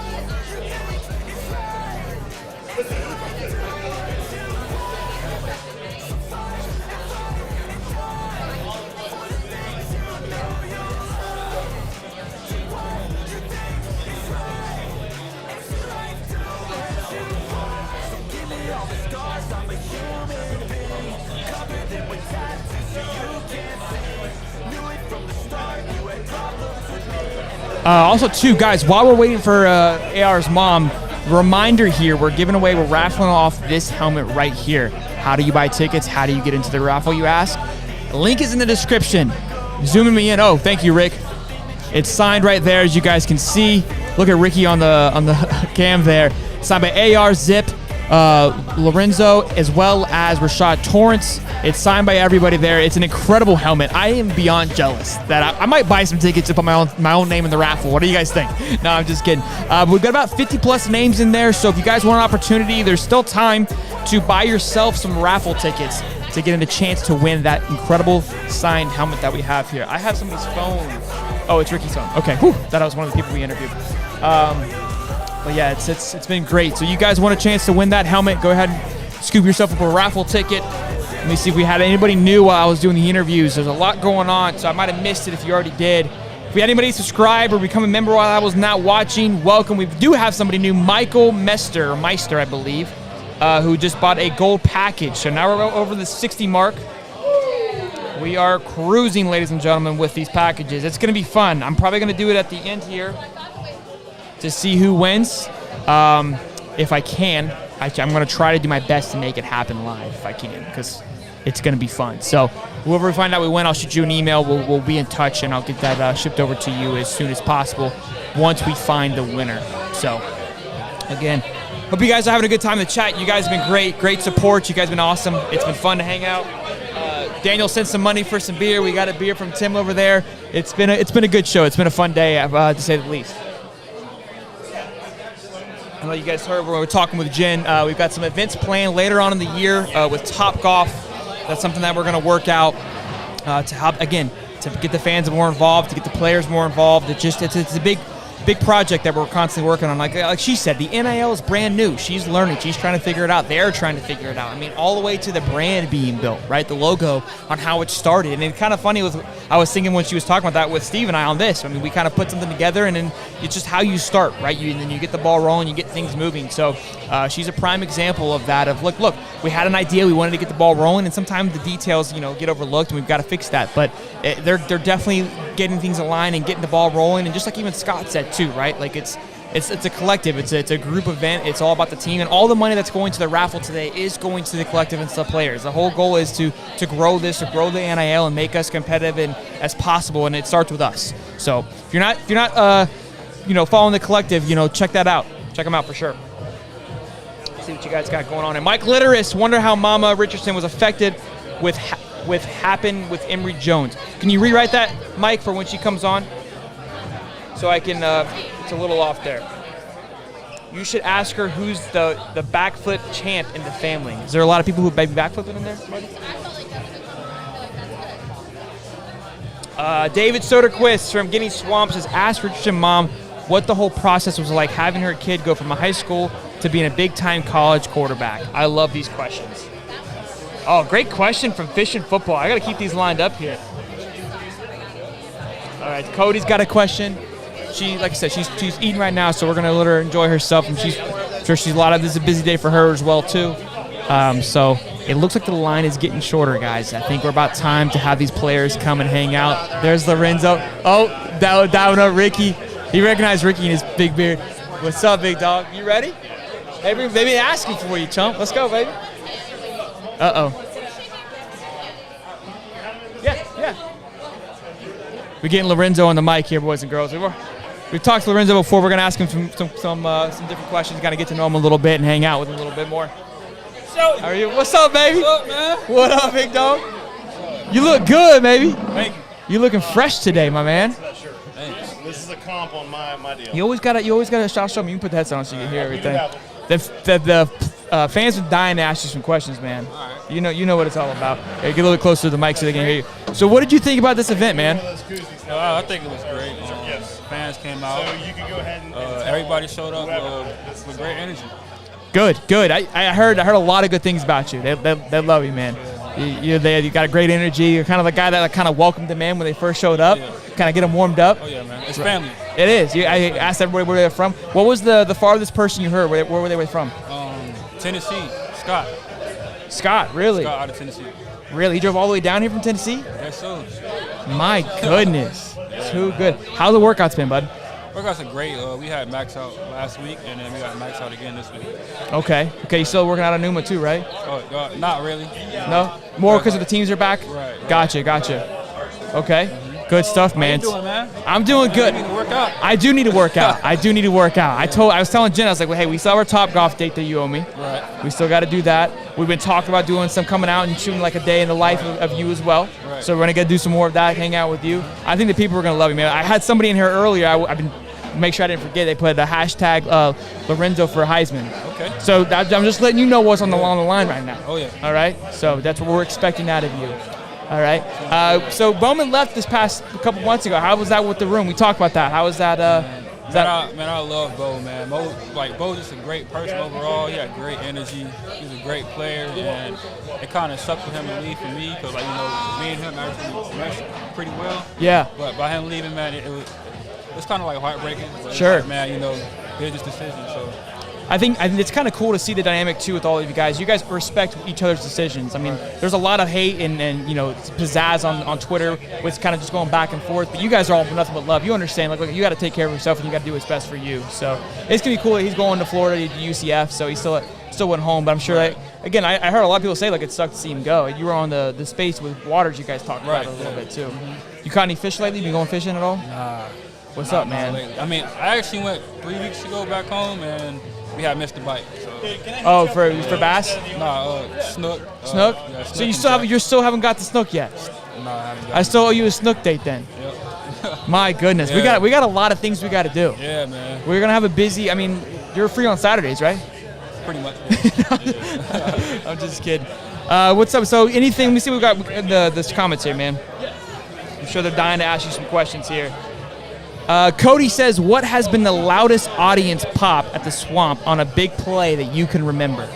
Also, too, guys, while we're waiting for AR's mom, reminder here, we're raffling off this helmet right here. How do you buy tickets? How do you get into the raffle, you ask? The link is in the description. Zooming me in. Oh, thank you, Rick. It's signed right there, as you guys can see. Look at Ricky on the cam there. Signed by AR, Zip, Lorenzo, as well as Rashad Torrence. It's signed by everybody there. It's an incredible helmet. I am beyond jealous that I might buy some tickets to put my own name in the raffle. What do you guys think? No, I'm just kidding. We've got about 50 plus names in there, so if you guys want an opportunity, there's still time to buy yourself some raffle tickets to get a chance to win that incredible signed helmet that we have here. I have somebody's phone. Oh, it's Ricky's phone. Okay, whew, that was one of the people we interviewed. But yeah, it's been great. So you guys want a chance to win that helmet, go ahead and scoop yourself up a raffle ticket. Let me see if we had anybody new while I was doing the interviews. There's a lot going on, so I might have missed it if you already did. If we had anybody subscribe or become a member while I was not watching, welcome. We do have somebody new, Michael Meister, I believe, who just bought a gold package. So now we're over the 60 mark. We are cruising, ladies and gentlemen, with these packages. It's going to be fun. I'm probably going to do it at the end here to see who wins. If I can, I'm going to try to do my best to make it happen live if I can, because it's going to be fun. So whoever we find out we win, I'll shoot you an email. We'll be in touch, and I'll get that shipped over to you as soon as possible once we find the winner. So, again, hope you guys are having a good time in the chat. You guys have been great support. You guys have been awesome. It's been fun to hang out. Daniel sent some money for some beer. We got a beer from Tim over there. It's been a good show. It's been a fun day, to say the least. I know you guys heard when we were talking with Jen. We've got some events planned later on in the year with Topgolf. That's something that we're going to work out to help, again, to get the fans more involved, to get the players more involved. It's a big project that we're constantly working on. Like she said, the NIL is brand new. She's learning. She's trying to figure it out. They're trying to figure it out. I mean, all the way to the brand being built, right? The logo on how it started. And it's kind of funny. I was thinking when she was talking about that with Steve and I on this. I mean, we kind of put something together, and then it's just how you start, right? And then you get the ball rolling, you get things moving. So she's a prime example of that. Of look, we had an idea, we wanted to get the ball rolling, and sometimes the details, get overlooked, and we've got to fix that. But they're definitely getting things aligned and getting the ball rolling. And just like even Scott said too, right? Like it's a collective. It's a group event. It's all about the team, and all the money that's going to the raffle today is going to the collective and the players. The whole goal is to grow this, to grow the NIL, and make us competitive as possible. And it starts with us. So if you're not following the collective, check that out. Check them out for sure. See what you guys got going on. And Mike Litteris, wonder how Mama Richardson was affected with happened with Emory Jones. Can you rewrite that, Mike, for when she comes on? So I can, it's a little off there. You should ask her who's the backflip champ in the family. Is there a lot of people who baby backflipping in there, buddy? David Soderquist from Guinea Swamps has asked Richardson mom what the whole process was like having her kid go from a high school to being a big-time college quarterback. I love these questions. Oh, great question from Fish and Football. I got to keep these lined up here. All right, Cody's got a question. She, like I said, she's eating right now, so we're gonna let her enjoy herself, and I'm sure this is a busy day for her as well too. So it looks like the line is getting shorter, guys. I think we're about time to have these players come and hang out. There's Lorenzo. Oh, down up Ricky. He recognized Ricky in his big beard. What's up, big dog? You ready? Maybe asking for you, chump. Let's go, baby. Uh-oh. Yeah. We're getting Lorenzo on the mic here, boys and girls. We've talked to Lorenzo before. We're going to ask him some different questions, kind of get to know him a little bit and hang out with him a little bit more. How are you? What's up, baby? What's up, man? What up, big dog? You look good, baby. Thank you. You looking fresh today, my man. Thanks. This is a comp on my deal. You always gotta show me. You can put the headset on so you can hear everything. The fans are dying to ask you some questions, man. All right. You know what it's all about. Hey, get a little closer to the mic so they can hear you. So what did you think about this event, man? I think it was great. Fans came out. So you can go ahead and everybody showed up with great energy. Good. I heard a lot of good things about you. They love you, man. You got a great energy. You're kind of the guy that kind of welcomed them in when they first showed up. Yeah. Kind of get them warmed up. Oh yeah, man. It's family. It is. I asked everybody where they're from. What was the farthest person you heard? Where were they from? Tennessee. Scott. Scott, really? Scott out of Tennessee. Really? He drove all the way down here from Tennessee? Yes, sir. My goodness. Too good. How's the workouts been, bud? Workouts are great. We had max out last week, and then we got max out again this week. Okay. You still working out on Numa too, right? Oh, not really. No? More because the teams are back? Right. Gotcha. Okay. Good stuff, man. How you doing, man? I'm doing good. You need to work out. I do need to work out. I do need to work out. I was telling Jen, I was like, well, hey, we still have our Top Golf date that you owe me. Right. We still got to do that. We've been talking about doing some coming out and shooting like a day in the life of you as well. Right. So we're gonna get do some more of that, hang out with you. I think the people are gonna love you, man. I had somebody in here earlier. I've been make sure I didn't forget. They put a hashtag Lorenzo for Heisman. Okay. So I'm just letting you know what's on the line right now. Oh, yeah. All right. So that's what we're expecting out of you. All right. So Bowman left this past couple months ago. How was that with the room? We talked about that. How was that? Man, I love Bo, man. Bo's just a great person overall. He had great energy. He was a great player, and it kind of sucked for him to leave for me because, like, you know, me and him actually meshed pretty well. Yeah. But by him leaving, man, it was kind of like heartbreaking. Sure. Like, man, you know, business decision. So. I think it's kind of cool to see the dynamic too with all of you guys. You guys respect each other's decisions. I mean, there's a lot of hate and you know pizzazz on Twitter with kind of just going back and forth. But you guys are all nothing but love. You understand, like, look, you got to take care of yourself and you got to do what's best for you. So it's gonna be cool that he's going to Florida to UCF. So he still went home. But I'm sure that, again, I heard a lot of people say like it sucked to see him go. You were on the space with Waters. You guys talked about it a little bit too. You caught any fish lately? Been going fishing at all? Nah. What's up, man? Lately. I mean, I actually went 3 weeks ago back home and we had missed the bite. So. Oh, for bass? Nah, snook. Snook? Yeah, So you still haven't got the snook yet? No, I haven't got I still owe you a snook date then. Yep. My goodness, Yeah. we got a lot of things we got to do. Yeah, man. We're gonna have a busy. I mean, you're free on Saturdays, right? Pretty much. I'm just kidding. What's up? So anything? Let me see. We got the comments here, man. I'm sure they're dying to ask you some questions here. Cody says, what has been the loudest audience pop at the Swamp on a big play that you can remember?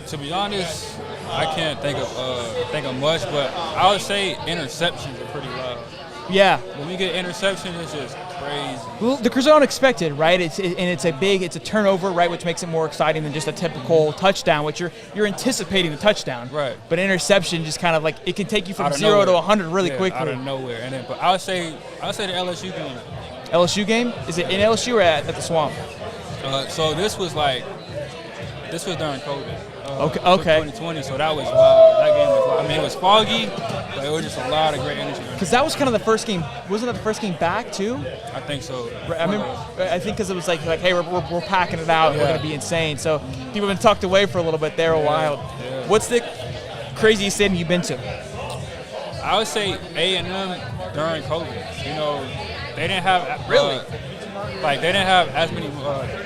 To be honest, I can't think of much, but I would say interceptions are pretty loud. Yeah. When we get interceptions, it's just crazy. Well, because they're unexpected, right? It's a turnover, right, which makes it more exciting than just a typical touchdown, which you're anticipating the touchdown. Right. But interception just kind of like it can take you from Out of 0 to nowhere. 100 really quickly. Out of nowhere. And then, but I would say the LSU game. LSU game? Is it in LSU or at the Swamp? So this was during COVID. Okay. 2020, so that was wild. That game was wild. I mean, it was foggy, but it was just a lot of great energy. Because that was kind of the first game. Wasn't that the first game back too? I think so. I think because it was like hey, we're packing it out. Yeah. We're gonna be insane. So people have been tucked away for a little bit. They were wild. Yeah. What's the craziest stadium you've been to? I would say A&M during COVID. You know, they didn't have they didn't have as many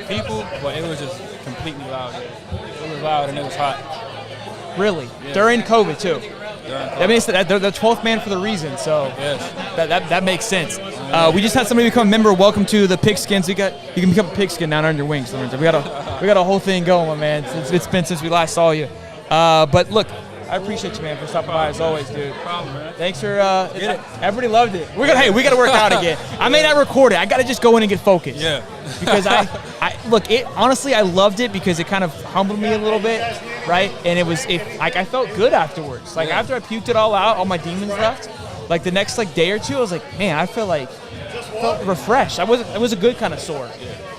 people, but it was just completely loud. It was loud and it was hot. Really? Yeah. During COVID too? During COVID. That means that they're the 12th man for the reason. So yes. that makes sense. We just had somebody become a member. Welcome to the Pigskins. You can become a pigskin down under your wings, Lorenzo. We got a whole thing going, my man. It's been since we last saw you. But look, I appreciate you, man, for stopping by as always, dude. No problem, man. Thanks for everybody loved it. We got to work out again. I may not record it. I got to just go in and get focused. Yeah. Because I look, it honestly I loved it because it kind of humbled me a little bit, right? And I felt good afterwards. Like after I puked it all out, all my demons left. Like the next day or two, I was like, man, I felt refreshed. It was a good kind of sore.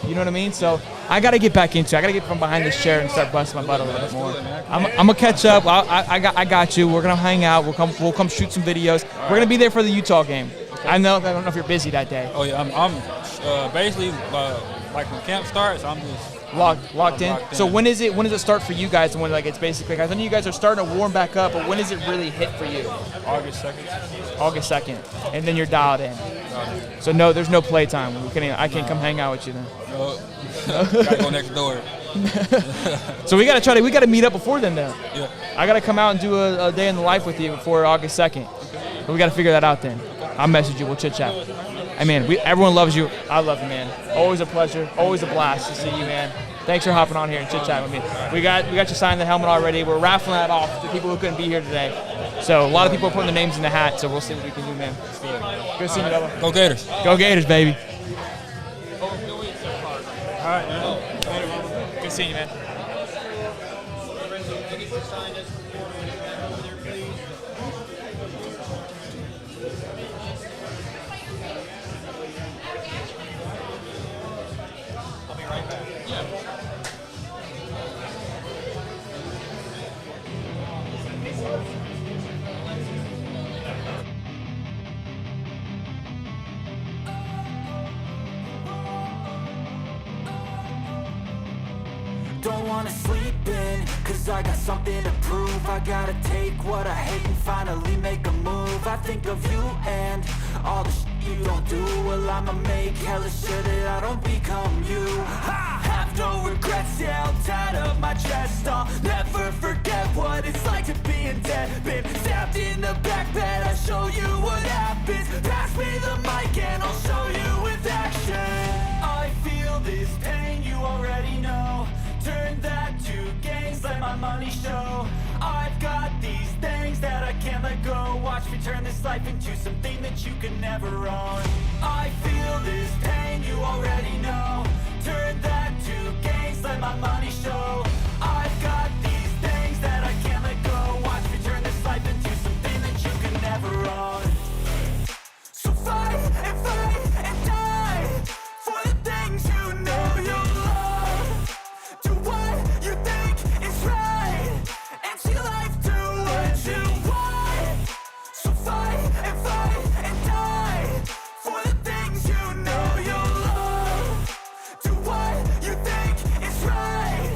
You know what I mean? So I got to get back into it. I got to get from behind this chair and start busting my butt a little bit more. I'm gonna catch up. I got you. We're gonna hang out. We'll come shoot some videos. We're gonna be there for the Utah game. Okay. I don't know if you're busy that day. Oh yeah, I'm basically like when camp starts, I'm just locked in. So when does it start for you guys? And when it's basically, I know you guys are starting to warm back up, but when does it really hit for you? August 2nd. August 2nd, and then you're dialed in. So no, there's no playtime. I can't come hang out with you then. No. Gotta go next door. So we gotta meet up before then though. Yeah. I gotta come out and do a day in the life with you before August 2nd. But we gotta figure that out then. I'll message you. We'll chit chat. Hey man, everyone loves you. I love you, man. Always a pleasure. Always a blast to see you, man. Thanks for hopping on here and chit chatting with me. We got you signed the helmet already. We're raffling that off to people who couldn't be here today. So a lot of people are putting their names in the hat. So we'll see what we can do, man. Good seeing you, Bubba. Go Gators. Go Gators, baby. All right, man. Good seeing you, man. I'll be right back. Yeah. wanna sleep in, cause I got something to prove. I gotta take what I hate and finally make a move. I think of you and all the shit you don't do. Well, I'ma make hella sure that I don't become you. I have no regrets, yeah, I'm tied up my chest. I'll never forget what it's like to be in debt. Been stabbed in the back bed, I'll show you what happens. Pass me the mic and I'll show you with action. I feel this pain, you already know. Turn that to gains, let my money show. I've got these things that I can't let go. Watch me turn this life into something that you can never own. I feel this pain, you already know. Turn that to gains, let my money show. I've got these things that I can't let go. Watch me turn this life into something that you can never own. So fight and die for the things you know you love. Do what you think is right, and see life do what you want. So fight and die for the things you know you love. Do what you think is right,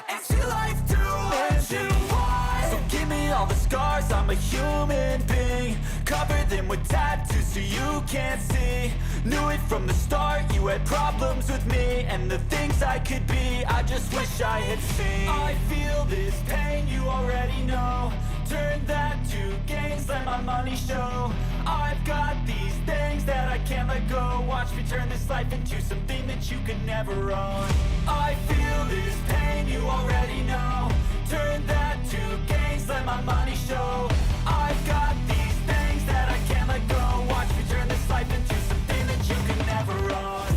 and see life do what you want. So give me all the scars, I'm a human being. Cover them with tattoos so you can't see. Knew it from the start, you had problems with me and the things I could be, I just wish I had seen. I feel this pain, you already know. Turn that to gains, let my money show. I've got these things that I can't let go. Watch me turn this life into something that you can never own. I feel this pain, you already know. Turn that to gains, let my money show. I've got these things that I can't let go. Watch me turn this life into something that you can never own.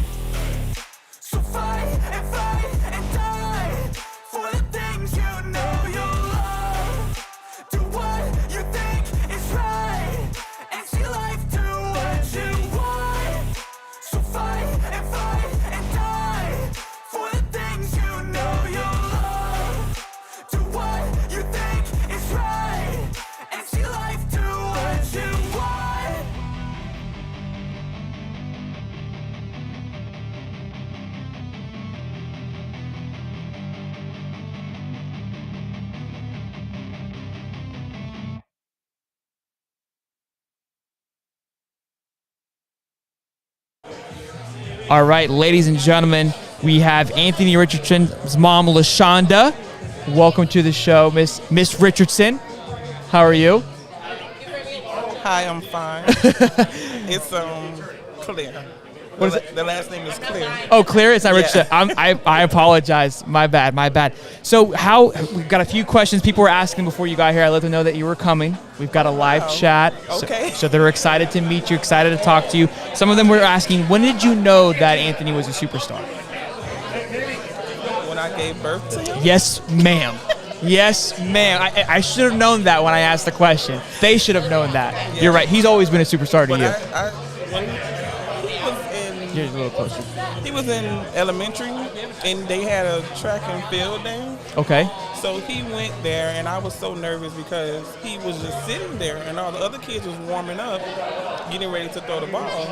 So fight and die for the things you know you love. Do what you think is right, and see life do what you want. So fight and die for the things you know you love. Do what you think is right, and see life do what you want. All right, ladies and gentlemen, we have Anthony Richardson's mom, LaShonda. Welcome to the show, Miss Richardson. How are you? Hi, I'm fine. It's Claire. What is it? The last name is Claire. Oh, Claire, it's not Yeah. Richardson. I apologize. My bad. So we've got a few questions people were asking before you got here. I let them know that you were coming. We've got a live chat. Okay. So they're excited to meet you, excited to talk to you. Some of them were asking, when did you know that Anthony was a superstar? When I gave birth to him? Yes, ma'am. Yes, ma'am. I should have known that when I asked the question. They should have known that. Yeah. You're right. He's always been a superstar to you. When he was in... You're a little closer. He was in elementary, and they had a track and field day. Okay. So he went there, and I was so nervous because he was just sitting there, and all the other kids was warming up, getting ready to throw the ball.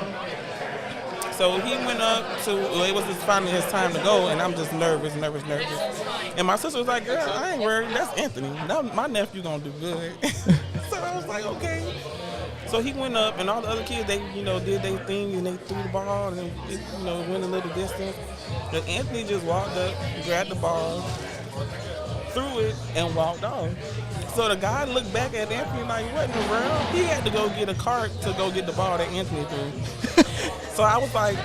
So he went up to, it was just finally his time to go, and I'm just nervous. And my sister was like, girl, I ain't worried, that's Anthony. Now my nephew gonna do good. So I was like, okay. So he went up, and all the other kids, they, did their thing, and they threw the ball, and it, went a little distance. And Anthony just walked up, grabbed the ball, threw it, and walked off. So the guy looked back at Anthony like, what in the world? He had to go get a cart to go get the ball that Anthony threw. So I was like,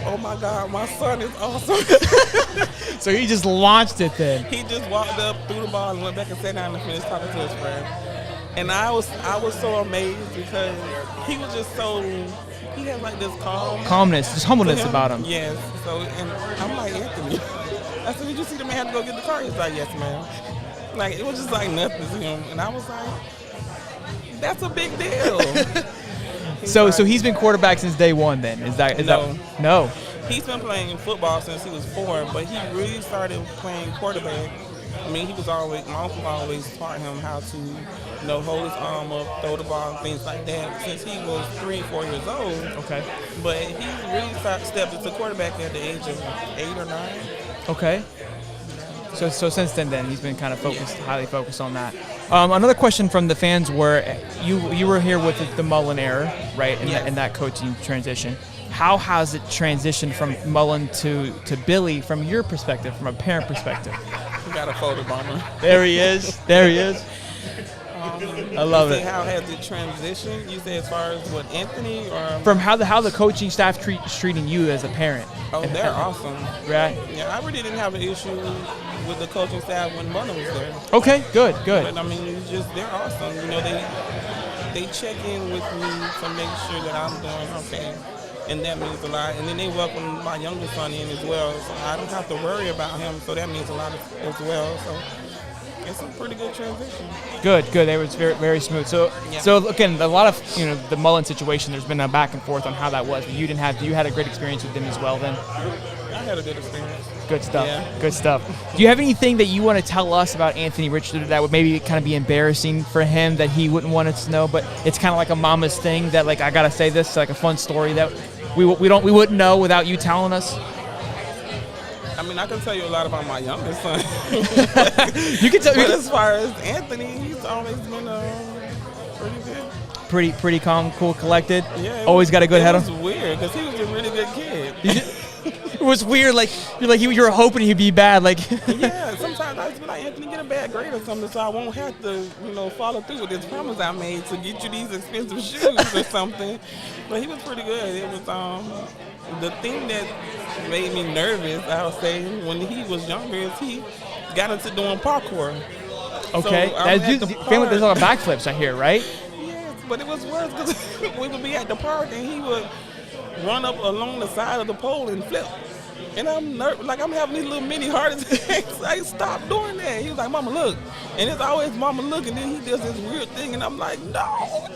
oh my God, my son is awesome. So he just launched it then. He just walked up, threw the ball, and went back and sat down and finished talking to his friend. And I was so amazed because he was just so, he had like this calmness, just humbleness about him. Yes. So, and I'm like, Anthony, I said, did you see the man had to go get the car? He's like, yes, ma'am. Like, it was just like nothing to him. And I was like, that's a big deal. So he's been quarterback since day one then? No. He's been playing football since he was 4, but he really started playing quarterback. I mean, my uncle always taught him how to, hold his arm up, throw the ball, and things like that since he was 3 or 4 years old. Okay. But he really stepped into quarterback at the age of 8 or 9. Okay. So since then he's been kind of focused, highly focused on that. Another question from the fans were, you were here with the Mullen era, right? And that coaching transition. How has it transitioned from Mullen to Billy from your perspective, from a parent perspective? We got a photo bomber. There he is. There he is. I love it. How has it transitioned? You say as far as what, Anthony, or from how the coaching staff treating you as a parent? Oh, they're awesome. Right. Yeah, I really didn't have an issue with the coaching staff when Mullen was there. Okay, good. But I mean, it's just they're awesome. You know, they check in with me to make sure that I'm doing okay, and that means a lot. And then they welcome my youngest son in as well, so I don't have to worry about him. So that means a lot as well. So it's a pretty good transition. Good. It was very, very smooth. So again, a lot of the Mullen situation. There's been a back and forth on how that was. But you had a great experience with them as well. Then I had a good experience. Good stuff. Yeah. Good stuff. Do you have anything that you want to tell us about Anthony Richardson that would maybe kind of be embarrassing for him that he wouldn't want us to know, but it's kind of like a mama's thing that like I gotta say this, like a fun story that we wouldn't know without you telling us? I mean, I can tell you a lot about my youngest son. You can tell. But as far as Anthony, he's always been pretty good. Pretty calm, cool, collected. Yeah. Always got a good head on. It was weird because he was a really good kid. It was weird, like you were hoping he'd be bad, like. Yeah, sometimes I just be like, Anthony, get a bad grade or something, so I won't have to, follow through with this promise I made to get you these expensive shoes or something. But he was pretty good. It was the thing that made me nervous, I would say, when he was younger, is he got into doing parkour. Okay, So family does a lot of backflips, I hear, right? Yes, but it was worse because we would be at the park and he would run up along the side of the pole and flip. And I'm nervous, like I'm having these little mini heart attacks. I stopped doing that. He was like, Mama, look. And it's always Mama, look. And then he does this weird thing, and I'm like, no.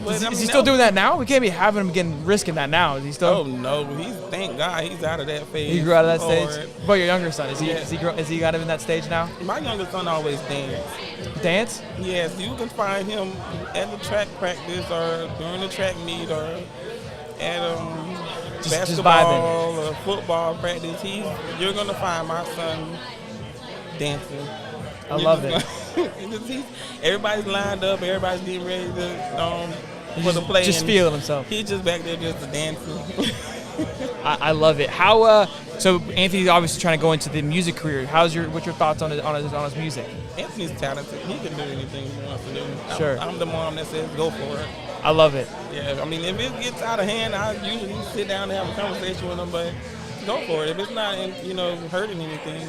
But, Is he still doing that now? We can't be having him risking that now. Is he still? Oh no, thank God he's out of that phase. He grew out of that stage. But your younger son, is he got him in that stage now? My younger son always dance. Dance? Yes, you can find him at the track practice or during the track meet or at basketball or football practice. You're gonna find my son dancing. I love it. Everybody's lined up. Everybody's getting ready to for the play. Just feeling himself. He's just back there just dancing. I love it. How? So Anthony's obviously trying to go into the music career. What's your thoughts on his music? Anthony's talented. He can do anything he wants to do. Sure. I'm the mom that says go for it. I love it. Yeah. I mean, if it gets out of hand, I usually sit down and have a conversation with him. But go for it. If it's not, hurting anything,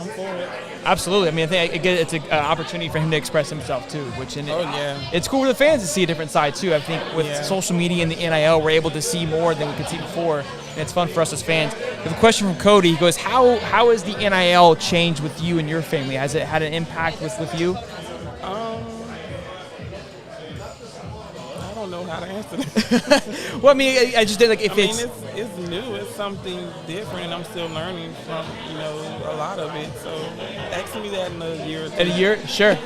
I'm for it. Absolutely. I mean, I think it's an opportunity for him to express himself too, it's cool for the fans to see a different side too. I think with social media and the NIL, we're able to see more than we could see before, and it's fun for us as fans. We have a question from Cody. He goes, "How has the NIL changed with you and your family? Has it had an impact with you?" I don't know how to answer that. Well, I mean, I just did it's new. It's something different, and I'm still learning from a lot of it. So ask me that in a year or two. In a year, sure.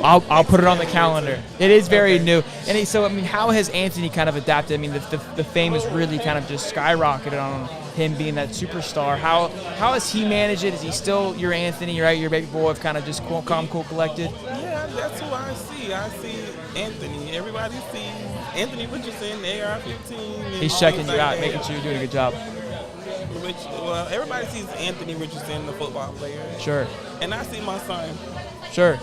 I'll put it on the calendar. It is very new. And so, I mean, how has Anthony kind of adapted? I mean, the fame has really kind of just skyrocketed on him being that superstar. How has he managed it? Is he still your Anthony, right? Your baby boy, of kind of just calm, cool, collected? Yeah, that's who I see. I see Anthony. Everybody sees Anthony Richardson, AR-15. He's checking you out, making sure you're doing a good job. Well, everybody sees Anthony Richardson, the football player. Sure. And I see my son. Sure.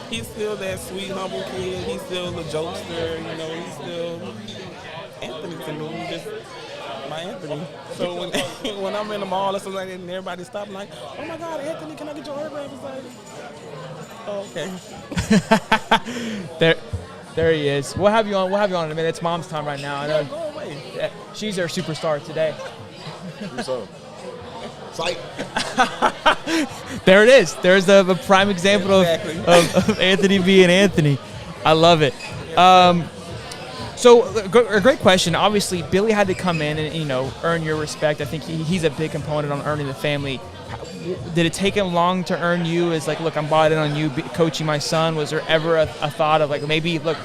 He's still that sweet, humble kid. He's still the jokester. He's still Anthony to me. He's just my Anthony. So when I'm in the mall or something like that, and everybody stops like, "Oh my God, Anthony, can I get your autograph?" It's like, oh, okay. There he is. We'll have you on in a minute. It's Mom's time right now. I know. Go away. Yeah, she's our superstar today. Psych. There it is. There's a prime example of Anthony being Anthony. I love it. So a great question. Obviously, Billy had to come in and earn your respect. I think he's a big component on earning the family. Did it take him long to earn you? As like, look, I'm bought in on you coaching my son. Was there ever a thought of like maybe look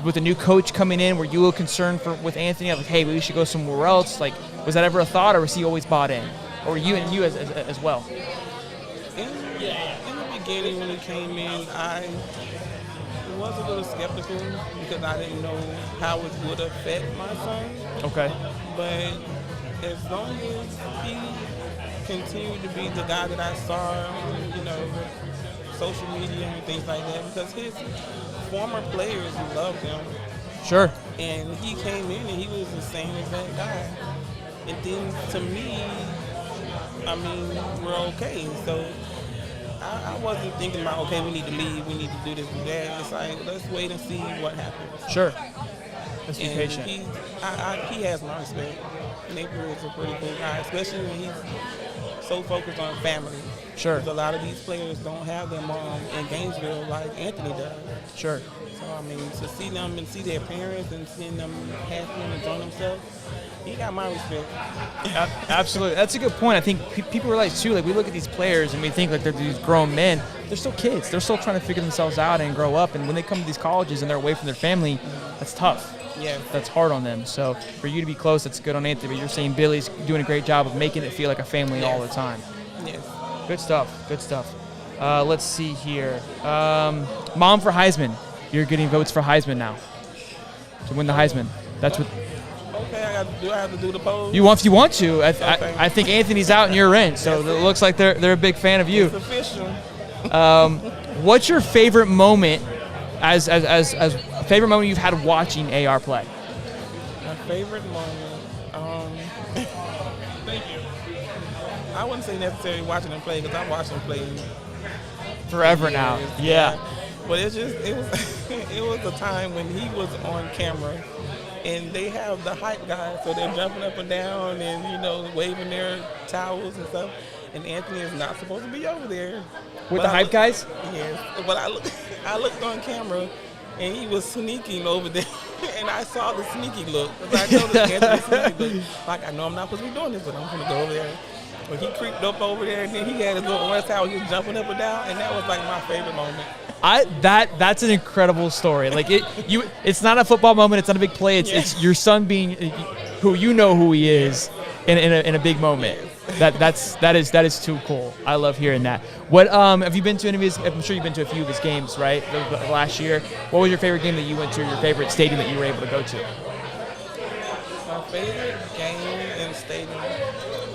with a new coach coming in, were you a little concerned with Anthony? Like, hey, we should go somewhere else. Like, was that ever a thought, or was he always bought in, or you as well? beginning when he came in, I was a little skeptical because I didn't know how it would affect my son. Okay. But as long as he continued to be the guy that I saw on, social media and things like that, because his former players loved him. Sure. And he came in and he was the same exact guy. And then to me, we're okay. So I wasn't thinking about, okay, we need to leave, we need to do this and that. It's like, let's wait and see what happens. Sure. Let's be and patient. He has my respect. Napier is a pretty cool guy, especially when he's so focused on family. Sure. Because a lot of these players don't have their mom in Gainesville like Anthony does. Sure. So, to see them and see their parents and seeing them happy and enjoying themselves, he got my respect. Absolutely. That's a good point. I think people realize, too, like, we look at these players and we think, like, they're these grown men. They're still kids. They're still trying to figure themselves out and grow up. And when they come to these colleges and they're away from their family, that's tough. Yeah. That's hard on them. So for you to be close, that's good on Anthony. But you're saying Billy's doing a great job of making it feel like a family all the time. Yes. Good stuff. Good stuff. Let's see here. Mom for Heisman. You're getting votes for Heisman now to win the Heisman. That's what. Okay, do I have to do the poll? If you want to. Okay. I think Anthony's out and you're in. So it looks like they're a big fan of you. It's official. What's your favorite moment as favorite moment you've had watching AR play? My favorite moment. Thank you. I wouldn't say necessarily watching him play because I'm watching him play forever now. Yeah. But it was a time when he was on camera, and they have the hype guys, so they're jumping up and down and waving their towels and stuff. And Anthony is not supposed to be over there. With the hype guys? Yes. But I looked on camera, and he was sneaking over there, and I saw the sneaky look. Because I noticed Anthony's sneaky look. Like, I know I'm not supposed to be doing this, but I'm going to go over there. But he creeped up over there, and then he had his little orange towel. He was jumping up and down, and that was like my favorite moment. That's an incredible story. Like it's not a football moment. It's not a big play. It's your son being who he is in a big moment. That is too cool. I love hearing that. What have you been to any of his? I'm sure you've been to a few of his games, right? The last year. What was your favorite game that you went to? Your favorite stadium that you were able to go to? My favorite game and stadium.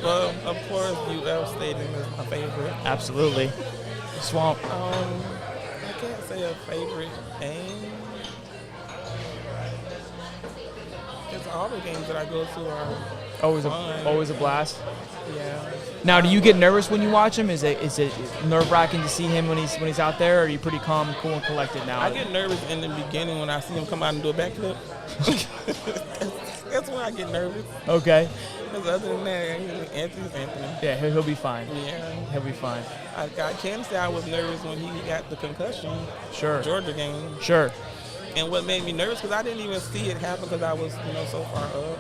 Well, of course, UF Stadium is my favorite. Absolutely. Swamp. I can't say a favorite game. Because all the games that I go to are always a blast. Yeah. Now, do you get nervous when you watch him? Is it nerve-wracking to see him when he's out there, or are you pretty calm, cool, and collected now? I get nervous in the beginning when I see him come out and do a backflip. That's when I get nervous. Okay. Because other than that, Anthony's Anthony. Yeah, he'll be fine. Yeah. He'll be fine. I can say I was nervous when he got the concussion. Sure. Georgia game. Sure. And what made me nervous, because I didn't even see it happen because I was, so far up,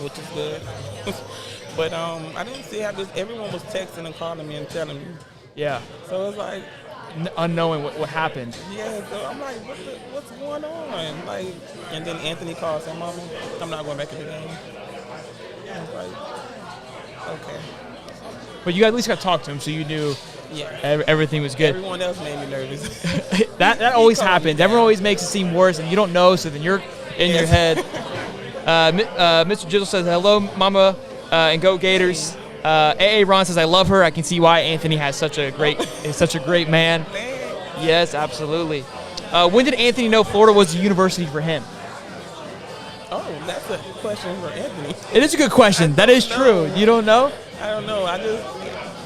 which is good. But I didn't see how everyone was texting and calling me and telling me. Yeah. So it's like unknowing what happened. Yeah, so I'm like, what's going on? Like, and then Anthony calls and Mama, I'm not going back in the game. I was like, okay. But you at least got to talk to him, so you knew everything was good. Everyone else made me nervous. that always happens. Everyone always makes it seem worse, and you don't know, so then you're in your head. Mr. Jizzle says, hello, Mama, and go Gators. A.A. Ron says, I love her. I can see why Anthony is such a great man. Yes, absolutely. When did Anthony know Florida was a university for him? Oh, that's a question for Anthony. It is a good question. That is true. You don't know? I don't know.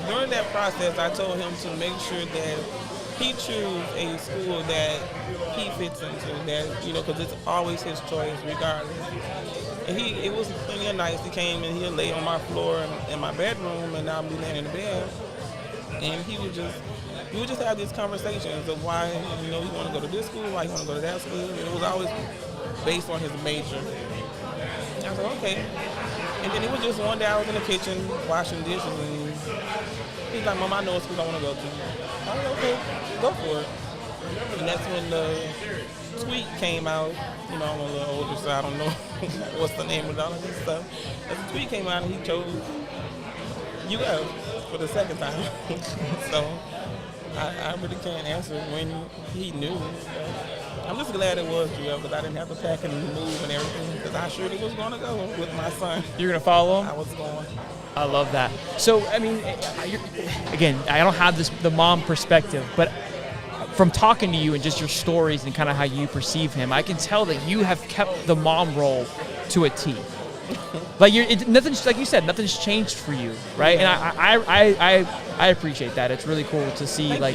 During that process, I told him to make sure that he choose a school that he fits into, because it's always his choice regardless. And it was plenty of nights he came and he'd lay on my floor in my bedroom, and I'd be laying in the bed. And we would just have these conversations of why, he want to go to this school, why he want to go to that school. And it was always based on his major. And I said, okay. And then it was just one day I was in the kitchen washing dishes, and he's like, Mom, I know a school I want to go to. I was like, okay, go for it. And that's when the tweet came out. I'm a little older, so I don't know what's the name of all of this stuff. But the tweet came out, and he chose UF for the second time. So I really can't answer when he knew. I'm just glad it was Joel because I didn't have to pack and move and everything because I surely was going to go with my son. You're going to follow him? I was going. I love that. So, I mean, again, I don't have the mom perspective, but from talking to you and just your stories and kind of how you perceive him, I can tell that you have kept the mom role to a T. Like nothing's, like you said, nothing's changed for you, right? Yeah. And I appreciate that. It's really cool to see, like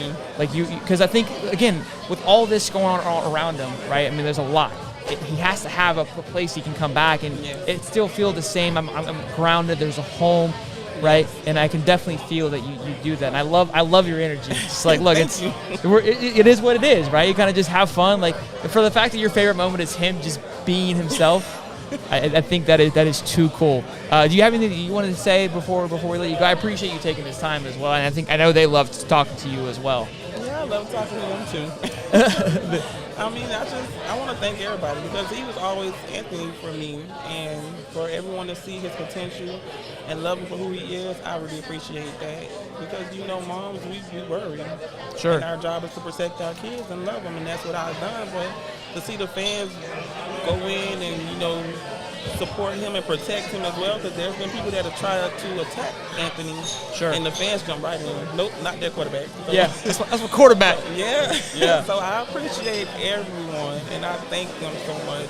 you, because I think again with all this going on all around him, right? I mean, there's a lot. He has to have a place he can come back, and it still feels the same. I'm grounded. There's a home, right? And I can definitely feel that you do that. And I love your energy. It's like, look, it is what it is, right? You kind of just have fun. Like for the fact that your favorite moment is him just being himself. I think that is too cool. Do you have anything that you wanted to say before we let you go? I appreciate you taking this time as well, and I know they loved talking to you as well. Yeah, I love talking to them too. I mean, I want to thank everybody because he was always Anthony for me, and for everyone to see his potential and love him for who he is, I really appreciate that. Because moms, we worry. Sure. And our job is to protect our kids and love them, and that's what I've done. But to see the fans go in and support him and protect him as well, because there's been people that have tried to attack Anthony. Sure. And the fans jump right in. Nope, not their quarterback. So, yeah, that's a quarterback. Yeah. Yeah. So I appreciate everyone, and I thank them so much.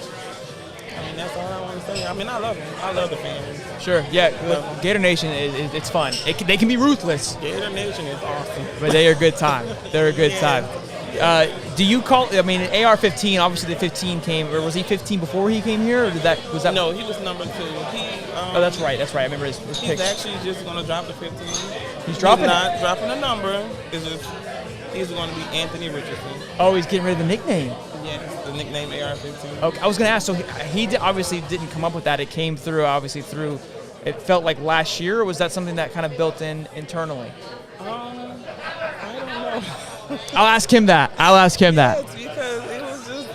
I mean, that's all I want to say. I mean, I love them. I love the family. Sure. Yeah. Look, Gator Nation, it's fun. They can be ruthless. Gator Nation is awesome. But they are a good time. They're a good time. Do you call? I mean, AR-15. Obviously, the 15 came. Or was he 15 before he came here, or was that? No, he was number 2. Oh, that's right. That's right. I remember his He's pick. actually just going to drop the 15. He's dropping He's not dropping a number. He's going to be Anthony Richardson. Oh, he's getting rid of the nickname. Yes, the nickname AR-15. Okay, I was going to ask. So he obviously didn't come up with that. It came through. Obviously through. It felt like last year, or was that something that kind of built in internally? I don't know. I'll ask him that. Yes, because it was just.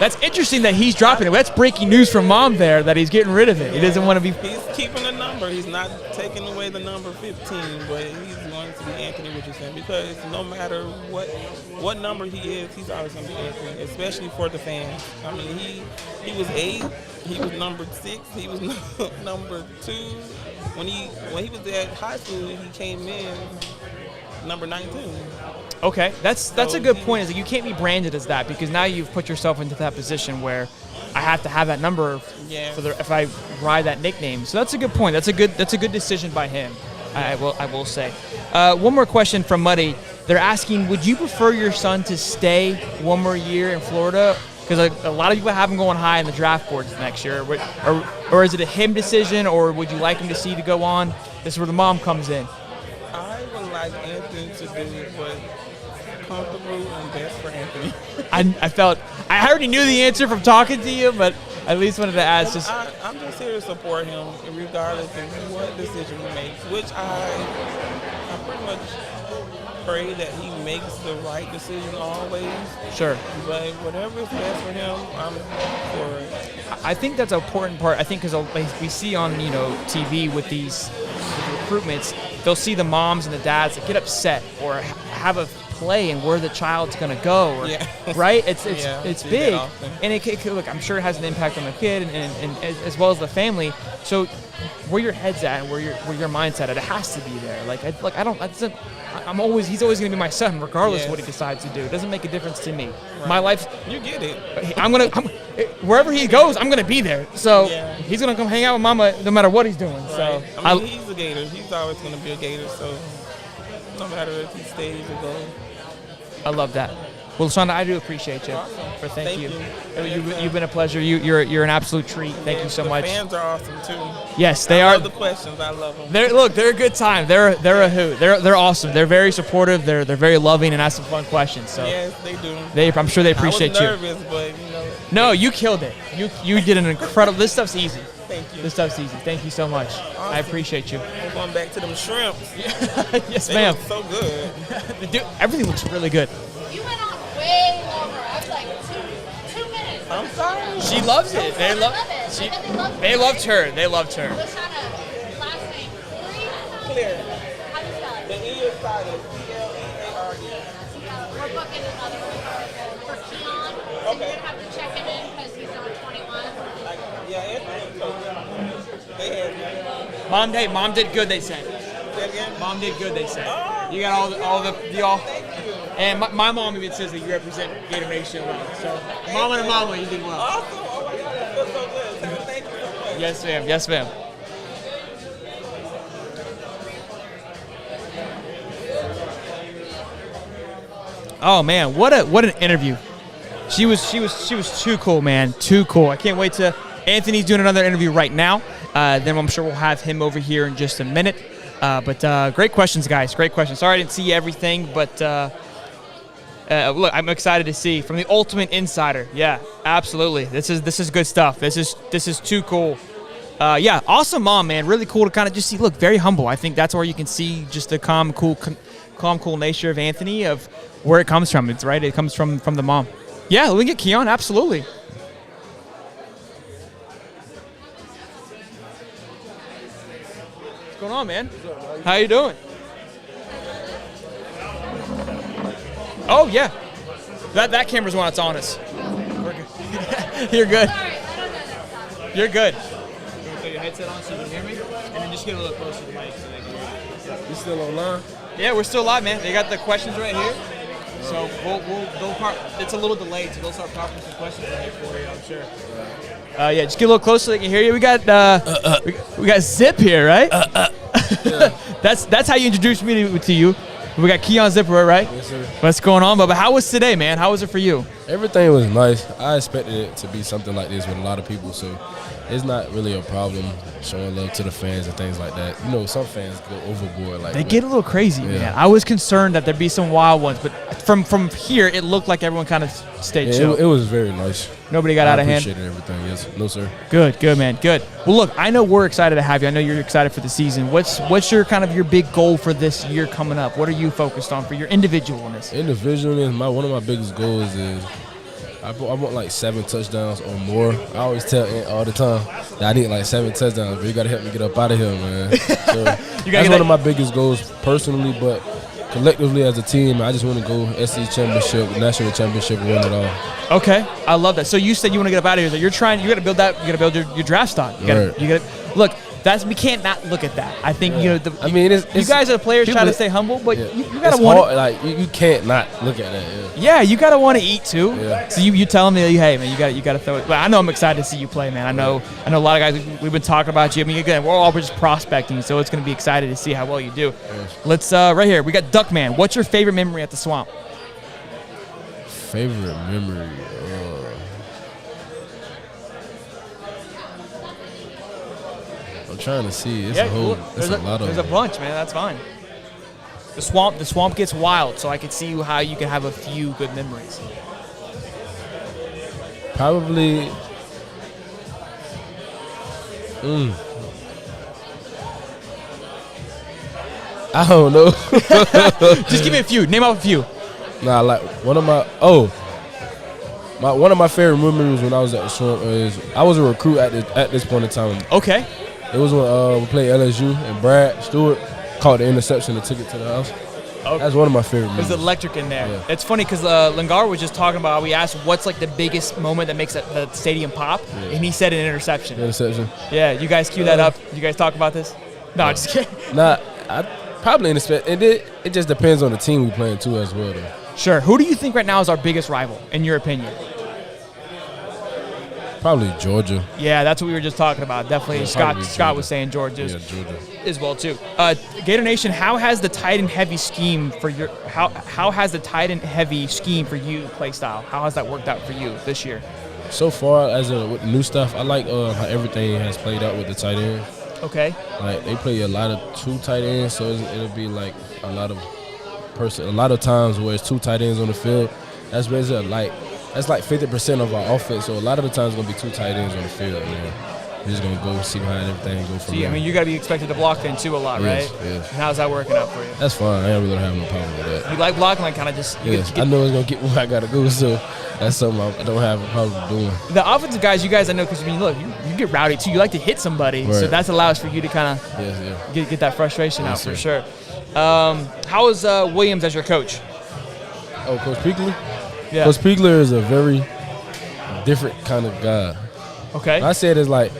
That's interesting that he's dropping it. That's breaking news from Mom there that he's getting rid of it. He doesn't want to be. He's keeping the number. He's not taking away the number 15, but he's going to be Anthony Richardson because no matter what number he is, he's always going to be Anthony, especially for the fans. I mean, he was 8. He was number 6. He was number 2. When he was at high school, he came in number 19. Okay, that's a good point. Is that you can't be branded as that because now you've put yourself into that position where I have to have that number if I ride that nickname. So that's a good point. That's a good decision by him. I will say. One more question from Muddy. They're asking, would you prefer your son to stay one more year in Florida? Because a lot of people have him going high in the draft boards next year. Or is it a him decision, or would you like him to go on? This is where the mom comes in. I would like Anthony to do what's comfortable and best for Anthony. I already knew the answer from talking to you, but I at least wanted to ask. I'm just here to support him regardless of what decision he makes, which I pretty much pray that he makes the right decision always. Sure. But whatever is best for him, I'm for it. I think that's an important part. I think because we see on TV with these recruitments, they'll see the moms and the dads that get upset or have a play in where the child's going to go, right? It's big, and it look. I'm sure it has an impact on the kid and as well as the family. So where your head's at and where your mind's at, it has to be there. He's always going to be my son, regardless of what he decides to do. It doesn't make a difference to me. Right. My life, you get it. Wherever he goes, I'm gonna be there. So he's gonna come hang out with Mama no matter what he's doing. Right. So I mean, he's a Gator. He's always gonna be a Gator. So no matter if he stays or goes. I love that. Well, Shonda, I do appreciate you. Awesome. Thank you. You've been a pleasure. You're an absolute treat. Thank you so much. The fans are awesome too. Yes, they are. I love the questions. I love them. They're a good time. They're a hoot. They're awesome. They're very supportive. They're very loving and ask some fun questions. So yes, they do. I'm sure they appreciate you. I was nervous, but No, you killed it. You did an incredible. This stuff's easy. Thank you. This stuff's easy. Thank you so much. Awesome. I appreciate you. We're going back to them shrimps. Yes, ma'am. They look so good. Dude, everything looks really good. You went on way longer. I was like 2 minutes. I'm sorry. She loves it. They loved her. They loved her. Last name. Clear. How do you spell it? The E is silent. might have to check him in because he's not 21. Mom did good, they said. Mom did good, they said. You got all the y'all. And my mom even says that you represent Gator Nation well. So, mama, you did well. Awesome. Oh my God, I feel so good. Thank you so much. Yes, ma'am. Yes, ma'am. Oh man, what an interview. She was too cool, man. Too cool. I can't wait to. Anthony's doing another interview right now. Then I'm sure we'll have him over here in just a minute. But great questions, guys. Great questions. Sorry I didn't see everything, but look, I'm excited to see from the Ultimate Insider. Yeah, absolutely. This is good stuff. This is too cool. Yeah, awesome mom, man. Really cool to kind of just see. Look, very humble. I think that's where you can see just the calm, cool nature of Anthony, of where it comes from. It's right. It comes from the mom. Yeah, we get Keon. Absolutely. What's going on, man? How you doing? Oh yeah, that camera's one that's on us. We're good. You're good. You're good. You want to put your headset on so you can hear me, and then just get a little closer to the mic so they can hear you. You still online? Yeah, we're still live, man. They got the questions right here. So it's a little delayed, so they'll start popping some questions right here for you, I'm sure. Yeah, just get a little closer so they can hear you. We got we got Zip here, right? That's how you introduced me to you. We got Keon Zipperer, right? Yes, sir. What's going on, Bubba? How was today, man? How was it for you? Everything was nice. I expected it to be something like this with a lot of people, so it's not really a problem showing love to the fans and things like that. You know, some fans go overboard. They get a little crazy, man. I was concerned that there'd be some wild ones, but from here, it looked like everyone kind of stayed chill. It was very nice. Nobody got out of hand? I appreciated everything, yes. No, sir. Good, man, good. Well, look, I know we're excited to have you. I know you're excited for the season. What's your kind of your big goal for this year coming up? What are you focused on for your individualness? One of my biggest goals is I want like 7 touchdowns or more. I always tell Ant all the time that I need like 7 touchdowns, but you got to help me get up out of here, man. So that's one of my biggest goals personally, but collectively as a team, I just want to go SC championship, national championship, and win it all. Okay, I love that. So you said you want to get up out of here. That you got to build that. You got to build your draft stock. You got to look. We can't not look at that. I think you guys are players try to stay humble, but you gotta want like you can't not look at that. Yeah, you gotta want to eat too. Yeah. So you telling me, hey man, you gotta throw it. But I know I'm excited to see you play, man. I know a lot of guys. We've been talking about you. I mean, again, we're all just prospecting, so it's gonna be excited to see how well you do. Yes. Let's right here. We got Duckman. What's your favorite memory at the Swamp? Favorite memory. I'm trying to see. There's a lot of. There's a bunch, man. That's fine. The swamp gets wild, so I can see how you can have a few good memories. Probably. I don't know. Just give me a few. Name off a few. Nah, like one of my favorite memories when I was at the Swamp is I was a recruit at this point in time. Okay. It was when we played LSU and Brad Stewart caught the interception and took it to the house. Okay. That's one of my favorite memories. There's electric in there. Yeah. It's funny because Lingard was just talking about how we asked what's like the biggest moment that makes the stadium pop, and he said an interception. Yeah, you guys cue that up. You guys talk about this? No, I'm just kidding. Nah, I probably it just depends on the team we playing too as well though. Sure. Who do you think right now is our biggest rival, in your opinion? Probably Georgia. Yeah, that's what we were just talking about. Definitely, Scott was saying Georgia as well too. Gator Nation, how has the tight end heavy scheme for your how has the tight end heavy scheme for you play style? How has that worked out for you this year? So far, with new stuff, I like how everything has played out with the tight end. Okay. Like they play a lot of 2 tight ends, so it'll be like a lot of times where it's 2 tight ends on the field. That's basically that's like 50% of our offense. So a lot of the times it's gonna be 2 tight ends on the field. We're just gonna go see how everything goes from there. I mean, you gotta be expected to block then too a lot, right? Yes. And how's that working out for you? That's fine. I don't really have no problem with that. You like blocking, like kind of just. I know it's gonna get where I gotta go, so that's something I don't have a problem doing. The offensive guys, you guys, I know, because I mean, look, you get rowdy too. You like to hit somebody, so that allows for you to kind of get that frustration out for sure. How is Williams as your coach? Oh, Coach Piegler? Yeah. Coach Piegler is a very different kind of guy. Okay. I said it's like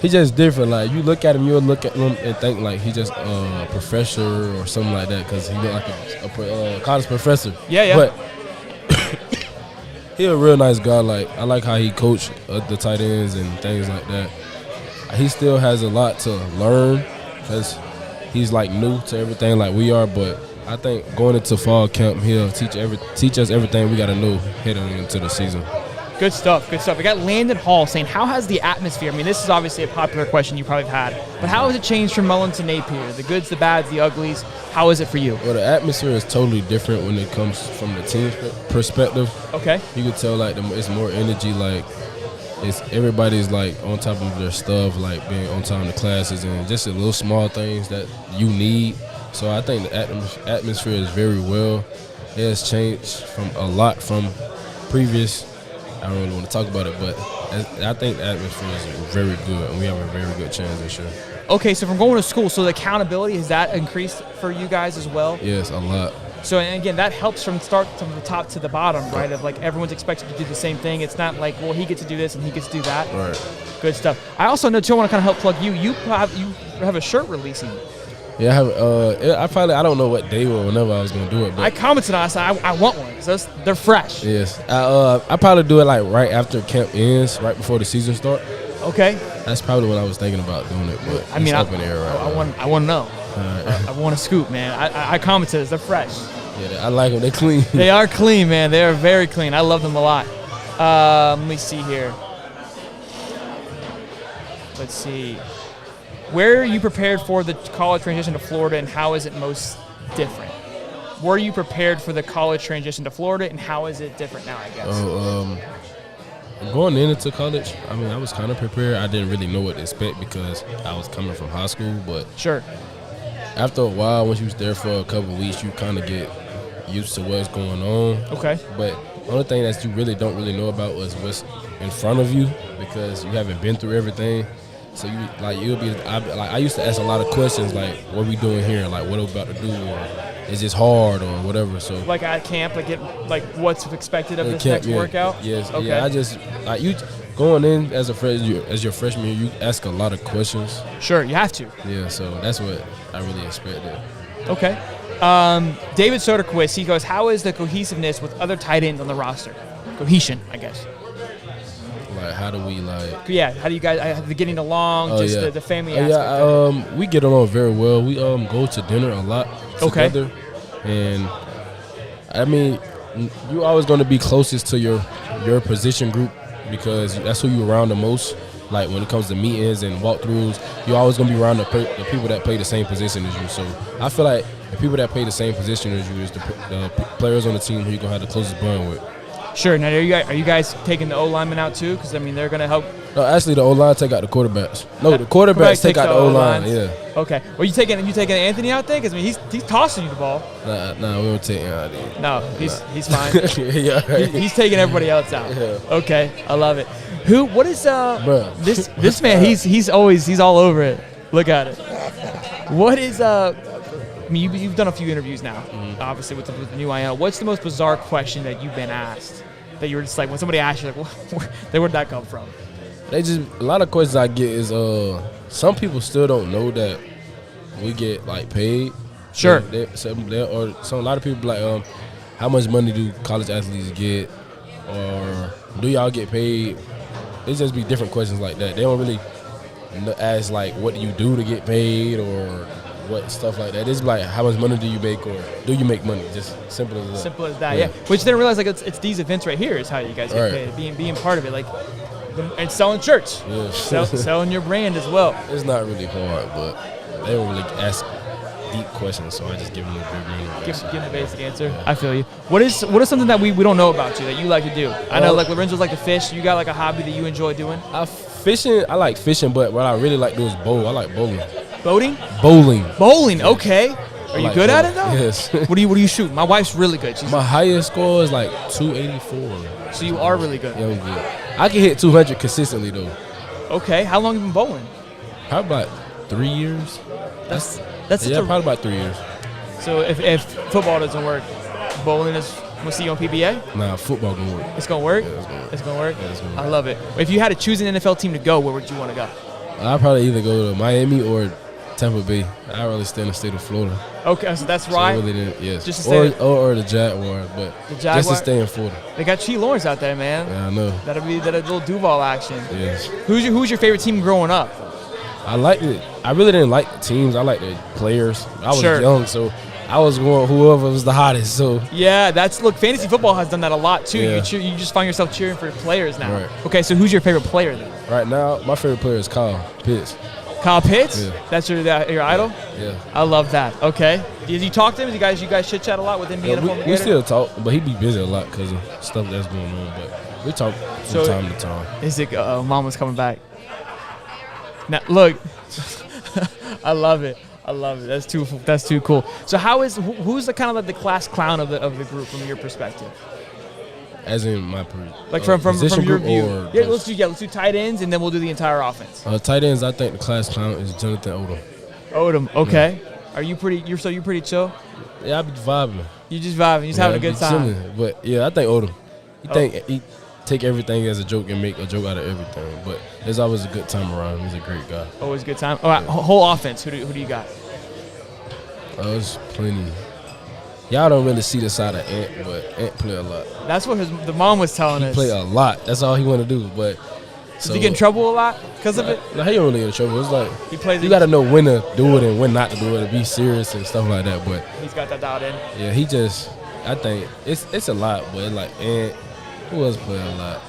he's just different. Like you look at him, you'll look at him and think like he's just a professor or something like that because he look like a college professor. Yeah. But he's a real nice guy. Like I like how he coached the tight ends and things like that. He still has a lot to learn because he's like new to everything like we are. But I think going into fall camp, he'll teach us everything we got to know heading into the season. Good stuff. We got Landon Hall saying, how has the atmosphere, I mean, this is obviously a popular question you probably have had, but how has it changed from Mullen to Napier? The goods, the bads, the uglies. How is it for you? Well, the atmosphere is totally different when it comes from the team's perspective. Okay. You can tell, like, it's more energy, like, everybody's, like, on top of their stuff, like, being on time to classes and just the little small things that you need. So I think the atmosphere is very well. It has changed a lot from previous. I don't really want to talk about it, but I think the atmosphere is very good, and we have a very good chance this year. Okay, so from going to school, so the accountability, has that increased for you guys as well? Yes, a lot. So, and again, that helps from the top to the bottom, right? Of like everyone's expected to do the same thing. It's not like, well, he gets to do this and he gets to do that. Right. Good stuff. I also know, too, I want to kind of help plug you. You have a shirt releasing. Yeah, I don't know what day or whenever I was gonna do it. But I commented on it. I said I want one. So they're fresh. Yes, I probably do it like right after camp ends, right before the season start. Okay. That's probably what I was thinking about doing it. But I mean, up in the air right now. I want to know. I want a scoop, man. I commented. They're fresh. Yeah, I like them. They're clean. They are clean, man. They are very clean. I love them a lot. Let me see here. Let's see. Where are you prepared for the college transition to Florida, and how is it most different? Were you prepared for the college transition to Florida, and how is it different now, I guess? Going into college, I mean, I was kind of prepared. I didn't really know what to expect because I was coming from high school. But sure, after a while, once you was there for a couple of weeks, you kind of get used to what's going on. Okay. But the only thing that you really don't really know about was what's in front of you because you haven't been through everything. So I used to ask a lot of questions like, what are we doing here? Like, what are we about to do? Or is this hard or whatever? So like at camp, what's expected of this next workout? Yes. Okay. Yeah. I just you going in as your freshman year, you ask a lot of questions. Sure, you have to. Yeah. So that's what I really expected. Okay. David Soderquist, he goes, how is the cohesiveness with other tight ends on the roster? Cohesion, I guess. Like, how do we like? Yeah, how do you guys getting along? The family aspect. Yeah, we get along very well. We go to dinner a lot together, and I mean, you always going to be closest to your position group because that's who you around the most. Like when it comes to meetings and walkthroughs, you're always going to be around the people that play the same position as you. So I feel like the people that play the same position as you is the players on the team who you're going to have the closest bond with. Sure. Now, are you guys taking the O-linemen out too? Because, I mean, they're going to help. No, actually, the O-line take out the quarterbacks. No, the quarterbacks take out the O-line. Yeah. Okay. Well, you taking Anthony out there? Because, I mean, he's tossing you the ball. Nah, we don't take him out there. No, he's fine. Yeah, right. He's taking everybody else out. Yeah. Okay. I love it. What is this man? He's all over it. Look at it. What is I mean, you've done a few interviews now, obviously with the new IL. What's the most bizarre question that you've been asked that you were just like, when somebody asked you, like, where'd that come from? A lot of questions I get is some people still don't know that we get like paid. Sure. So a lot of people like, how much money do college athletes get, or do y'all get paid? It just be different questions like that. They don't really ask like, what do you do to get paid, or what stuff like that. It's like, how much money do you make, or do you make money? Just simple as that. Simple as that, yeah. Which they don't realize, like, it's these events right here is how you guys get paid. Being part of it, like, and selling shirts, selling your brand as well. It's not really hard, but they don't really ask deep questions, so I just give them a big give them a basic answer. Yeah. I feel you. What is something that we don't know about you that you like to do? I know, like, Lorenzo's like to fish. You got like a hobby that you enjoy doing? I like fishing, but what I really like to do is bowl. I like bowling. Boating? Bowling, okay. Are you good at it, though? Yes. What do you shoot? My wife's really good. My highest score is like 284. So you are really good. Yeah, I'm good. I can hit 200 consistently, though. Okay. How long have you been bowling? Probably about 3 years. That's probably about 3 years. So if football doesn't work, bowling is We'll see you on PBA? Nah, football gonna work. It's gonna work? Yeah, it's gonna work. It's gonna work? Yeah, it's gonna work. I love it. If you had to choose an NFL team to go, where would you want to go? I'd probably either go to Miami or Tampa Bay. I'd rather stay in the state of Florida. Okay, so that's right. So really yes. Just to stay or the Jaguars, but just to stay in Florida. They got T. Lawrence out there, man. Yeah, I know. That'll be that little Duval action. Yes. Who's your favorite team growing up? I liked it. I really didn't like the teams. I liked the players. I was Sure. young, so I was going whoever was the hottest. So Yeah, look. Fantasy football has done that a lot too. Yeah. You just find yourself cheering for players now. Right. Okay, so who's your favorite player then? right now, my favorite player is Kyle Pitts. Kyle Pitts? Yeah. That's your idol? Yeah. I love that. Okay. Did you talk to him? You guys chit chat a lot with him being a former we Gator? still talk, but he be busy a lot because of stuff that's going on. But we talk from time to time. Is it Mama's coming back? Now, look, I love it. I love it. That's too cool. So who's the kind of like the class clown of the group from your perspective? As in my Like from your view. Or Yeah, let's do tight ends and then we'll do the entire offense. tight ends. I think the class clown is Jonathan Odom. Odom, okay. Are you pretty? You're pretty chill. Yeah, I be vibing. You just vibing. You just having a good time. Chilling. But yeah, I think Odom. He take everything as a joke and make a joke out of everything. But it's always a good time around him. He's a great guy. Always a good time. All right, whole offense. Who do you got? There's plenty. Y'all don't really see the side of Ant, but Ant play a lot. That's what the mom was telling us. He play a lot. That's all he want to do. But does he get in trouble a lot because of it? No, he don't really get in trouble. It's like he plays. You got to know when to do it and when not to do it, and be serious and stuff like that. But he's got that dialed in. Yeah, I think it's a lot. But it's like Ant, who else play a lot?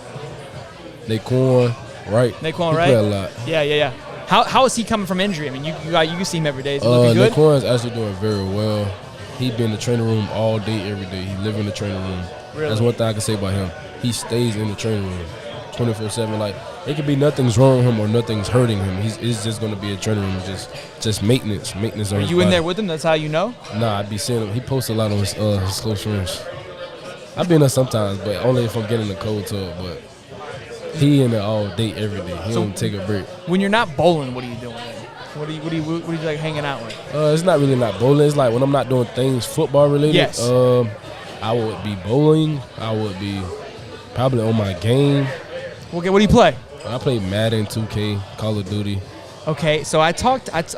Naquan, right? Naquan, he right? Play a lot. Yeah. How is he coming from injury? I mean, you see him every day. Is he looking good? Naquan's actually doing very well. He been in the training room all day, every day. He live in the training room. Really? That's one thing I can say about him. He stays in the training room 24/7. Like, it could be nothing's wrong with him or nothing's hurting him. It's just going to be a training room, just maintenance on his Are you in there with him? That's how you know? Nah, I be seeing him. He posts a lot on his close friends. I be in there sometimes, but only if I'm getting in the cold tub. But he in there all day, every day. He don't take a break. When you're not bowling, what are you doing? What are you like hanging out with? It's not really not bowling. It's like when I'm not doing things football related. Yes. I would be bowling. I would be probably on my game. Okay, what do you play? I play Madden, 2K, Call of Duty. Okay, so all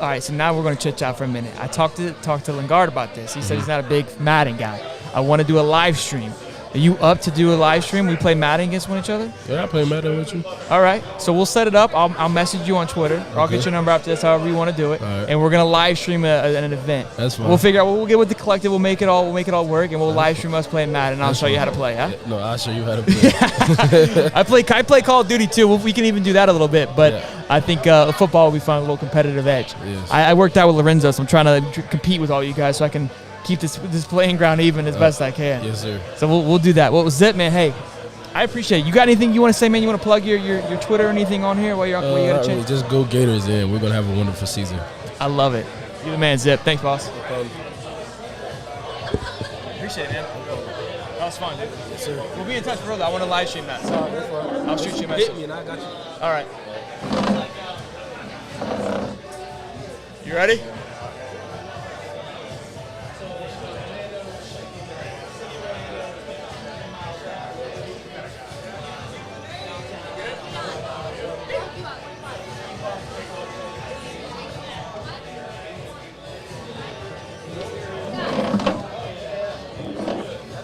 right, so now we're going to chit chat for a minute. I talked to Lingard about this. He said he's not a big Madden guy. I want to do a live stream. Are you up to do a live stream? We play Madden against one each other? Yeah, I play Madden with you. All right, so we'll set it up. I'll message you on Twitter. Or I'll get your number after this, however you want to do it. Right. And we're gonna live stream an event. That's fine. We'll figure out. We'll get with the collective. We'll make it all work, and we'll live stream us playing Madden. And I'll show you how to play. Huh? Yeah, no, I'll show you how to play. I play Call of Duty too. We can even do that a little bit. But I think football will be fun, a little competitive edge. Yes. I worked out with Lorenzo, so I'm trying to compete with all you guys, so I can keep this playing ground even as best I can. Yes, sir. So we'll do that. Well, Zip, man, hey, I appreciate it. You got anything you want to say, man? You want to plug your Twitter or anything on here while you got a chance? Just go Gators in. We're going to have a wonderful season. I love it. You're the man, Zip. Thanks, boss. Appreciate it, man. That was fun, dude. Yes, sir. We'll be in touch further. I want to live stream that. So I'll shoot you a message. Hit me and I got you. All right. You ready?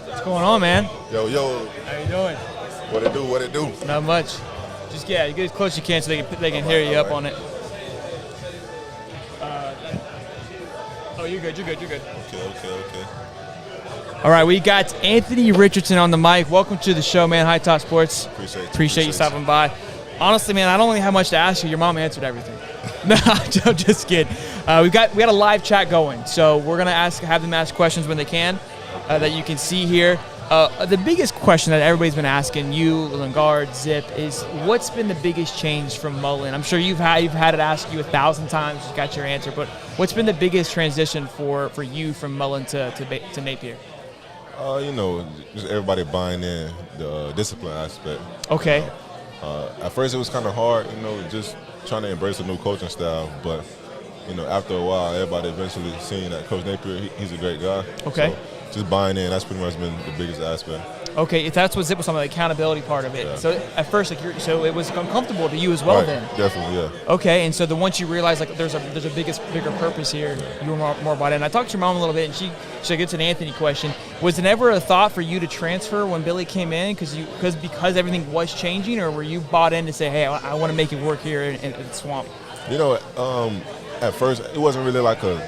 What's going on, man? Yo. How you doing? What it do? Not much. Just you get as close as you can so they can hear you up on it. Oh, you're good. Okay. All right, we got Anthony Richardson on the mic. Welcome to the show, man. High Top Sports. Appreciate you stopping by. Honestly, man, I don't really have much to ask you. Your mom answered everything. No, I'm just kidding. We got a live chat going, so we're gonna have them ask questions when they can that you can see here. The biggest question that everybody's been asking you, Lingard, Zip, is what's been the biggest change from Mullen? I'm sure you've had it asked you 1,000 times, you got your answer, but what's been the biggest transition for you from Mullen to Napier? Just everybody buying in the discipline aspect. Okay. At first it was kind of hard, just trying to embrace a new coaching style, but after a while, everybody eventually seeing that Coach Napier, he's a great guy. Okay. just buying in. That's pretty much been the biggest aspect. Okay, if that's what Zip was talking about, the accountability part of it. Yeah. So at first, so it was uncomfortable to you as well, Right, then. definitely, yeah. Okay, and so once you realize like there's a bigger purpose here, you were more about it. And I talked to your mom a little bit, and she gets an Anthony question. Was it ever a thought for you to transfer when Billy came in because everything was changing, or were you bought in to say, hey, I want to make it work here in the Swamp? You know, at first it wasn't really like a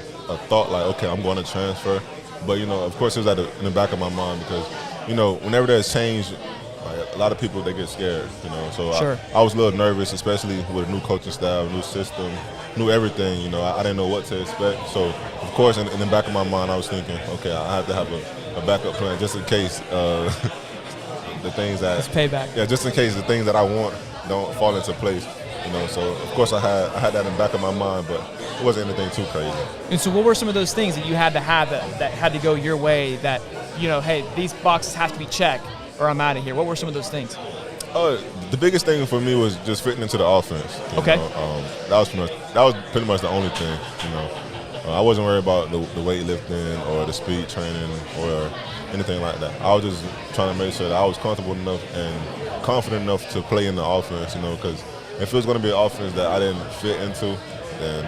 thought like, okay, I'm going to transfer. But, you know, of course it was in the back of my mind because, you know, whenever there's change, like, a lot of people, they get scared, you know. So sure. I was a little nervous, especially with a new coaching staff, new system, new everything, you know. I didn't know what to expect. So, of course, in the back of my mind, I was thinking, okay, I have to have a backup plan just in case the things that – it's payback. Yeah, just in case the things that I want don't fall into place. You know, so of course I had that in the back of my mind, but it wasn't anything too crazy. And so what were some of those things that you had to have that had to go your way that, you know, hey, these boxes have to be checked or I'm out of here? What were some of those things? The biggest thing for me was just fitting into the offense. Okay. That was pretty much the only thing, you know. I wasn't worried about the weightlifting or the speed training or anything like that. I was just trying to make sure that I was comfortable enough and confident enough to play in the offense, you know, because if it was going to be an offense that I didn't fit into, then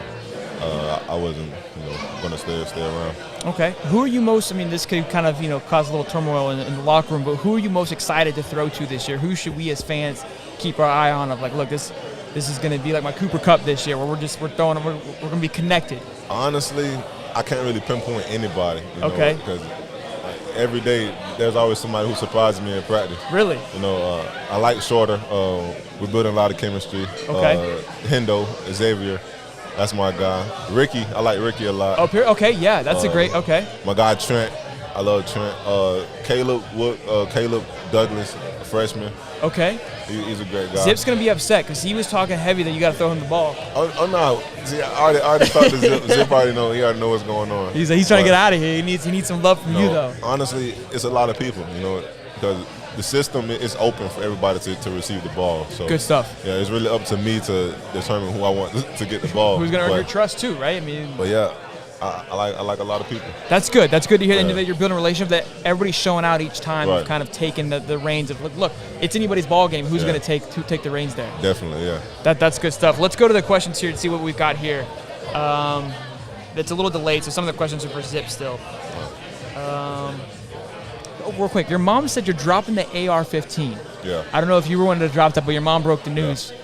I wasn't, you know, going to stay around. Okay. Who are you most? I mean, this could kind of, you know, cause a little turmoil in the locker room. But who are you most excited to throw to this year? Who should we as fans keep our eye on? Of like, look, this is going to be like my Cooper Cup this year, where we're going to be connected. Honestly, I can't really pinpoint anybody. You know, okay. Because every day there's always somebody who surprises me in practice. Really? You know, I like Shorter. We're building a lot of chemistry. Okay. Hendo, Xavier, that's my guy. Ricky, I like Ricky a lot. Oh, okay, yeah, that's a great. Okay. My guy Trent, I love Trent. Caleb Douglas, a freshman. Okay. He's a great guy. Zip's gonna be upset because he was talking heavy that you got to throw him the ball. Oh no! See, I already talked to Zip. Zip already know. He already know what's going on. He's trying to get out of here. He needs some love from you though. Honestly, it's a lot of people, you know, because the system is open for everybody to receive the ball. So good stuff. Yeah, it's really up to me to determine who I want to get the ball. Who's gonna earn your trust too, right? I mean. But yeah. I like a lot of people. That's good. That's good to hear that you're building a relationship that everybody's showing out each time, right. Kind of taking the reins of look, it's anybody's ball game. Who's going to take the reins there? Definitely, yeah. That's good stuff. Let's go to the questions here and see what we've got here. It's a little delayed, so some of the questions are for Zip still. Real quick, your mom said you're dropping the AR-15. Yeah. I don't know if you were wanting to drop that, but your mom broke the news. Yeah.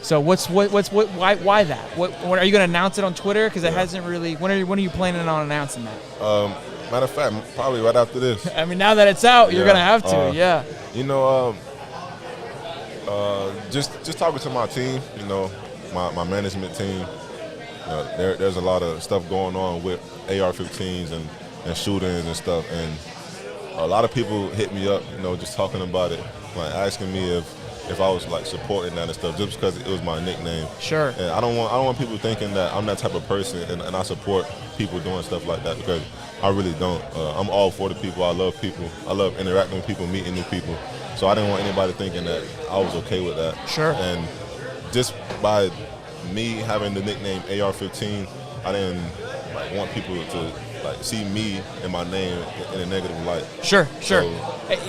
So why that? What are you going to announce it on Twitter? Because it hasn't really. When are you planning on announcing that? Matter of fact, probably right after this. I mean, now that it's out, you're going to have to. Yeah. You know, just talking to my team. You know, my management team. There's a lot of stuff going on with AR-15s and shootings and stuff, and a lot of people hit me up. You know, just talking about it, like asking me if I was like supporting that and stuff, just because it was my nickname. Sure. And I don't want people thinking that I'm that type of person and I support people doing stuff like that, because I really don't. I'm all for the people. I love people. I love interacting with people, meeting new people. So I didn't want anybody thinking that I was okay with that. Sure. And just by me having the nickname AR-15, I didn't want people to see me and my name in a negative light. Sure. So,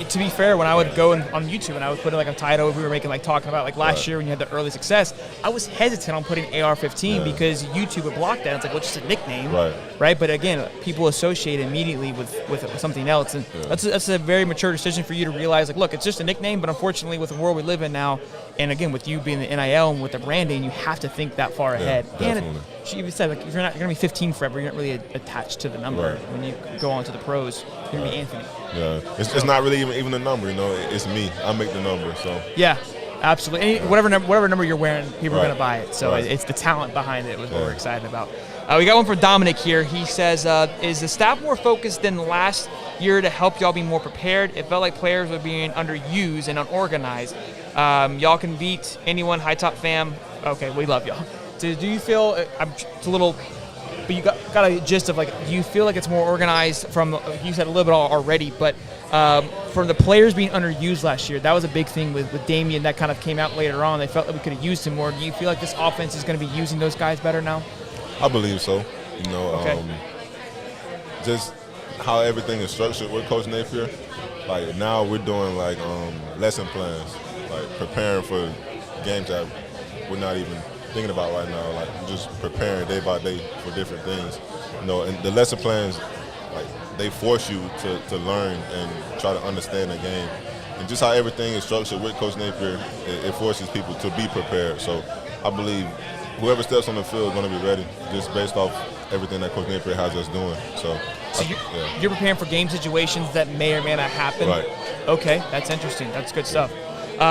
to be fair, when I would go on YouTube and I would put like a title, we were making talking about last year when you had the early success, I was hesitant on putting AR-15 because YouTube would block that. It's like, well, it's just a nickname, right? But again, people associate immediately with something else, and that's a very mature decision for you to realize, look, it's just a nickname, but unfortunately, with the world we live in now, and again, with you being the NIL and with the branding, you have to think that far ahead. Definitely. And she even said, if you're going to be 15 forever, you're not really attached to the number. Right. When you go on to the pros, you're going to be Anthony. Yeah, it's not really even a number, you know. It's me. I make the number, so. Yeah, absolutely. Whatever number you're wearing, people are going to buy it. So it's the talent behind it was what we're excited about. We got one for Dominic here. He says, is the staff more focused than last year to help y'all be more prepared? It felt like players were being underused and unorganized. Y'all can beat anyone, High Top fam. Okay, we love y'all. Do you feel, it's a little, but you got a gist of do you feel like it's more organized from, you said a little bit already, but from the players being underused last year, that was a big thing with Damian that kind of came out later on. They felt that we could have used him more. Do you feel like this offense is going to be using those guys better now? I believe so. You know, okay. Just how everything is structured with Coach Napier. Like now we're doing like lesson plans, like preparing for games that we're not even thinking about right now. Like we're just preparing day by day for different things. You know, and the lesson plans, like they force you to learn and try to understand the game. And just how everything is structured with Coach Napier, it forces people to be prepared. So I believe whoever steps on the field is going to be ready, just based off everything that Coach Napier has us doing. So You're preparing for game situations that may or may not happen? Right. Okay, that's interesting. That's good stuff.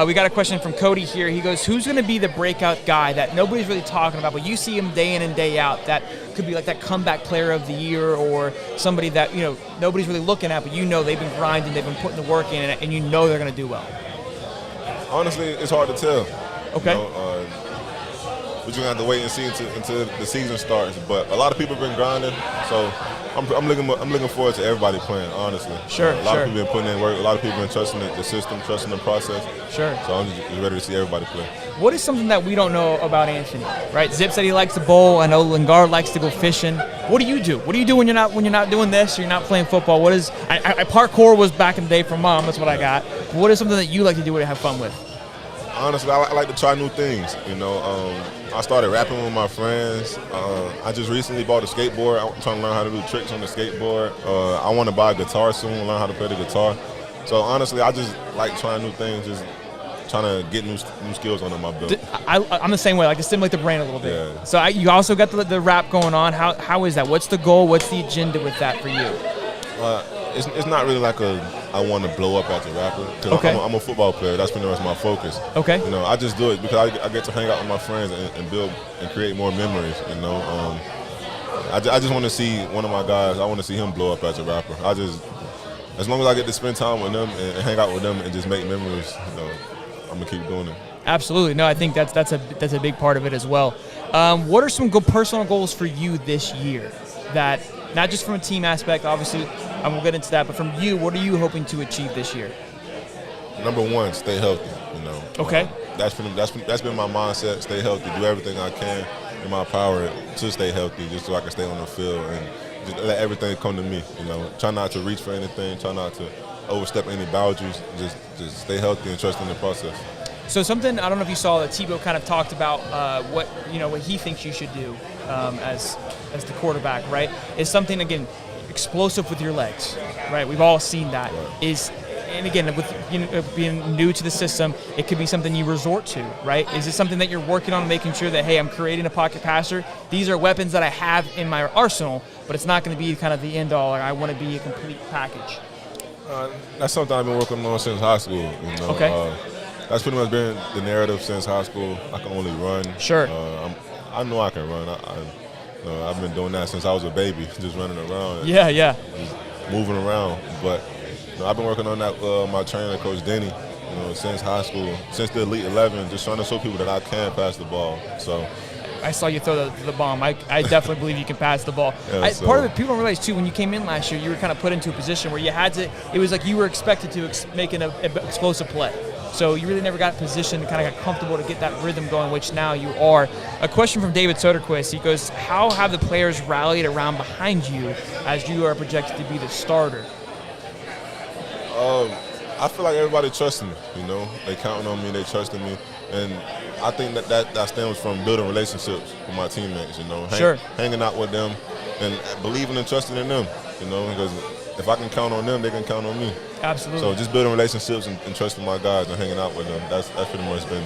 We got a question from Cody here. He goes, who's going to be the breakout guy that nobody's really talking about, but you see him day in and day out, that could be like that comeback player of the year, or somebody that, you know, nobody's really looking at, but you know they've been grinding, they've been putting the work in, and you know they're going to do well? Honestly, it's hard to tell. Okay. You know, we're just going to have to wait and see until the season starts. But a lot of people have been grinding, so I'm looking forward to everybody playing, honestly. Sure, a lot of people have been putting in work. A lot of people have been trusting the system, trusting the process. Sure. So I'm just ready to see everybody play. What is something that we don't know about Anthony, right? Zip said he likes to bowl. I know Lingard likes to go fishing. What do you do? What do you do when you're not doing this, or you're not playing football? What is parkour was back in the day from Mom. That's what I got. But what is something that you like to do to have fun with? Honestly, I like to try new things. You know, I started rapping with my friends. I just recently bought a skateboard. I'm trying to learn how to do tricks on the skateboard. I want to buy a guitar soon, learn how to play the guitar. So honestly, I just like trying new things, just trying to get new skills under my belt. I'm the same way. I like to stimulate the brain a little bit. Yeah. So you also got the rap going on. How is that? What's the goal? What's the agenda with that for you? It's not really like I want to blow up as a rapper. Cause Okay. I'm a football player. That's pretty much my focus. Okay. You know, I just do it because I get to hang out with my friends and build and create more memories. You know, I just want to see one of my guys. I want to see him blow up as a rapper. As long as I get to spend time with them and hang out with them and just make memories, you know, I'm gonna keep doing it. Absolutely. No, I think that's a big part of it as well. What are some good personal goals for you this year? That not just from a team aspect, obviously, and we'll get into that, but from you, what are you hoping to achieve this year? Number one, stay healthy. You know. Okay. That's been my mindset. Stay healthy. Do everything I can in my power to stay healthy, just so I can stay on the field and just let everything come to me. You know, try not to reach for anything. Try not to overstep any boundaries. Just stay healthy and trust in the process. So something, I don't know if you saw that Tebow kind of talked about what he thinks you should do as the quarterback, right? Is something, again, explosive with your legs, right? We've all seen that. Right. And again, with being new to the system, it could be something you resort to, right? Is it something that you're working on, making sure that, hey, I'm creating a pocket passer. These are weapons that I have in my arsenal, but it's not going to be kind of the end all. Like, I want to be a complete package. That's something I've been working on since high school. You know? Okay. That's pretty much been the narrative since high school. I can only run. Sure. I know I can run. I've been doing that since I was a baby, just running around. Yeah. Just moving around. But I've been working on that with my trainer, Coach Denny, since high school, since the Elite 11, just trying to show people that I can pass the ball. So I saw you throw the bomb. I definitely believe you can pass the ball. Yeah, part of it, people don't realize, too, when you came in last year, you were kind of put into a position where you had to – it was like you were expected to make an explosive play. So you really never got positioned and kind of got comfortable to get that rhythm going, which now you are. A question from David Soderquist. He goes, how have the players rallied around behind you as you are projected to be the starter? I feel like everybody trusts me, They counting on me, they trusting me. And I think that stems from building relationships with my teammates, Sure. Hanging out with them and believing and trusting in them, because if I can count on them, they can count on me. Absolutely. So just building relationships and trusting my guys and hanging out with them, that's pretty much been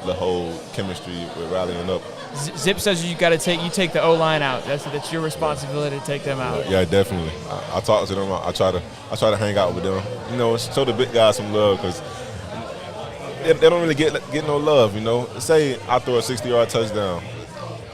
the whole chemistry with rallying up. Zip says you take the O-line out. That's your responsibility to take them out. Yeah, definitely. I talk to them. I try to hang out with them. Show the big guys some love, because they don't really get no love. Say I throw a 60-yard touchdown,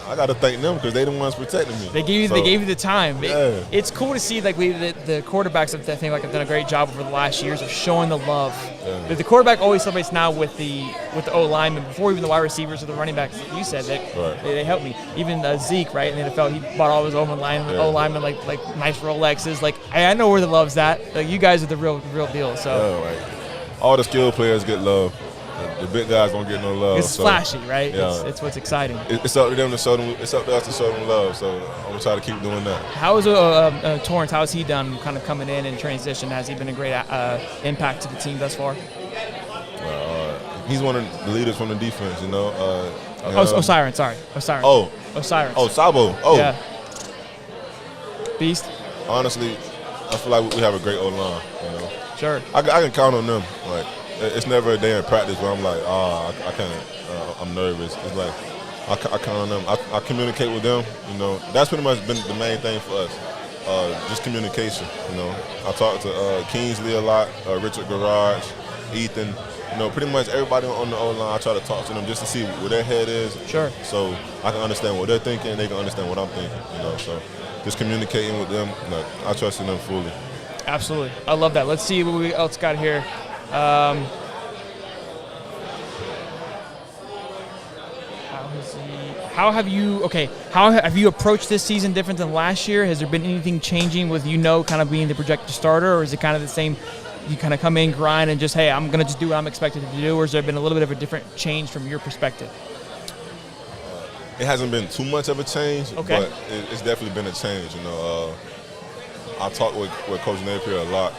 I got to thank them because they the ones protecting me. They gave you the time. Yeah. It's cool to see the quarterbacks, I think, have done a great job over the last years of showing the love. Yeah. The quarterback always celebrates now with the O lineman, before even the wide receivers or the running backs. Like you said that they helped me. Even Zeke, right, in the NFL, he bought all his O linemen like nice Rolexes. Like I know where the love's at. Like you guys are the real deal. So all the skilled players get love. the big guys don't get no love. It's flashy, right? Yeah. It's what's exciting. It's up to them to show them. It's up to us to show them love. So I'm gonna try to keep doing that. How is Torrence? How has he done, kind of coming in and transition? Has he been a great impact to the team thus far? He's one of the leaders from the defense. You know. Osiris, sorry. Osiris. Oh. Osiris. Oh, Sabo. Oh. Yeah. Beast. Honestly, I feel like we have a great O-line. You know. Sure. I can count on them. Like, it's never a day in practice where I'm like, I can't. I'm nervous. It's like I count on them. I communicate with them. You know, that's pretty much been the main thing for us. Just communication. You know, I talk to Kingsley a lot, Richard Garage, Ethan. You know, pretty much everybody on the O-line, I try to talk to them just to see where their head is. Sure. So I can understand what they're thinking, and they can understand what I'm thinking. You know, so just communicating with them, like, I trust in them fully. Absolutely. I love that. Let's see what we else got here. How have you approached this season different than last year? Has there been anything changing with kind of being the projected starter, or is it kind of the same? You kind of come in, grind, and just, hey, I'm going to just do what I'm expected to do, or has there been a little bit of a different change from your perspective? It hasn't been too much of a change, okay, but it's definitely been a change. You know, I talk with Coach Napier a lot.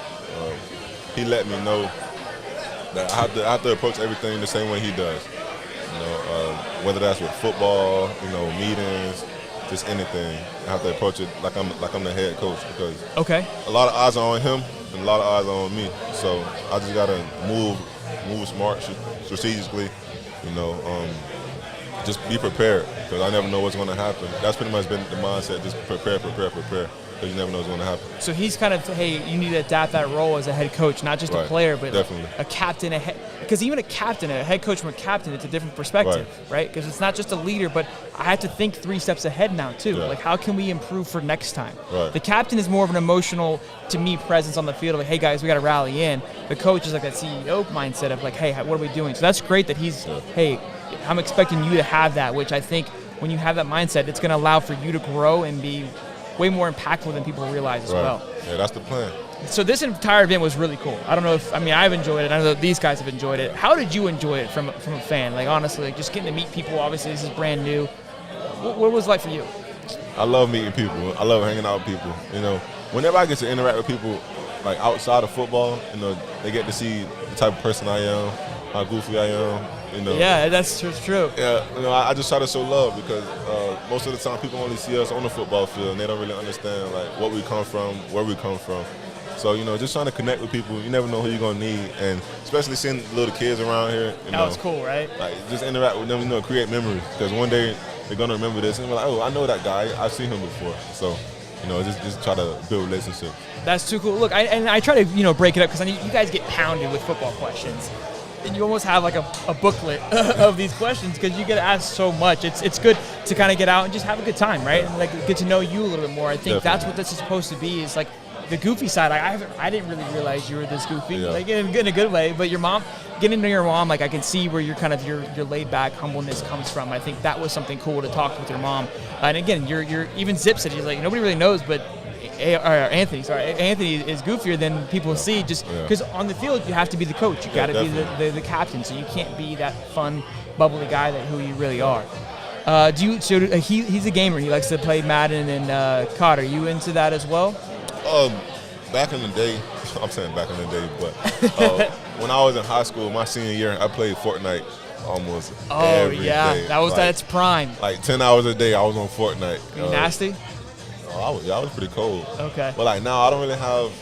He let me know that I have to approach everything the same way he does. You know, whether that's with football, you know, meetings, just anything. I have to approach it like I'm the head coach, because a lot of eyes are on him and a lot of eyes are on me. So I just gotta move smart, strategically. You know, just be prepared, because I never know what's going to happen. That's pretty much been the mindset. Just prepare, because you never know what's going to happen. So he's kind of, hey, you need to adapt that role as a head coach, not just a player, but definitely a captain. Because even a head coach from a captain, it's a different perspective, right? Because it's not just a leader, but I have to think 3 steps ahead now too. Like, how can we improve for next time? The captain is more of an emotional, to me, presence on the field. Like, hey guys, we got to rally in. The coach is like that CEO mindset of like, hey, what are we doing? So that's great that he's, hey, I'm expecting you to have that, which I think when you have that mindset, it's going to allow for you to grow and be way more impactful than people realize as well. Yeah, that's the plan. So this entire event was really cool. I don't know if, I've enjoyed it. I know that these guys have enjoyed it. How did you enjoy it from a fan? Like, honestly, like, just getting to meet people. Obviously, this is brand new. What was it like for you? I love meeting people. I love hanging out with people. You know, whenever I get to interact with people, like outside of football, you know, they get to see the type of person I am, how goofy I am. You know. Yeah, that's true. Yeah, you know, I just try to show love, because most of the time people only see us on the football field and they don't really understand like what we come from, where we come from. So, you know, just trying to connect with people. You never know who you're gonna need, and especially seeing little kids around here. You know, that was cool, right? Like, just interact with them, you know, create memories, because one day they're gonna remember this and be like, oh, I know that guy. I've seen him before. So, you know, just try to build relationships. That's too cool. Look, I try to break it up, because you guys get pounded with football questions. And you almost have like a booklet of these questions, because you get asked so much. It's good to kind of get out and just have a good time, right? And like get to know you a little bit more. I think that's what this is supposed to be, is like the goofy side. I didn't really realize you were this goofy, like in a good way. But your mom, getting to know your mom, like I can see where your laid back humbleness comes from. I think that was something cool to talk with your mom. And again, you're even Zip said, he's like, nobody really knows, but Anthony is goofier than people see, just because on the field you have to be the coach. You got to be the captain, so you can't be that fun, bubbly guy who you really are. He's a gamer. He likes to play Madden and COD. Are you into that as well? Back in the day, I'm saying back in the day, but when I was in high school, my senior year, I played Fortnite almost every day. That was its prime. Like 10 hours a day, I was on Fortnite. You nasty? I was pretty cold. Okay. But like now, I don't really have.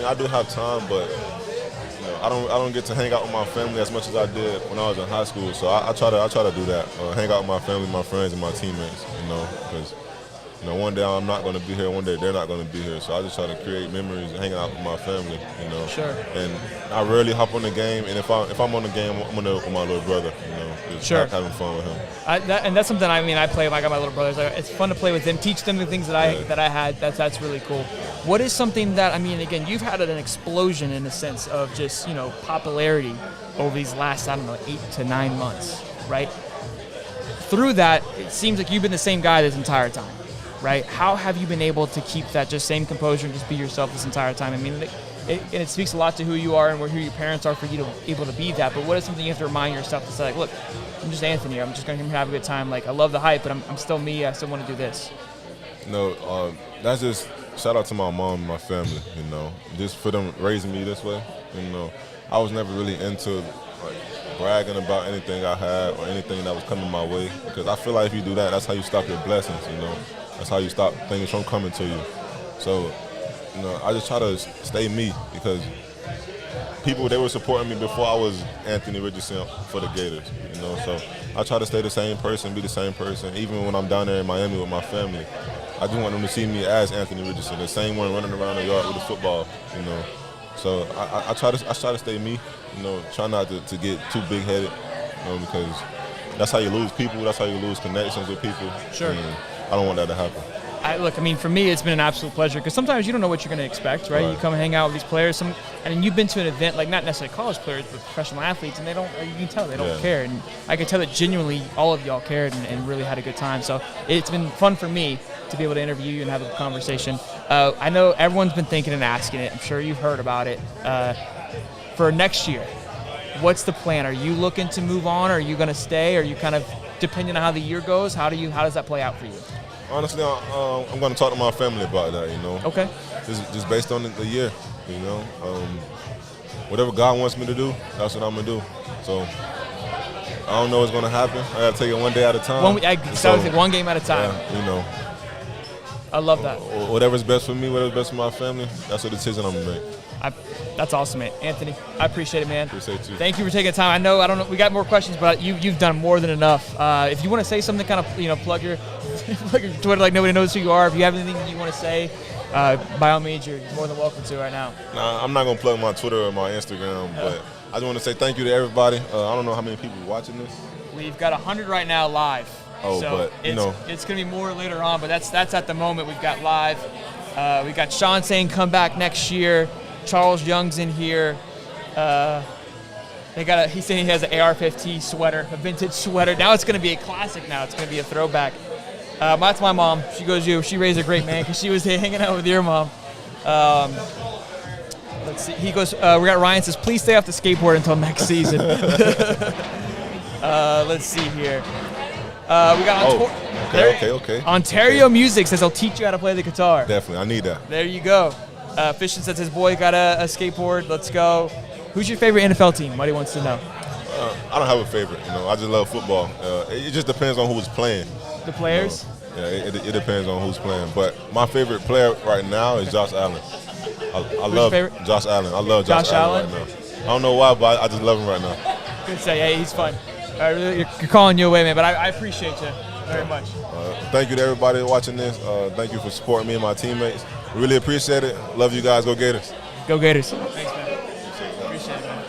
I do have time, but you know, I don't get to hang out with my family as much as I did when I was in high school. So I try to do that. Hang out with my family, my friends, and my teammates. You know, because one day I'm not going to be here. One day they're not going to be here. So I just try to create memories and hanging out with my family. You know. Sure. And I rarely hop on the game. And if I'm on the game, I'm on there with my little brother. You know, just having fun with him. And that's something I play. I got my little brothers. It's fun to play with them, teach them the things that I had. That's really cool. What is something that again, you've had an explosion in a sense of just popularity over these last 8 to 9 months, right? Through that, it seems like you've been the same guy this entire time, right? How have you been able to keep that just same composure and just be yourself this entire time? and it speaks a lot to who you are and who your parents are for you to be able to be that. But what is something you have to remind yourself to say, like, look, I'm just Anthony. I'm just going to have a good time. Like, I love the hype, but I'm still me. I still want to do this. No, that's just shout out to my mom and my family, you know, just for them raising me this way. You know, I was never really into like bragging about anything I had or anything that was coming my way, because I feel like if you do that, that's how you stop your blessings, you know. That's how you stop things from coming to you. So, you know, I just try to stay me, because people, they were supporting me before I was Anthony Richardson for the Gators, you know. So I try to stay the same person, be the same person, even when I'm down there in Miami with my family. I just want them to see me as Anthony Richardson, the same one running around the yard with the football, you know. So I try to stay me, you know, try not to get too big-headed, you know, because that's how you lose people, that's how you lose connections with people. Sure. And I don't want that to happen. Look, I mean, for me, it's been an absolute pleasure, because sometimes you don't know what you're going to expect, right? You come and hang out with these players, and you've been to an event, like not necessarily college players, but professional athletes, and you can tell they don't care. And I can tell that genuinely all of y'all cared and really had a good time. So it's been fun for me to be able to interview you and have a conversation. I know everyone's been thinking and asking it. I'm sure you've heard about it. For next year, what's the plan? Are you looking to move on? Or are you going to stay? Are you kind of, depending on how the year goes, how does that play out for you? Honestly, I'm going to talk to my family about that, you know. Okay. Just based on the year, you know. Whatever God wants me to do, that's what I'm going to do. So I don't know what's going to happen. I got to take it one day at a time. One game at a time. Yeah, you know. I love that. Whatever's best for me, whatever's best for my family, that's the decision I'm going to make. That's awesome, man. Anthony, I appreciate it, man. Appreciate you. Thank you for taking the time. I don't know, we got more questions, but you've done more than enough. If you want to say something, kind of, you know, plug your Twitter like nobody knows who you are. If you have anything you want to say, by all means, you're more than welcome to right now. Nah, I'm not going to plug my Twitter or my Instagram, but I just want to say thank you to everybody. I don't know how many people are watching this. We've got 100 right now live. Oh, so but, you know. It's going to be more later on, but that's at the moment we've got live. We got Sean saying come back next year. Charles Young's in here. He's saying he has an AR-15 sweater, a vintage sweater. Now it's going to be a classic now. It's going to be a throwback. That's my mom. She raised a great man, because she was hanging out with your mom. Let's see. He goes, we got Ryan says, please stay off the skateboard until next season. Let's see here. We got Okay. Ontario Music says, I'll teach you how to play the guitar. Definitely. I need that. There you go. Fishing says his boy got a skateboard. Let's go. Who's your favorite NFL team? What he wants to know. I don't have a favorite. You know, I just love football. It just depends on who's playing. The players? You know? Yeah, it depends on who's playing. But my favorite player right now is Josh Allen. I love Josh Allen. I love Josh Allen right now. I don't know why, but I just love him right now. Good to say. Hey, he's fun. You're calling you away, man, but I appreciate you very much. Thank you to everybody watching this. Thank you for supporting me and my teammates. Really appreciate it. Love you guys. Go Gators. Go Gators. Thanks, man. Appreciate it, man.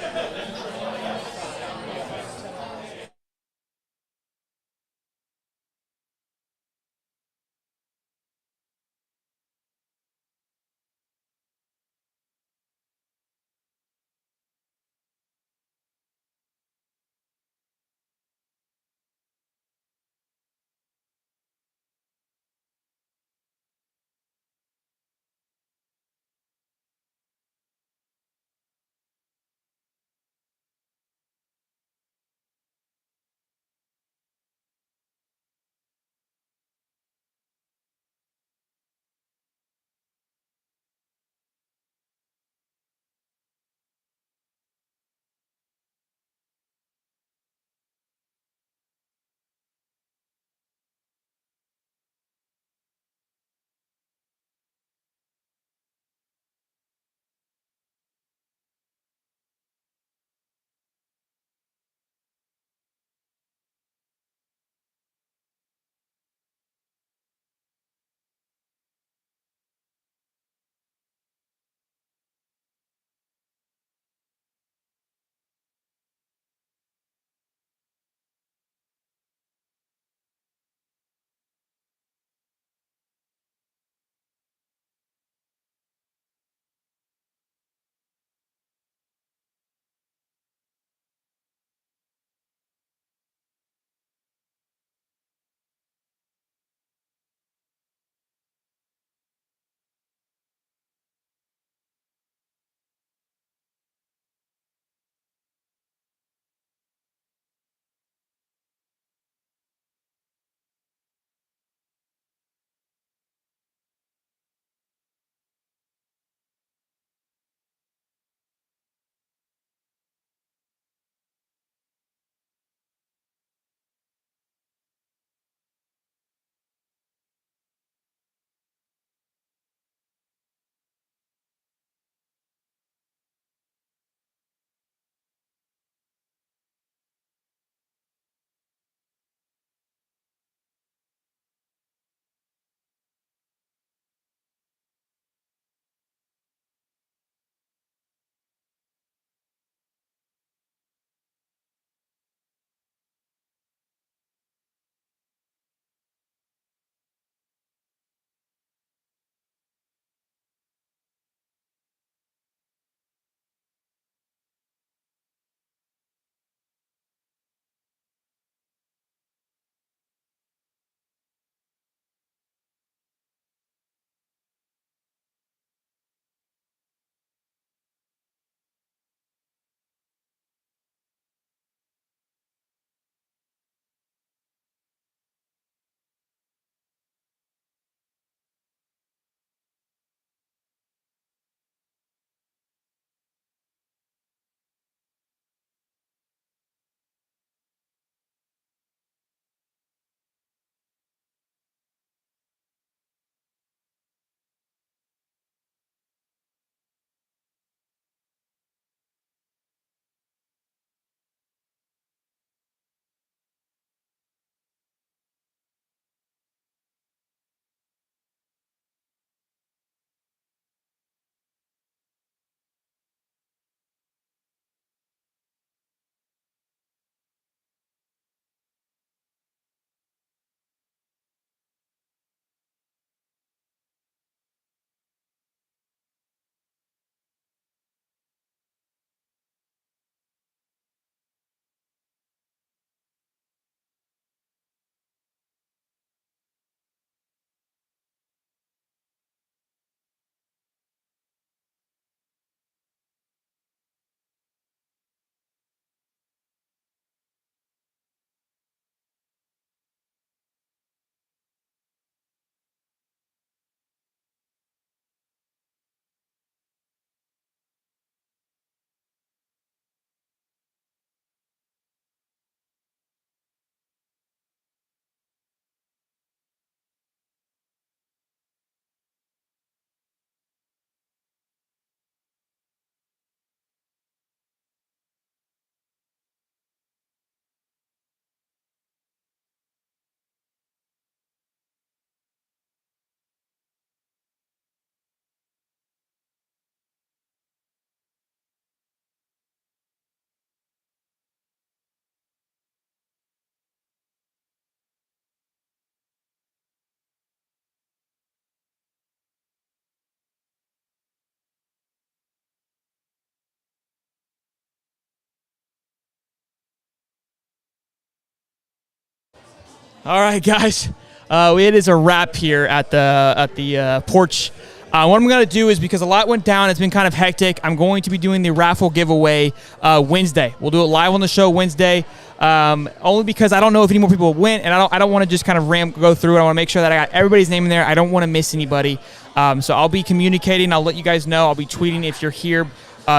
All right, guys. It is a wrap here at the porch. What I'm going to do is, because a lot went down, it's been kind of hectic, I'm going to be doing the raffle giveaway Wednesday. We'll do it live on the show Wednesday, only because I don't know if any more people will win, and I don't want to just kind of go through it. I want to make sure that I got everybody's name in there. I don't want to miss anybody. So I'll be communicating. I'll let you guys know. I'll be tweeting if you're here.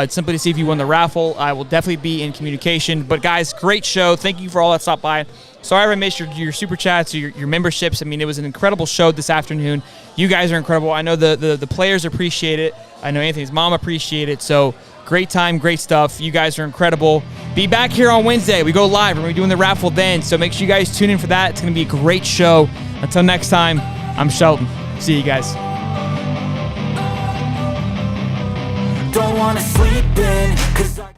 Simply to see if you won the raffle. I will definitely be in communication. But guys, great show. Thank you for all that stopped by. Sorry I missed your super chats or your memberships. I mean, it was an incredible show this afternoon. You guys are incredible. I know the players appreciate it. I know Anthony's mom appreciate it. So great time, great stuff. You guys are incredible. Be back here on Wednesday. We go live. We're going to be doing the raffle then. So make sure you guys tune in for that. It's going to be a great show. Until next time, I'm Shelton. See you guys. Don't wanna sleep in, 'cause I